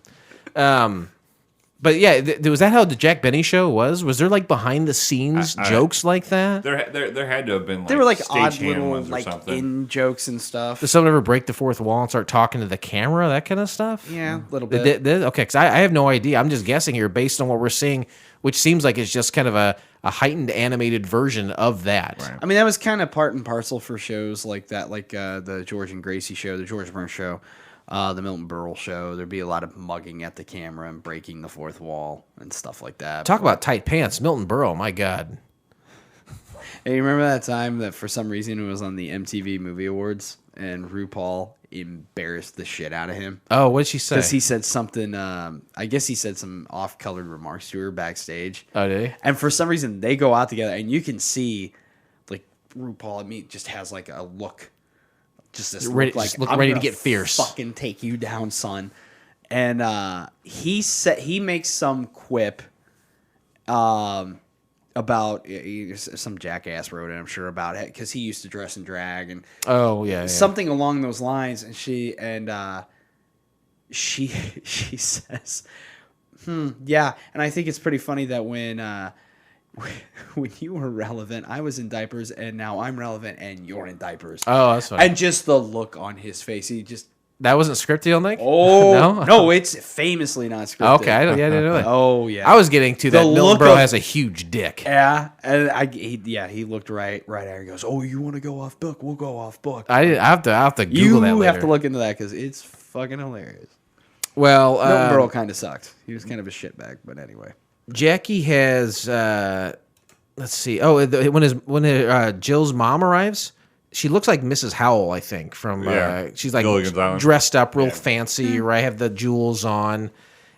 But yeah, was that how the Jack Benny show was? Was there like behind the scenes jokes like that? There had to have been like They were like odd stagehand little ones or like something. in jokes and stuff. Does someone ever break the fourth wall and start talking to the camera, that kind of stuff? Yeah, a little bit. Okay, because I have no idea. I'm just guessing here based on what we're seeing, which seems like it's just kind of a heightened animated version of that. Right. I mean, that was kind of part and parcel for shows like that, like the George and Gracie show, the George Burns show, the Milton Berle show. There'd be a lot of mugging at the camera and breaking the fourth wall and stuff like that. Talk about tight pants. Milton Berle, my God. Hey, you remember that time that for some reason it was on the MTV Movie Awards and RuPaul embarrassed the shit out of him? Oh, what did she say? Because he said something, I guess he said some off-colored remarks to her backstage. Oh, did he? And for some reason, they go out together, and you can see, like, RuPaul, I mean, just has, like, a look, just this Ready- look like, just look I'm ready to gonna get fierce. fucking take you down, son. And he makes some quip about, some jackass wrote it, I'm sure, about it, because he used to dress in drag, and Oh, yeah. something along those lines, and she says, yeah, and I think it's pretty funny that when you were relevant, I was in diapers, and now I'm relevant, and you're in diapers. Oh, that's funny. And just the look on his face, he just, That wasn't scripted, you don't think? oh, No? no, it's famously not scripted. Okay, I didn't know that. Oh, yeah. I was getting to that The Milton look Berle of- has a huge dick. Yeah, and he looked right there. He goes, "Oh, you want to go off book? We'll go off book." I have to Google you that later. have to look into that because it's fucking hilarious. Well, Milton Berle kind of sucked. He was kind of a shitbag, but anyway. Jackie has let's see. Oh, when Jill's mom arrives, she looks like Mrs. Howell, I think. From Yeah. she's like Gilligan's Island. dressed up real fancy, right? Have the jewels on,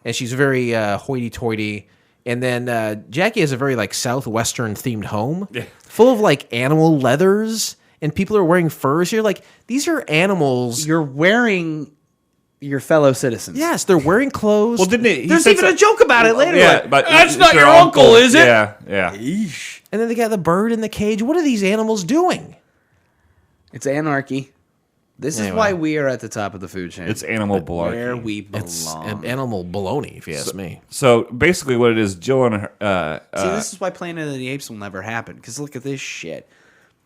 and she's very hoity-toity. And then Jackie has a very like southwestern themed home, full of like animal leathers, and people are wearing furs. You're like, these are animals. You're wearing your fellow citizens. Yes, they're wearing clothes. Well, didn't he? There's even a joke about it later. Yeah, like, but that's it's not your uncle, is it? Yeah, yeah. Eesh. And then they got the bird in the cage. What are these animals doing? It's anarchy. This is Anyway. why we are at the top of the food chain. It's animal blood. where we belong. It's an animal baloney, if you ask me. So basically, what it is, Jill and her. See, this is why Planet of the Apes will never happen. Because look at this shit.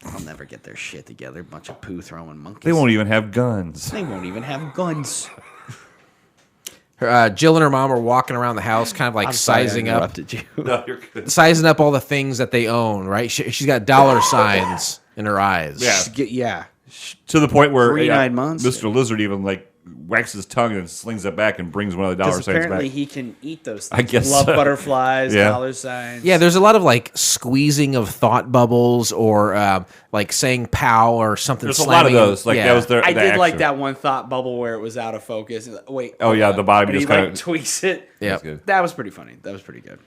They'll never get their shit together. Bunch of poo throwing monkeys. they won't even have guns. They won't even have guns. Jill and her mom are walking around the house, kind of like sizing up, No, you're good. sizing up all the things that they own. Right? She's got dollar signs in her eyes. Yeah. Yeah. To the point where 9 months. Mr. Lizard even like whacks his tongue and slings it back and brings one of the dollar Because signs apparently back. he can eat those things. I guess Love so. butterflies, Yeah. dollar signs. Yeah, there's a lot of like squeezing of thought bubbles or like saying "pow" or something. There's a lot of slamming. those. Like that was their. I the did like action. that one thought bubble where it was out of focus. Wait. Oh, yeah, the bottom And he just like kinda- tweaks it. Yeah. That's good. That was pretty funny. That was pretty good.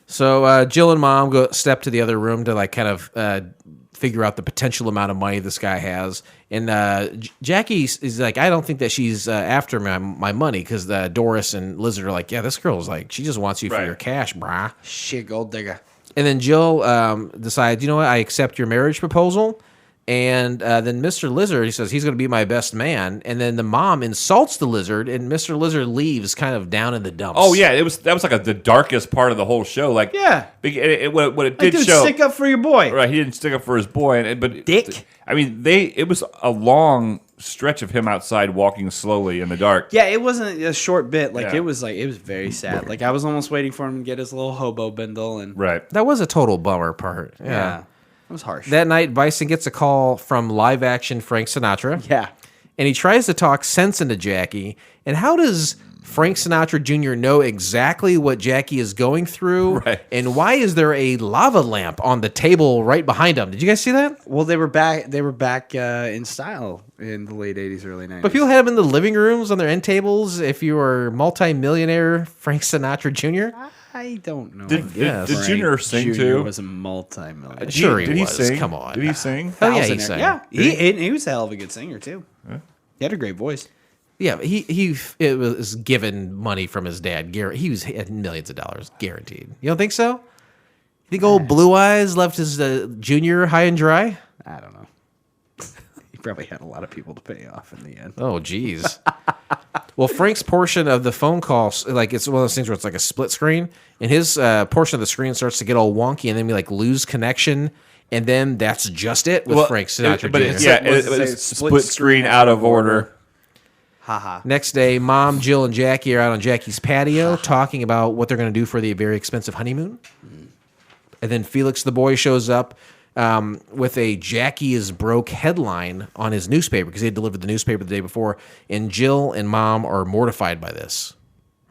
So Jill and Mom go step to the other room to like kind of figure out the potential amount of money this guy has. And Jackie is like, I don't think that she's after my money because Doris and Lizard are like, yeah, this girl's like, she just wants you for Right. your cash, brah. Shit, gold digger. And then Jill decides, you know what, I accept your marriage proposal. And then Mr. Lizard, he says he's going to be my best man. And then the mom insults the lizard, and Mr. Lizard leaves kind of down in the dumps. Oh yeah, that was like the darkest part of the whole show. Like Yeah. what it Hey, did dude, show. stick up for your boy. Right, he didn't stick up for his boy, but Dick. I mean, it was a long stretch of him outside walking slowly in the dark. Yeah, it wasn't a short bit. Like Yeah. it was very sad. Like I was almost waiting for him to get his little hobo bindle, and Right. That was a total bummer part. yeah, it was harsh. That night, Bison gets a call from live action Frank Sinatra. yeah. And he tries to talk sense into Jackie. And how does Frank Sinatra Jr. know exactly what Jackie is going through? Right. And why is there a lava lamp on the table right behind him? Did you guys see that? Well, they were back. They were back in style in the late '80s, early '90s. But people had him in the living rooms on their end tables. If you were multi-millionaire Frank Sinatra Jr., I don't know. Did guess. did Junior sing Jr. too? Was a multi-millionaire. Sure he did was. He sing? Come on. Did he sing? Oh, yeah, he Thousandaire. sang. Yeah, he was a hell of a good singer too. He had a great voice. yeah, he it was given money from his dad. He had millions of dollars guaranteed. You don't think so? You think old Blue Eyes left his junior high and dry? I don't know. He probably had a lot of people to pay off in the end. Oh, geez. Well, Frank's portion of the phone call, like it's one of those things where it's like a split screen, and his portion of the screen starts to get all wonky, and then we like lose connection, and then that's just it with Frank Sinatra but Jr. it's split screen out of order. Haha. Next day, Mom, Jill, and Jackie are out on Jackie's patio talking about what they're going to do for the very expensive honeymoon. And then Felix the boy shows up with a Jackie is broke headline on his newspaper because he had delivered the newspaper the day before. And Jill and Mom are mortified by this,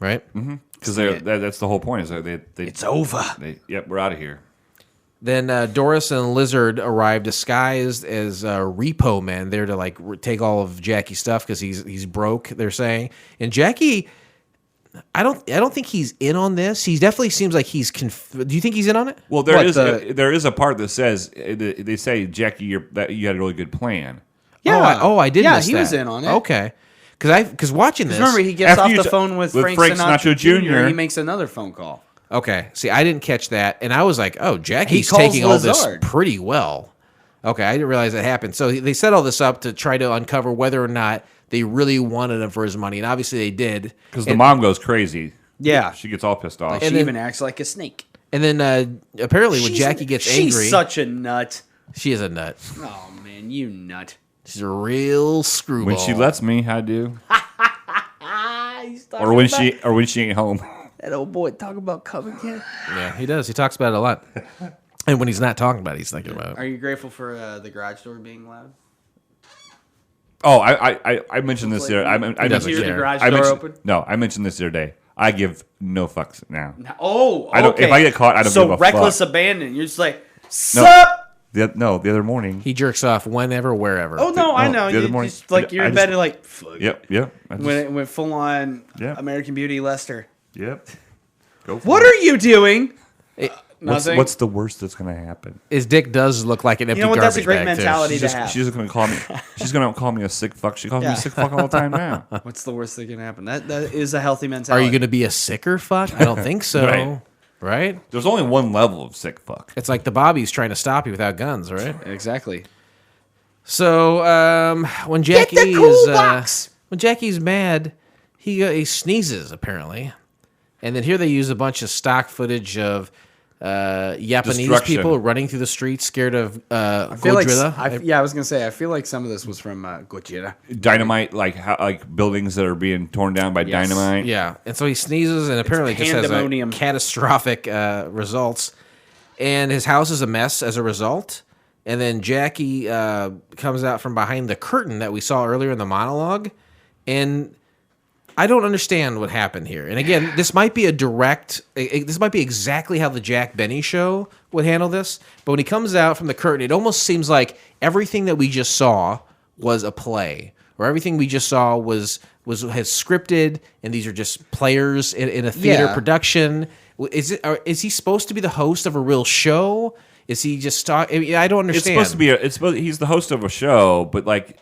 right? Mm-hmm. Because that's the whole point. Is that they It's over. Yep, we're out of here. Then Doris and Lizard arrive disguised as repo men there to like take all of Jackie's stuff because he's broke. They're saying, and Jackie, I don't think he's in on this. He definitely seems like he's. Do you think he's in on it? Well, there is a part that says they say Jackie, you had a really good plan. Yeah. I did. Yeah, miss he that. was in on it. Okay, because watching this. Remember, he gets After off you the phone with Frank Sinatra Jr. and he makes another phone call. Okay, see, I didn't catch that, and I was like, "Oh, Jackie's calls taking all this Lizard. pretty well." Okay, I didn't realize that happened. So they set all this up to try to uncover whether or not they really wanted him for his money, and obviously they did. Because the mom goes crazy. Yeah. She gets all pissed off. She then- even acts like a snake. And then apparently when Jackie gets angry, she's such a nut. she is a nut. Oh man, you nut. She's a real screwball. When she lets me, I do. He's Or when she ain't home. that old boy talk about coming again. Yeah, he does. He talks about it a lot. And when he's not talking about it, he's thinking about it. Are you grateful for the garage door being loud? Oh, I mentioned this the other. I doesn't mentioned, care. The garage I door mentioned- open? No, I mentioned this the other day. I give no fucks now. Oh, I don't- okay. if I get caught, I don't so give a reckless fuck. abandon. You're just like, No. sup? The other morning. He jerks off whenever, wherever. Oh no, I know. the other You morning- just like you're I in just- bed and like, fuck. Yep. I just- When it went full on Yeah. American Beauty Lester. Yep. Go for What it. are you doing? Nothing. What's the worst that's gonna happen? His dick does look like an empty You know what? garbage That's a great bag, too. mentality. She's to have. just gonna call me. She's gonna call me a sick fuck. She calls me Yeah. a sick fuck all the time now. What's the worst that can happen? That is a healthy Are mentality. you going to be a sicker fuck? I don't think so. Right. Right? There's only one level of sick fuck. It's like the Bobbies trying to stop you without guns, right? Exactly. So when Jackie the cool is box! when Jackie's mad, he sneezes apparently, and then here they use a bunch of stock footage of Japanese Destruction. people running through the streets scared of I feel like Godzilla. I was gonna say I feel like some of this was from Gojira. Dynamite, like buildings that are being torn down by Yes. dynamite. Yeah, and so he sneezes, and apparently just has pandemonium. catastrophic results. And his house is a mess as a result. And then Jackie comes out from behind the curtain that we saw earlier in the monologue. And I don't understand what happened here. And again, this might be this might be exactly how the Jack Benny show would handle this. But when he comes out from the curtain, it almost seems like everything that we just saw was a play. Or everything we just saw has scripted, and these are just players in a theater production. Is he supposed to be the host of a real show? Is he just I don't understand. He's the host of a show, but like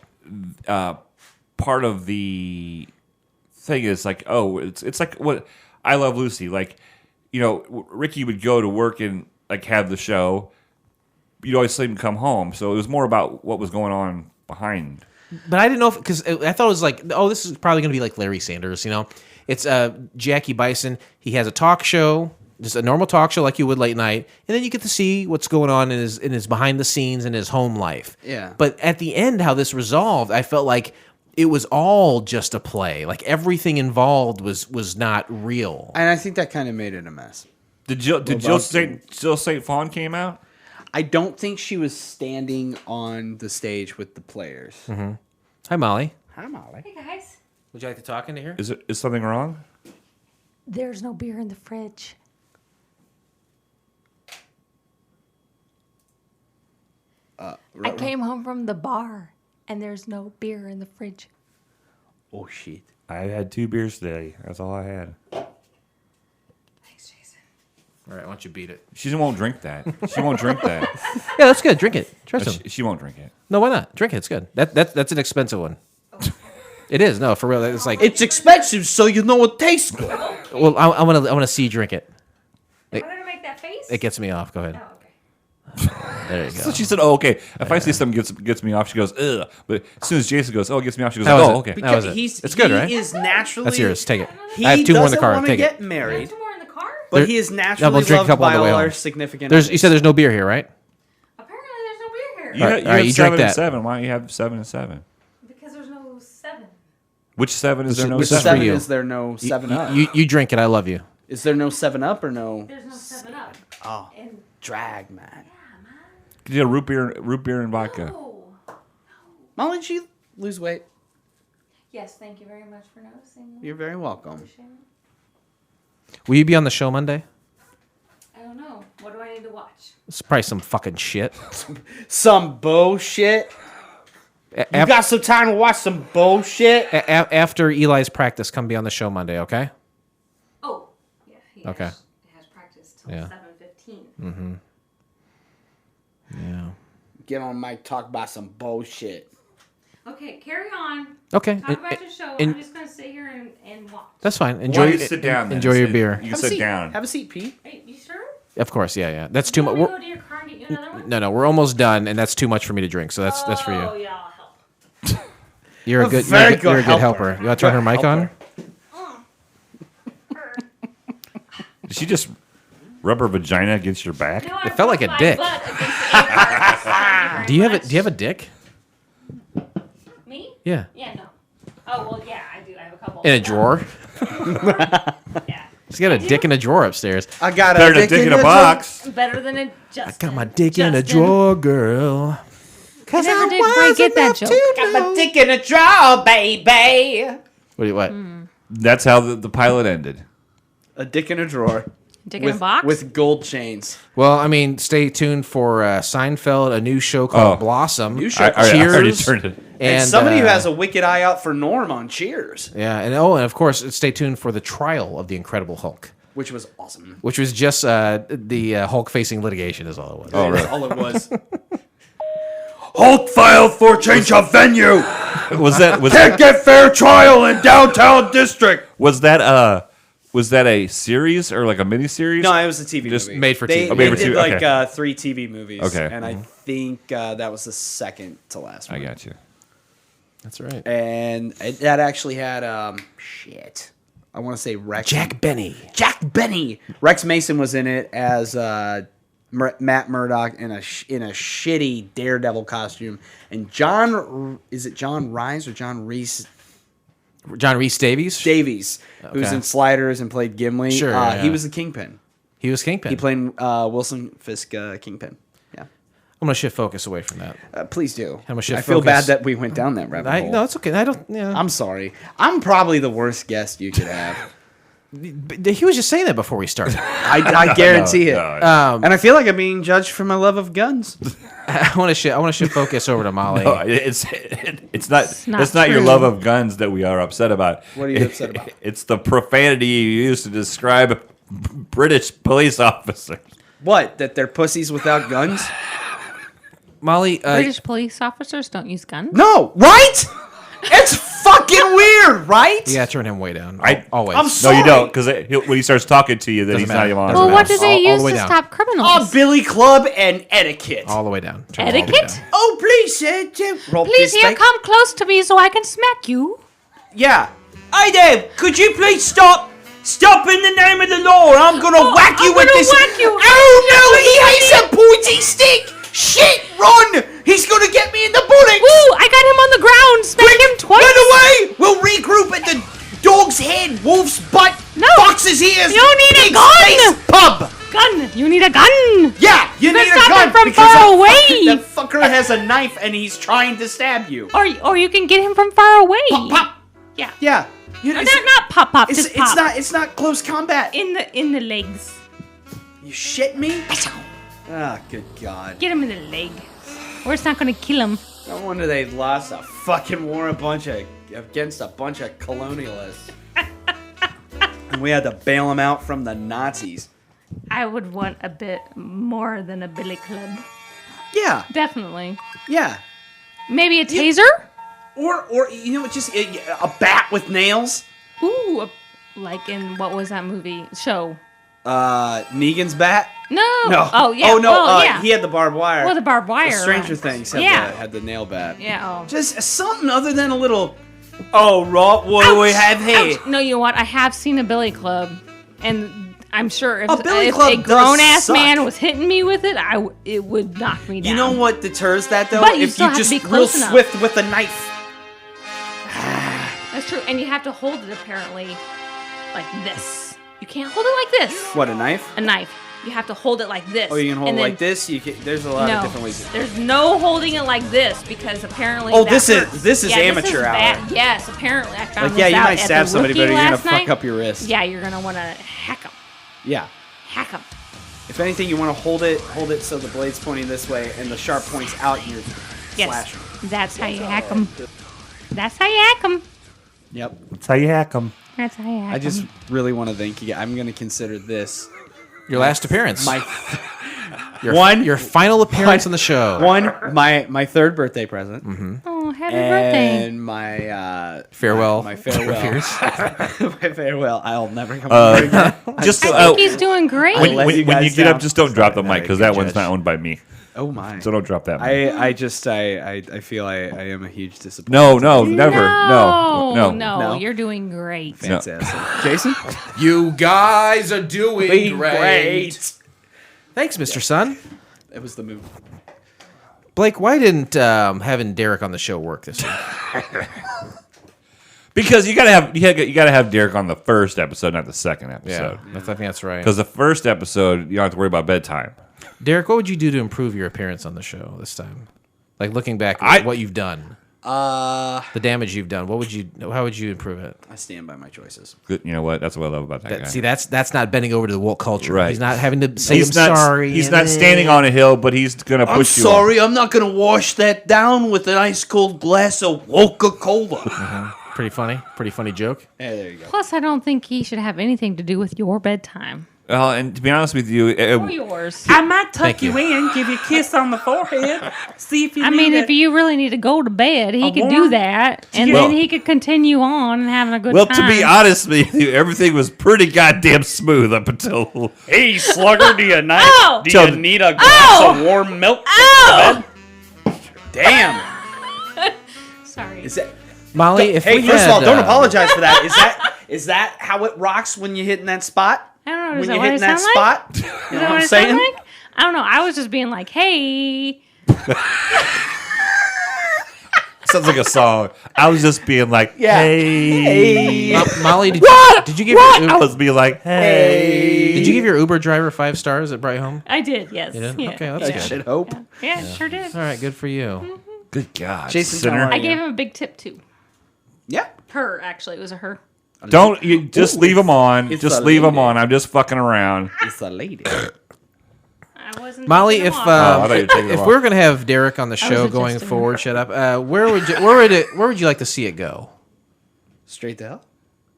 part of the thing is like, it's like what I Love Lucy. Like, Ricky would go to work and like have the show. You'd always see him come home, so it was more about what was going on behind. But I didn't know because I thought it was like, this is probably going to be like Larry Sanders. It's Jackie Bison. He has a talk show, just a normal talk show like you would late night, and then you get to see what's going on in his behind the scenes in his home life. Yeah. But at the end, how this resolved, I felt like it was all just a play. Like everything involved was not real. And I think that kind of made it a mess. Did Jill St. Fawn came out? I don't think she was standing on the stage with the players. Mm-hmm. Hi, Molly. Hi, Molly. Hey guys, Would you like to talk into here? Is something wrong? there's no beer in the fridge. I came home from the bar and there's no beer in the fridge. Oh shit! I had 2 beers today. That's all I had. Thanks, Jason. All right, why don't you beat it? She won't drink that. She won't drink that. Yeah, that's good. Drink it. Trust him. She won't drink it. No, why not? Drink it. It's good. That's an expensive one. It is. No, for real. It's like, It's expensive, so you know it tastes good. well, I want to see you drink it. Why did I make that face? It gets me off. Go ahead. Oh, okay. There you go. So she said, "Oh, okay." If I see something gets me off, she goes, "Ugh." But as soon as Jason goes, "Oh, it gets me off," she goes, That was "Oh, it. okay." That was it. It's good, right? He is naturally. That's yours. Take it. He I have 2 more in the car. doesn't want to Take get it. There's married, 2 more in the car? but There- he is Yeah, naturally we'll drink a loved couple on by the way all our home. significant You others. said there's no beer here, right? Apparently there's no beer here. You, All right, you all right, have you 7 drink and that. 7. Why don't you have 7 and 7? Because there's no 7. Which 7 is there no This is for 7? Seven you. is there no 7-Up? You drink it. I love you. Is there no 7-Up or no? There's no 7-Up. Oh, And drag, man. Could you have root beer and vodka? oh. Molly, did you lose weight? Yes, thank you very much for noticing. You're very welcome. Appreciate it. Will you be on the show Monday? I don't know. What do I need to watch? It's probably some fucking shit. Some bullshit. You Af- got some time to watch some bullshit? After Eli's practice, come be on the show Monday, okay? Oh, yeah. He Okay. has practice till Yeah. 7:15. Yeah. Get on mic, talk about some bullshit. Okay, carry on. Okay. Talk about your show. and- I'm just going to sit here and watch. That's fine. Why Enjoy. don't you sit down? then? Enjoy your beer. You can Have a sit seat. down. Have a seat, Pete. Hey, you sure? Of course, yeah. That's too You much. want me to go to your car and get you another one? No, we're almost done, and that's too much for me to drink. So that's for you. Oh, yeah, I'll help. You're a good, very you're a good good helper. helper. You want to turn her mic on? Did she just rub her vagina against your back? No, I It felt like rubbed a my dick. butt against the apron. Thank you Do you very have a much. dick? Me? Yeah. Yeah, no. Oh, well, yeah, I do. I have a couple. In a drawer. Yeah. She's got a dick in a drawer upstairs. I got Better than a dick in a box. Better than a Justin. Got my dick in a Justin. drawer, girl. I never did quite get that joke. Got my dick in a drawer, baby. What? That's how the pilot ended. A dick in a drawer. Dick in a box? With gold chains. Well, I mean, stay tuned for Seinfeld, a new show called Blossom. New show. I already Cheers. turned it. And somebody who has a wicked eye out for Norm on Cheers, Yeah, and of course, stay tuned for the trial of the Incredible Hulk, which was awesome. which was just the Hulk facing litigation is all it was. Oh, really? All it was. Hulk filed for change of venue. Was that Can't get fair trial in downtown district. was that a series or like a mini series? No, it was a TV Just movie. made for They, TV. Oh, they made for did TV, like okay. 3 TV movies. Okay. And I think that was the second to last one. I got you. That's right. And that actually had, I want to say Rex. Jack Benny. Jack Benny. Rex Mason was in it as Matt Murdock in a shitty Daredevil costume, and is it John Rhys or John Rhys? John Rhys Davies? Who's in Sliders and played Gimli. Sure, yeah. He was the Kingpin. He was Kingpin. He played Wilson Fisk Kingpin. Yeah. I'm going to shift focus away from that. Please do. I'm gonna shift I feel focus. bad that we went down that rabbit hole. No, it's okay. I don't. Yeah. I'm sorry. I'm probably the worst guest you could have. He was just saying that before we started. I guarantee it. No. And I feel like I'm being judged for my love of guns. I want to shift focus over to Molly. No, it's not your true. love of guns that we are upset about. What are you upset about? It's the profanity you use to describe British police officers. What? That they're pussies without guns? Molly, British police officers don't use guns. No, right? It's fucking weird, right? you got to turn him way down. I- Always. I'm No, sorry. you don't, because when he starts talking to you, then he's not matter. even on. Doesn't Well, what matter. do they All use the way to down. stop criminals? Billy Club and etiquette. All the way down. Turn him all the way Etiquette? down. Oh, please, roll Please, this here, thing. come close to me so I can smack you. Yeah. Hey there, could you please stop? Stop in the name of the law, or I'm gonna whack you I'm with gonna this. whack you. Oh no, he has a pointy stick. Shit, run! He's gonna get me in the bullocks. Woo! I got him on the ground. Smacked him twice. Run away! We'll regroup at the dog's head, wolf's butt, No. fox's ears. You need a pig's gun. face, pub. Gun. You need a gun. Yeah, you Better need a stop gun him from because far that away. That fucker has a knife and he's trying to stab you. Or you can get him from far away. Pop, pop. Yeah. Yeah. You know, No, not pop pop. it's, Just pop. it's not close combat. in the legs. You shit me? Ah, good God. Get him in the leg. Or it's not gonna kill him. No wonder they lost a fucking war against a bunch of colonialists. And we had to bail them out from the Nazis. I would want a bit more than a billy club. Yeah, Definitely. yeah. Maybe a taser? Or you know, just a bat with nails. Ooh, like in what was that movie? Show. Negan's bat? No. No. Oh yeah. Oh no. Well, yeah. He had the barbed wire. Well, the barbed wire. Stranger Things had, Yeah. had the nail bat. Yeah. Oh. Just something other than a little. Oh, right. What do we have here? Ouch. No, you know what? I have seen a billy club, and I'm sure if, A billy if club a does grown ass suck. man was hitting me with it, it would knock me down. You know what deters that though? But you if still you have to just be real close enough. swift with a knife. That's true, and you have to hold it apparently like this. You can't hold it like this. What, a knife? A knife. You have to hold it like this. Oh, you can hold and it then- like this. There's a lot No, of different ways. there's no holding it like this because apparently. Oh, that this is- hurts. this is Yeah, amateur hour. bad. Yes, apparently I found Like, yeah, this you out might at stab the somebody, Rookie but you're gonna last fuck night. up your wrist. Yeah, you're gonna want to hack them. Yeah. Hack them. If anything, you want to hold it so the blade's pointing this way and the sharp points out. And you're Yes, slashing. that's how you hack them. That's how you hack them. Yep. That's how you hack them. That's how you hack I just 'em. really want to thank you. I'm gonna consider this Your last appearance. my Your final appearance on the show. my third birthday present. Oh, happy birthday! And my Farewell. my farewell, appearance. my farewell. I'll never come back again. Just I think he's doing great. when, let when, you when you guys get down. up, just don't drop the mic because that good one's judge. not owned by me. Oh my! So don't drop that mic. I feel I am a huge disappointment. No, never. No. No. You're doing great. Fantastic. Jason, You guys are doing Be great. Thanks, Mr. Sun. It was the move. Blake, why didn't having Derek on the show work this week? Because you gotta have Derek on the first episode, not the second episode. I think that's right. Because the first episode, you don't have to worry about bedtime. Derek, what would you do to improve your appearance on the show this time? Like looking back at what you've done, the damage you've done. How would you improve it? I stand by my choices. Good, you know what? That's what I love about that guy. See, that's not bending over to the woke culture. Right. He's not having to say He's I'm not. sorry. He's not standing on a hill, but he's gonna push you. I'm not gonna wash that down with an ice cold glass of Coca-Cola. Pretty funny joke. Hey, there you go. Plus, I don't think he should have anything to do with your bedtime Well, and to be honest with you, or yours. I might tuck Thank you in, give you a kiss on the forehead, see if you I need mean, it. if you really need to go to bed, he A could do warm- that, and Well- then he could continue on and having a good well, time. to be honest with you, everything was pretty goddamn smooth up until. Hey, Slugger, do you need Oh! need a glass of warm milk? Oh! Damn. Sorry. Is that? Molly, if Hey, we first had, of all, don't apologize for that. Is that how it rocks when you hit in that spot? I don't know. When Is you're that what hitting it that sound like? spot? You know Is what that I'm what it saying? sound like? I don't know. I was just being like, hey. Sounds like a song. I was just being like, Yeah. hey. Molly, did you give I was being like, hey. Did you give your Uber driver 5 stars at Bright Home? I did, yes. You did? Yeah. Okay, I that's good. should hope. Yeah, sure did. All right, good for you. Good God. Jason, sinner. tell her. I gave him a big tip, too. Yeah. Her, actually. It was a her. Don't you just leave them on. it's Just a leave them lady. on. I'm just fucking around. It's a lady. I wasn't Molly, taking if them off. I thought you were taking them if off. we were gonna have Derek on the show going adjusting. forward, shut up. Where would you like to see it go? Straight to hell.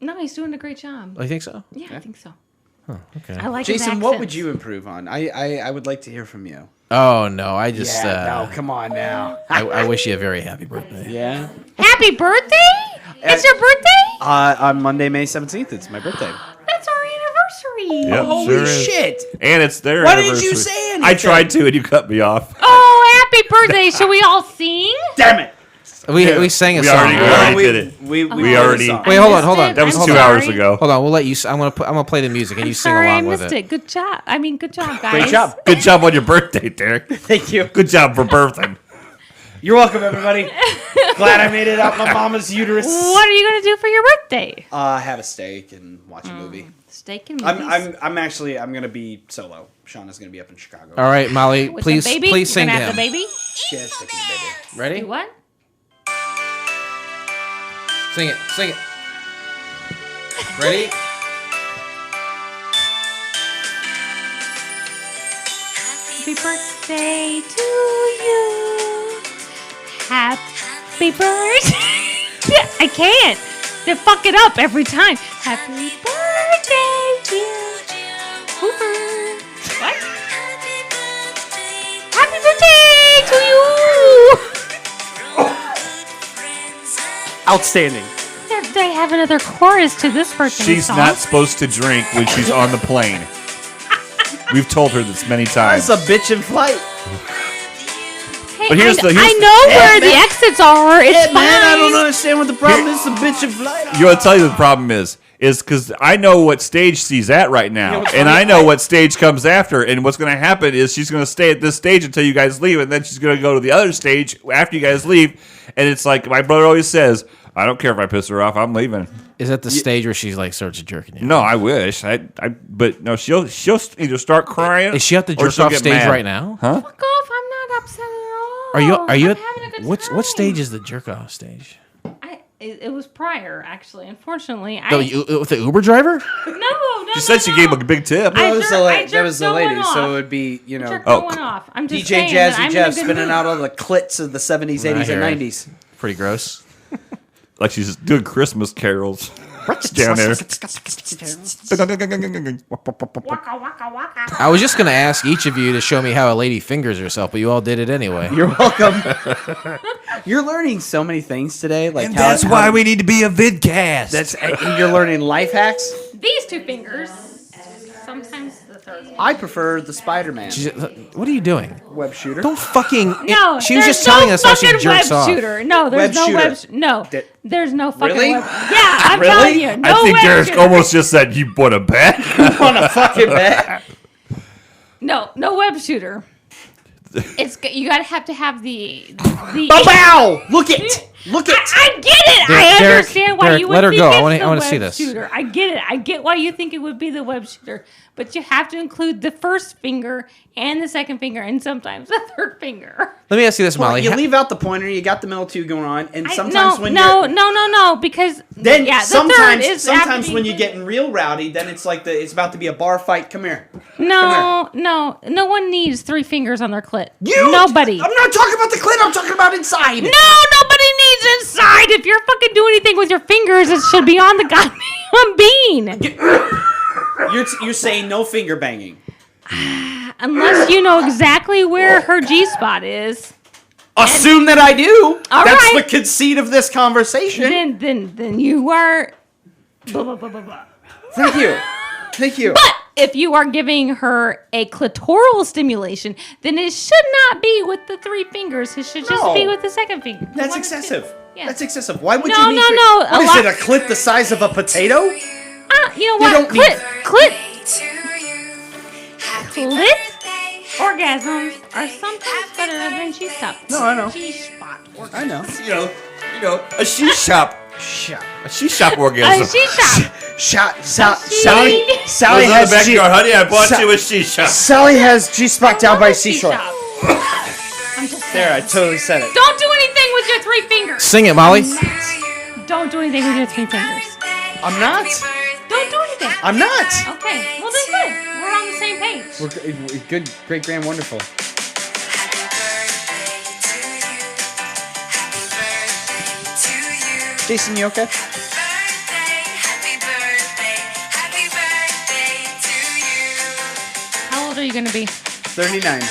No, he's doing a great job. Oh, you think so? Yeah, I think so. Okay. I like his Jason, what would accents. you improve on? I would like to hear from you. Oh no, I just No, come on now. I wish you a very happy birthday. Yeah. Happy birthday! It's your birthday? On Monday, May 17th, it's my birthday. That's our anniversary. Yep, Holy sure is. shit! And it's their Why didn't you anniversary. say I anything? tried to, and you cut me off. Oh, happy birthday. Should we all sing? Damn it! We sang a We song. already did it. We We already- Wait, hold on. That was Hold 2 on. hours ago. Hold on, we'll let you. I'm gonna play the music and you sing Sorry, I along with missed it. it. Good job. I mean, good job, guys. Great job. Good job on your birthday, Derek. Thank you. Good job for birthing. You're welcome, everybody. Glad I made it out my mama's uterus. What are you going to do for your birthday? Have a steak and watch a movie. Steak and movies. I'm gonna be solo. Shauna's gonna be up in Chicago. All right, Molly, With please the baby? please sing You're to gonna have him. the baby? She has steak and the baby. Ready? Do what? Sing it. Sing it. Ready? Happy birthday to you. Happy birthday. I can't. They fuck it up every time. Happy birthday, dear Hoover. What? Happy birthday to you. Outstanding. They have another chorus to this birthday She's song. not supposed to drink when she's on the plane. We've told her this many times. That's a bitch in flight. Hey, But here's I the- here's I the- know where the man. exits are. It's fine. Man, I don't understand what the problem is. It's a bitch in flight. You want to tell you the problem is because I know what stage she's at right now, know what's and funny? I know what stage comes after. And what's going to happen is she's going to stay at this stage until you guys leave, and then she's going to go to the other stage after you guys leave. And it's like my brother always says, "I don't care if I piss her off. I'm leaving." Is that the stage where she's like starts jerking you? No, I wish. But no, she'll either start crying. Is she at the or jerk she'll off get stage mad. right now? Huh? Fuck off. I'm not upset at all. Are you I'm at having a good what time. stage is the jerk off stage? It was prior, actually. Unfortunately, With the Uber driver? no. She said she gave a big tip. I That was the jerked that was the no lady, one so off. it would be Jerk Oh, no one off. I'm just DJ saying that Jazzy I'm Jeff in a good spinning mood. out all the clits of the 70s, 80s, and hear it. 90s. Pretty gross. Like she's doing Christmas carols down there. Waka, waka, waka. I was just gonna ask each of you to show me how a lady fingers herself, but you all did it anyway. You're welcome. You're learning so many things today. Like And that's why we need to be a vidcast. you're learning life hacks. These two fingers. Sometimes the third one. I prefer the Spider-Man What are you doing? web shooter. Don't fucking. No, she was there's just telling no us how she fucking jerks web off. shooter. No, there's Web no web. shooter. No, Did- there's no fucking Really? web. Yeah, I'm Really? telling you, no I think web Derek shooter. almost just said, "You want to bet?" on a fucking bet. No web shooter. You gotta have to have the. Bow! Look it! Look it! I get it. Derek, I understand why Derek, you would let her think go. it's I wanna- the I wanna web see this. shooter. I get it. I get why you think it would be the web shooter, but you have to include the first finger and the second finger, and sometimes the third finger. Let me ask you this, Well, Molly. you leave out the pointer, you got the middle two going on, and I- sometimes when no, you're... because Then yeah, the third sometimes, is sometimes after when you- you're getting real rowdy, then it's like it's about to be a bar fight. Come here. no one needs 3 fingers on their clit. You? Nobody. I'm not talking about the clit. I'm talking about inside. No, nobody needs inside. If you're fucking doing anything with your fingers, it should be on the goddamn bean. You're saying no finger banging. Unless you know exactly where her G-spot is. Assume that I do. All That's right. the conceit of this conversation. Then you are. Blah, blah, blah, blah, blah. Thank you. Thank you. But if you are giving her a clitoral stimulation, then it should not be with the 3 fingers. It should just No. be with the second finger. That's excessive. Yeah. That's excessive. Why would No, you need no, three? no, What a is lot- it, a clit the size of a potato? You know You what? don't Clit orgasms are sometimes better than G-spot. No, I know. G-spot orgasms. I know. You know, a she shop. A she shop A orgasm. G-spot. Sally I Sally was in has the backyard, honey. I bought you a she shop. Sally has G-spot down by seashore. I'm just There, I saying. totally said it. Don't do anything with your 3 fingers. Sing it, Molly. Don't do anything with your 3 fingers. I'm not. Don't do anything. I'm not. Okay. Well, then good. We're on the same page. We're good, great, grand, wonderful. Jason, you okay? How old are you going to be? 39.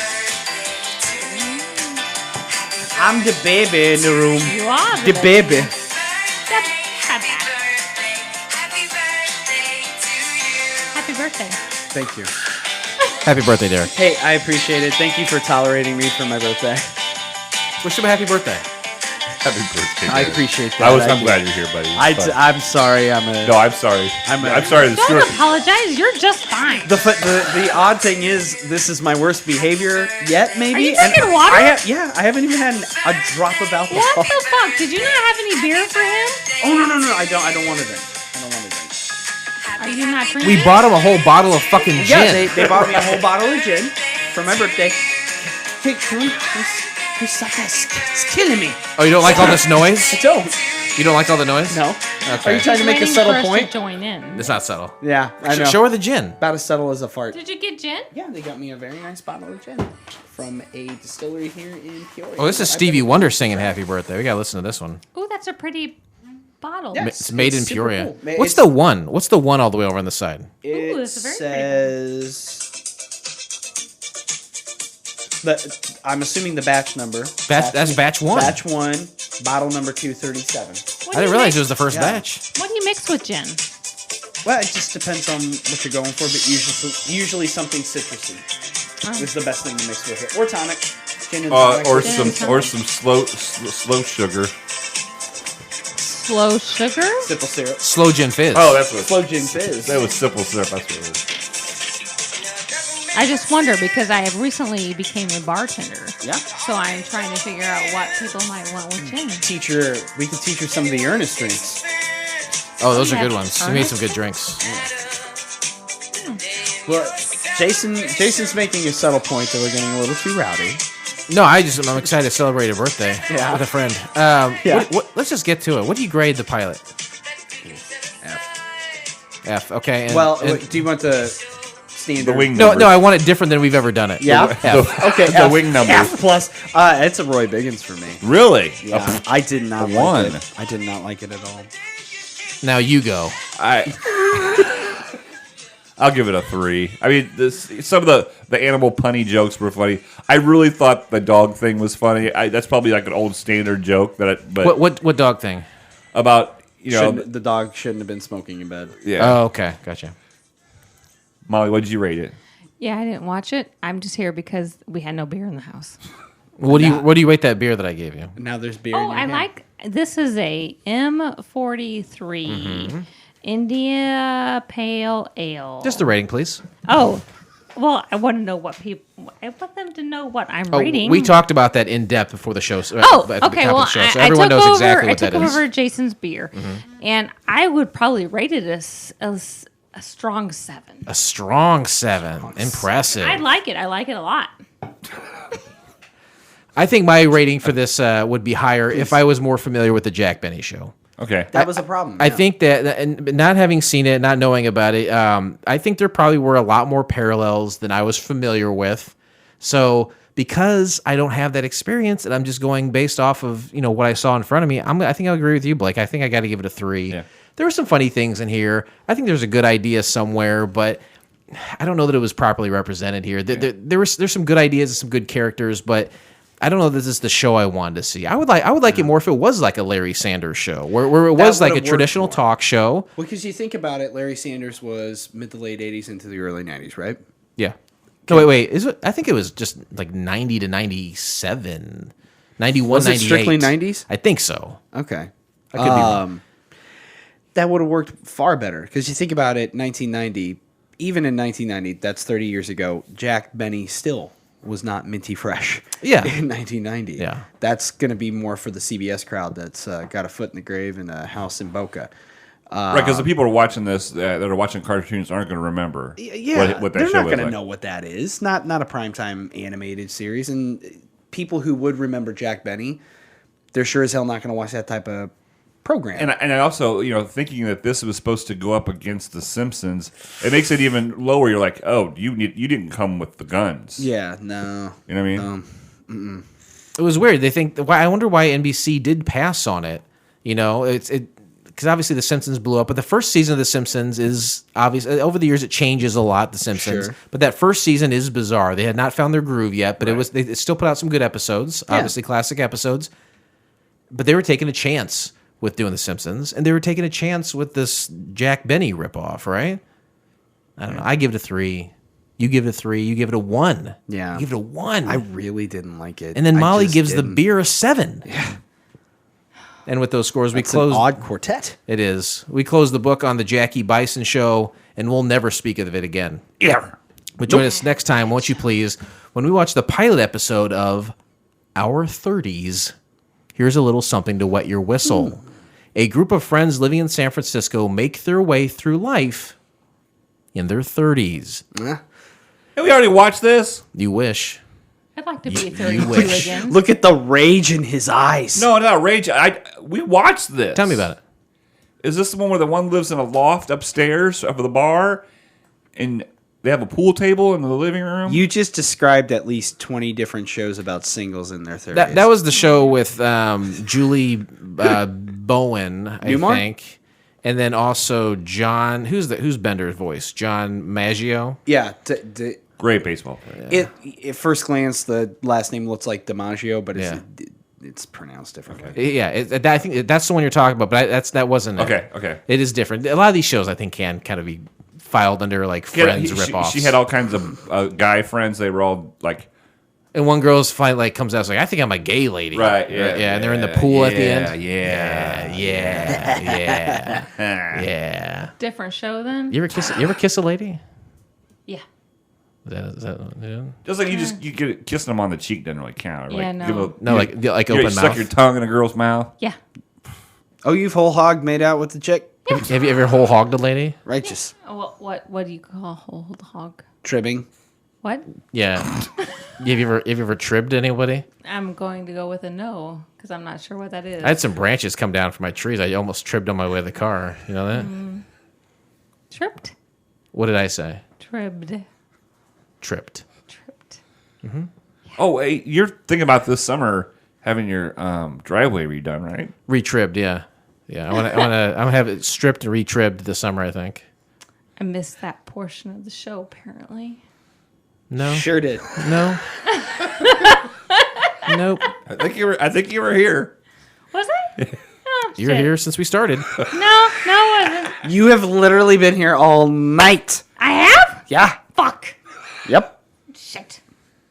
I'm the baby in the room. You are The baby. Happy birthday. Thank you. Happy birthday, Derek. Hey, I appreciate it. Thank you for tolerating me for my birthday. Wish him a happy birthday. Happy birthday. I dude. appreciate that. I'm glad you're here, buddy. I'm sorry. No, I'm sorry. I'm sorry. The Don't Stewart. apologize. You're just fine. The odd thing is, this is my worst behavior yet, maybe. Are you drinking water? I haven't even had a drop of alcohol. What the fuck? Did you not have any beer for him? Oh no! I don't want to drink. I don't want to drink. Are you not drinking? We bought him a whole bottle of fucking Yeah, gin. they bought me a whole bottle of gin for my birthday. Hey, it's killing me. Oh, you don't like all this noise? I don't. You don't like all the noise? No. Okay. Are you trying to make a Waiting subtle for us point? To join in. It's not subtle. Yeah, I know. Show her the gin. About as subtle as a fart. Did you get gin? Yeah, they got me a very nice bottle of gin from a distillery here in Peoria. Oh, this is Stevie Wonder singing happy birthday. We gotta listen to this one. Ooh, that's a pretty bottle. Yeah. It's made in super Peoria. cool. What's It's- the one? What's the one all the way over on the side? It Ooh, it's a very pretty says. I'm assuming the batch number. That's batch one. Batch 1, bottle number 237. What I do didn't you realize mix- it was the first Yeah. batch. What do you mix with gin? Well, it just depends on what you're going for, but usually something citrusy is the best thing to mix with it. Or tonic. Gin and tonic. Or Gin some and slow sugar. Slow sugar? Simple syrup. Slow gin fizz. Oh, that's what. Slow gin fizz. That was simple syrup. That's what it was. I just wonder because I have recently became a bartender. Yeah. So I'm trying to figure out what people might want with gin. We can teach her some of the earnest drinks. Oh, those are Yeah. good ones. You made some good drinks. Well, Jason's making a subtle point that we're getting a little too rowdy. No, I'm excited to celebrate a birthday Yeah. with a friend. Yeah. Let's just get to it. What do you grade the pilot? F. Okay. And, Well, and- do you want the standard? The wing no, number. no, I want it different than we've ever done it. Yeah. Okay. The wing number. F plus. It's a Roy Biggins for me. Really? Yeah, I did not A like one. it. I did not like it at all. Now you go. I'll give it a 3. I mean, some of the animal punny jokes were funny. I really thought the dog thing was funny. That's probably like an old standard joke, but What dog thing? about The dog shouldn't have been smoking in bed. yeah. Oh, okay, gotcha. Molly, what did you rate it? Yeah, I didn't watch it. I'm just here because we had no beer in the house. What do you rate that beer that I gave you? Now there's beer. Oh, in your I hand. like this is a M43 India Pale Ale. Just the rating, please. Oh, well, I want to know what people. I want them to know what I'm rating. We talked about that in depth before the show. Oh, at the top okay. of Well, the show, so I everyone took knows over. exactly I what took that is. over Jason's beer, and I would probably rate it as a strong 7. A strong 7. Impressive. I like it. I like it a lot. I think my rating for this would be higher if I was more familiar with the Jack Benny show. Okay. That was a problem. I think that, and not having seen it, not knowing about it, I think there probably were a lot more parallels than I was familiar with. So because I don't have that experience, and I'm just going based off of what I saw in front of me, I think I'll agree with you, Blake. I think I got to give it a 3. Yeah. There were some funny things in here. I think there's a good idea somewhere, but I don't know that it was properly represented here. There's some good ideas and some good characters, but I don't know that this is the show I wanted to see. I would like it more if it was like a Larry Sanders show, where it was like a would've traditional worked more. talk show. Well, because you think about it, Larry Sanders was mid to late 80s into the early 90s, right? Yeah. No, wait. Is it? I think it was just like 90 to 97. 91, Was it 98. strictly 90s? I think so. Okay. I could be wrong. That would have worked far better because you think about it, 1990, even in 1990, that's 30 years ago, Jack Benny still was not minty fresh. Yeah. In 1990. Yeah. That's going to be more for the CBS crowd that's got a foot in the grave and a house in Boca. Right, because the people who are watching this, that are watching cartoons, aren't going to remember Yeah, what that they're show not was going to like. know what that is. Not a primetime animated series. And people who would remember Jack Benny, they're sure as hell not going to watch that type of program. And I also, thinking that this was supposed to go up against The Simpsons, it makes it even lower. You're like, oh, you didn't come with the guns. Yeah, no. You know what I mean? It was weird. They think. I wonder why NBC did pass on it. Because obviously The Simpsons blew up, but the first season of The Simpsons is obvious. Over the years, it changes a lot. The Simpsons, Sure. but that first season is bizarre. They had not found their groove yet, but they still put out some good episodes. Yeah. Obviously, classic episodes. But they were taking a chance with doing The Simpsons, and they were taking a chance with this Jack Benny ripoff, right? I don't know. I give it a 3. You give it a 3. You give it a 1. Yeah. You give it a 1. I really didn't like it. And then I Molly just gives the didn't. beer a 7. Yeah. And with those scores, It's we close. an odd quartet. It is. We close the book on the Jackie Bison show, and we'll never speak of it again. Yeah. But join us next time, won't you please, when we watch the pilot episode of Our 30s. Here's a little something to wet your whistle. A group of friends living in San Francisco make their way through life in their 30s. Hey, we already watched this. You wish. I'd like to be 32 wish. again. Look at the rage in his eyes. No, not rage. We watched this. Tell me about it. Is this the one where the one lives in a loft upstairs of the bar, and they have a pool table in the living room? You just described at least 20 different shows about singles in their 30s. That was the show with Julie Bowen, I Newmar? think. And then also John, who's Bender's voice? John Maggio? Yeah. Great baseball player. At first glance, the last name looks like DiMaggio, but it's pronounced differently. Yeah, I think that's the one you're talking about, but that wasn't it. Okay. It is different. A lot of these shows, I think, can kind of be filed under like Friends ripoffs. She had all kinds of guy friends. They were all like, and one girl's comes out like, I think I'm a gay lady. Right, and they're in the pool at the end. Yeah. Different show then? You ever kiss a lady? Yeah. Is that yeah? just like you get kissing them on the cheek doesn't really count. Or Yeah, like, no. give a- No, you- like you open suck mouth. your tongue in a girl's mouth. Yeah. Oh, you've whole hog made out with the chick? Have you ever whole hogged a lady? Righteous. Oh, what do you call hold hog? Tribbing. What? Yeah. have you ever tribbed anybody? I'm going to go with a no because I'm not sure what that is. I had some branches come down from my trees. I almost tripped on my way to the car. You know that? Tripped? What did I say? Tribbed. Tripped. Tripped. Oh, hey, you're thinking about this summer having your driveway redone, right? Retribbed, yeah. Yeah, I'm gonna have it stripped and retribbed this summer, I think. I missed that portion of the show apparently. No. Sure did. No. Nope. I think you were here. Was I? Oh, You were shit. here since we started. No, I wasn't. You have literally been here all night. I have? Yeah. Fuck. Yep. Shit.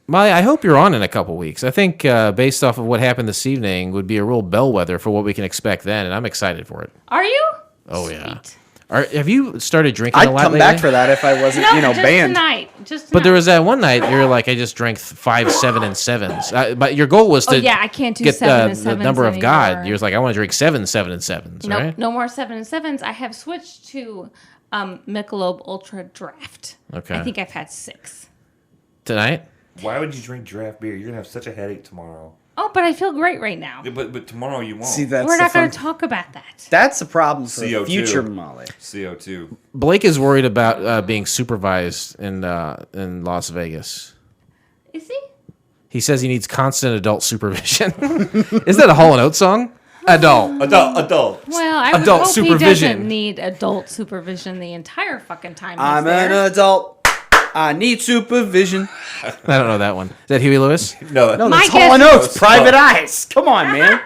Molly, I hope you're on in a couple weeks. I think based off of what happened this evening would be a real bellwether for what we can expect then, and I'm excited for it. Are you? Oh, yeah. Sweet. Have you started drinking a I'd lot come lately? back for that if I wasn't, No, just banned. tonight. Just tonight. But there was that one night you're like, I just drank 5, 7, and 7s. But your goal was to I can't do get 7 and the 7s number of God. anymore. You're like, I want to drink 7, 7, and 7s, Nope, right? no more 7 and 7s. I have switched to Michelob Ultra Draft. Okay. I think I've had 6. Tonight? Why would you drink draft beer? You're gonna have such a headache tomorrow. Oh, but I feel great right now. But tomorrow you won't. See, that's We're the not going fun. to talk about that. That's a problem for CO2. future Molly. CO2. Blake is worried about being supervised in Las Vegas. Is he? He says he needs constant adult supervision. Is that a Hall & Oates song? Adult. Adult. Well, I would Adult hope he supervision. doesn't need adult supervision the entire fucking time he's I'm there. an adult. I need supervision. I don't know that one. Is that Huey Lewis? No, No, My that's guess Hall & is- Oates. Private Eyes. Come on, man.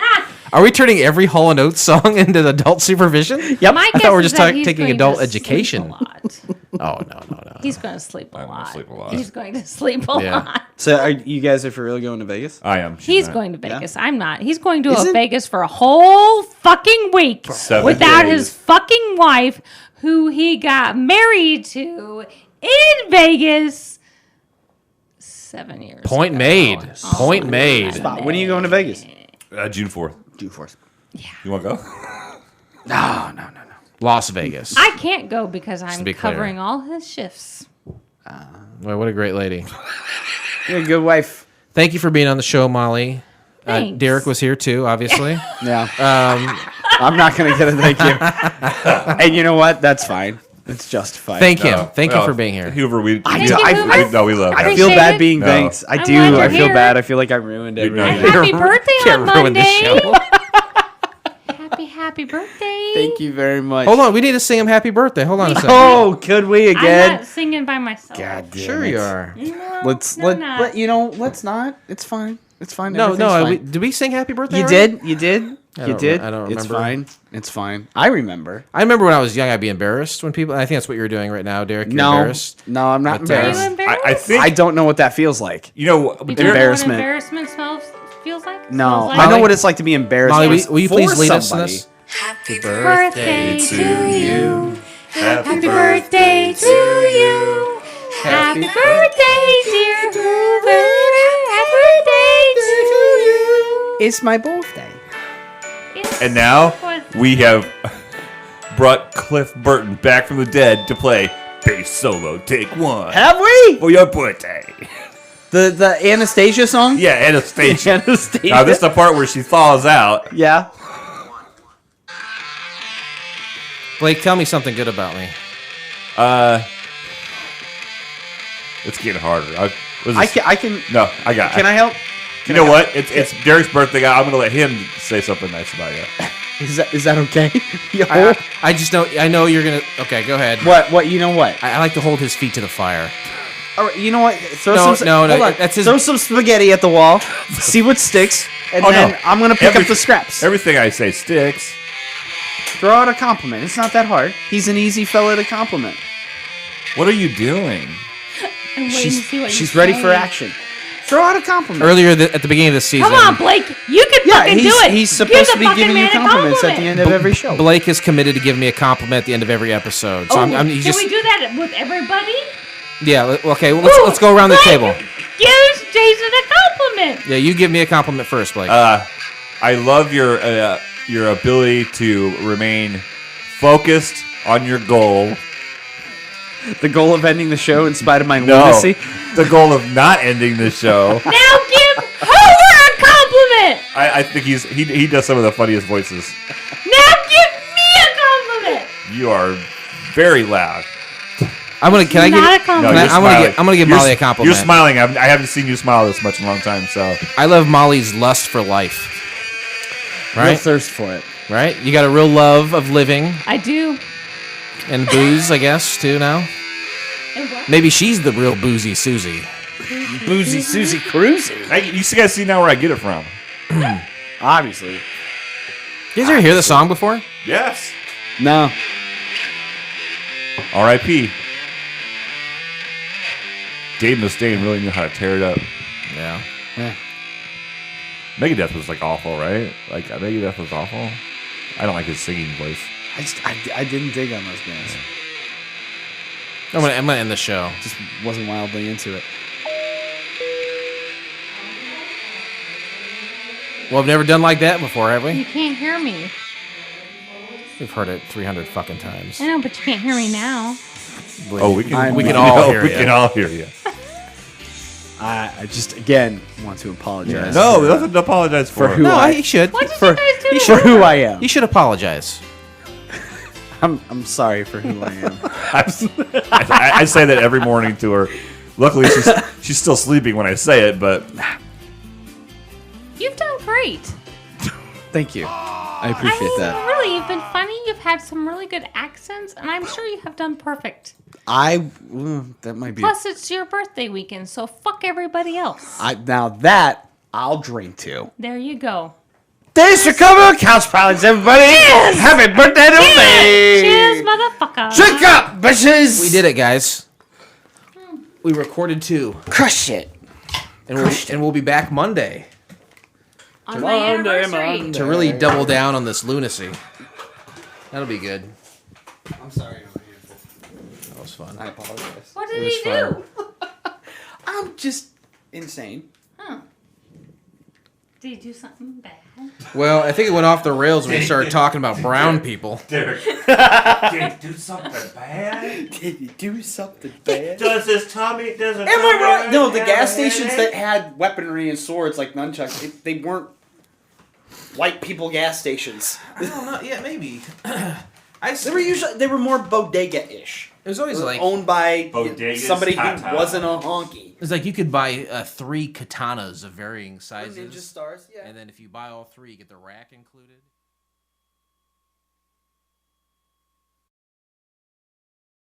Are we turning every Hall & Oates song into adult supervision? Yep. My I guess thought we were is just that he's taking going adult to sleep education. a lot. Oh, no. He's going to sleep a I'm gonna lot. sleep a lot. He's going to sleep a Yeah. lot. So are you guys are for real going to Vegas? I am. He's not. going to Vegas. I'm not. He's going to Isn't- Vegas for a whole fucking week 7 without days. his fucking wife, who he got married to in Vegas 7 years Point ago. made. Oh, Point made. Spot. When are you going to Vegas? June 4th. June 4th. You want to go? No. Las Vegas. I can't go because I'm be clear. covering all his shifts. Well, what a great lady. You're a good wife. Thank you for being on the show, Molly. Thanks. Derek was here too, obviously. Yeah. I'm not going to get a thank you. And you know what? That's fine. It's justified. Thank him. Thank you No, for being here. Hoover, we Thank you, Hoover. no, we love I him. feel Appreciate bad it. being No. thanked. I I'm do. glad I you're feel here. bad. I feel like I ruined You're everything. not- Happy birthday Can't on ruin the Monday. show. Happy birthday. Thank you very much. Hold on, we need to sing him happy birthday. Hold on a second. Oh, could we I'm again? not singing by myself. God damn Sure it. you are. No, Let's no, not. let's not. It's fine. It's fine. No, Everything's fine. did we sing happy birthday? You already? did. You did. You don't- did. I don't It's remember. fine. It's fine. I remember. I remember when I was young, I'd be embarrassed when people. I think that's what you're doing right now, Derek. You're No, embarrassed. no, I'm not But, Are you embarrassed. embarrassed? I think I don't know what that feels like. you know. You don't know what Embarrassment. embarrassment feels like? No, Smells like? I know what it's like to be embarrassed. Molly, for will you please lead us in somebody. this? Happy birthday to you. Happy birthday to you. Happy birthday, dear Hoover. Happy birthday to you. It's my birthday. And now we have brought Cliff Burton back from the dead to play bass solo. Take one Have we? for your birthday. The Anastasia song? Yeah, Anastasia. Anastasia. Now this is the part where she thaws out. Yeah. Blake, tell me something good about me. It's getting harder. what is I this? can. I can. No, I got. Can I help? You know what? It's Derek's birthday. I'm gonna let him say something nice about you. Is that okay? Yo. I just know. I know you're gonna. Okay, go ahead. What? You know what? I like to hold his feet to the fire. All right, you know what? Throw No, some. no, hold on. that's his- Throw some spaghetti at the wall. See what sticks, and Oh, then no. I'm gonna pick up the scraps. Everything I say sticks. Throw out a compliment. It's not that hard. He's an easy fella to compliment. What are you doing? I'm waiting to see what She's you ready say. for action. Throw out a compliment. Earlier at the beginning of the season, Come on, Blake. You can Yeah, fucking do he's, it. he's Give supposed the to be fucking giving you man a compliments at the compliment. end of every show. Blake is committed to giving me a compliment at the end of every episode. So Oh, he's can just we do that with everybody? yeah. Okay, well, let's go around the Blake, table. Give Jason a compliment. Yeah, you give me a compliment first, Blake. I love your ability to remain focused on your goal. The goal of ending the show in spite of my No, lunacy. the goal of not ending the show. Now give Hoover a compliment. I think he does some of the funniest voices. Now give me a compliment. You are very loud. I'm gonna. Can I Not a give? compliment. you're I'm smiling. gonna give You're Molly a s- compliment. You're smiling. I haven't seen you smile this much in a long time. So I love Molly's lust for life. Real Right, thirst for it. right. You got a real love of living I do. and booze, I guess, too. Now maybe she's the real boozy Susie. Boozy Susie Cruzy. you guys see now where I get it from. Obviously. You guys ever hear the song before? Yes. No. R.I.P. Dave Mustaine really knew how to tear it up. Yeah. Megadeth was like awful, right? Like Megadeth was awful. I don't like his singing voice. I didn't dig on those bands. I'm gonna end the show. Just wasn't wildly into it. Well, I've never done like that before, have You we? can't hear me. We've heard it 300 fucking times. I know, but you can't hear me now. Oh, we can. We can all hear We you. can all hear you. I just again want to apologize. No, nothing to apologize for. who No, I- he should. What did For, you guys do? for who I am. He should apologize. I'm sorry for who I am. I say that every morning to her. Luckily, she's still sleeping when I say it, but You've done great. Thank you. I appreciate I mean, that. really, you've been funny. You've had some really good accents, and I'm sure you have done perfect. That might be. Plus, it's your birthday weekend, so fuck everybody else. Now that I'll drink to. There you go. Thanks for coming, Couch Pilots, everybody. Happy birthday to me. Cheers, motherfucker. Drink up, bitches. We did it, guys. We recorded 2. Crush it. And we'll be back Monday On my anniversary. Monday. to really double down on this lunacy. That'll be good. I'm sorry. That was fun. I apologize. What It did was he fun. do? I'm just insane. Huh. Did he do something bad? Well, I think it went off the rails when we started talking about brown people. Derek, did he do something bad? Did you do something bad? Does his Tommy? Does Am I right? No, the gas stations that had weaponry and swords like nunchucks, they weren't white people gas stations. I don't know. Yeah, maybe. They were more bodega-ish. It was always like owned by Bodegas, somebody who Tata. wasn't a honky. it's like you could buy 3 katanas of varying sizes, Ninja stars, yeah. and then if you buy all 3, you get the rack included.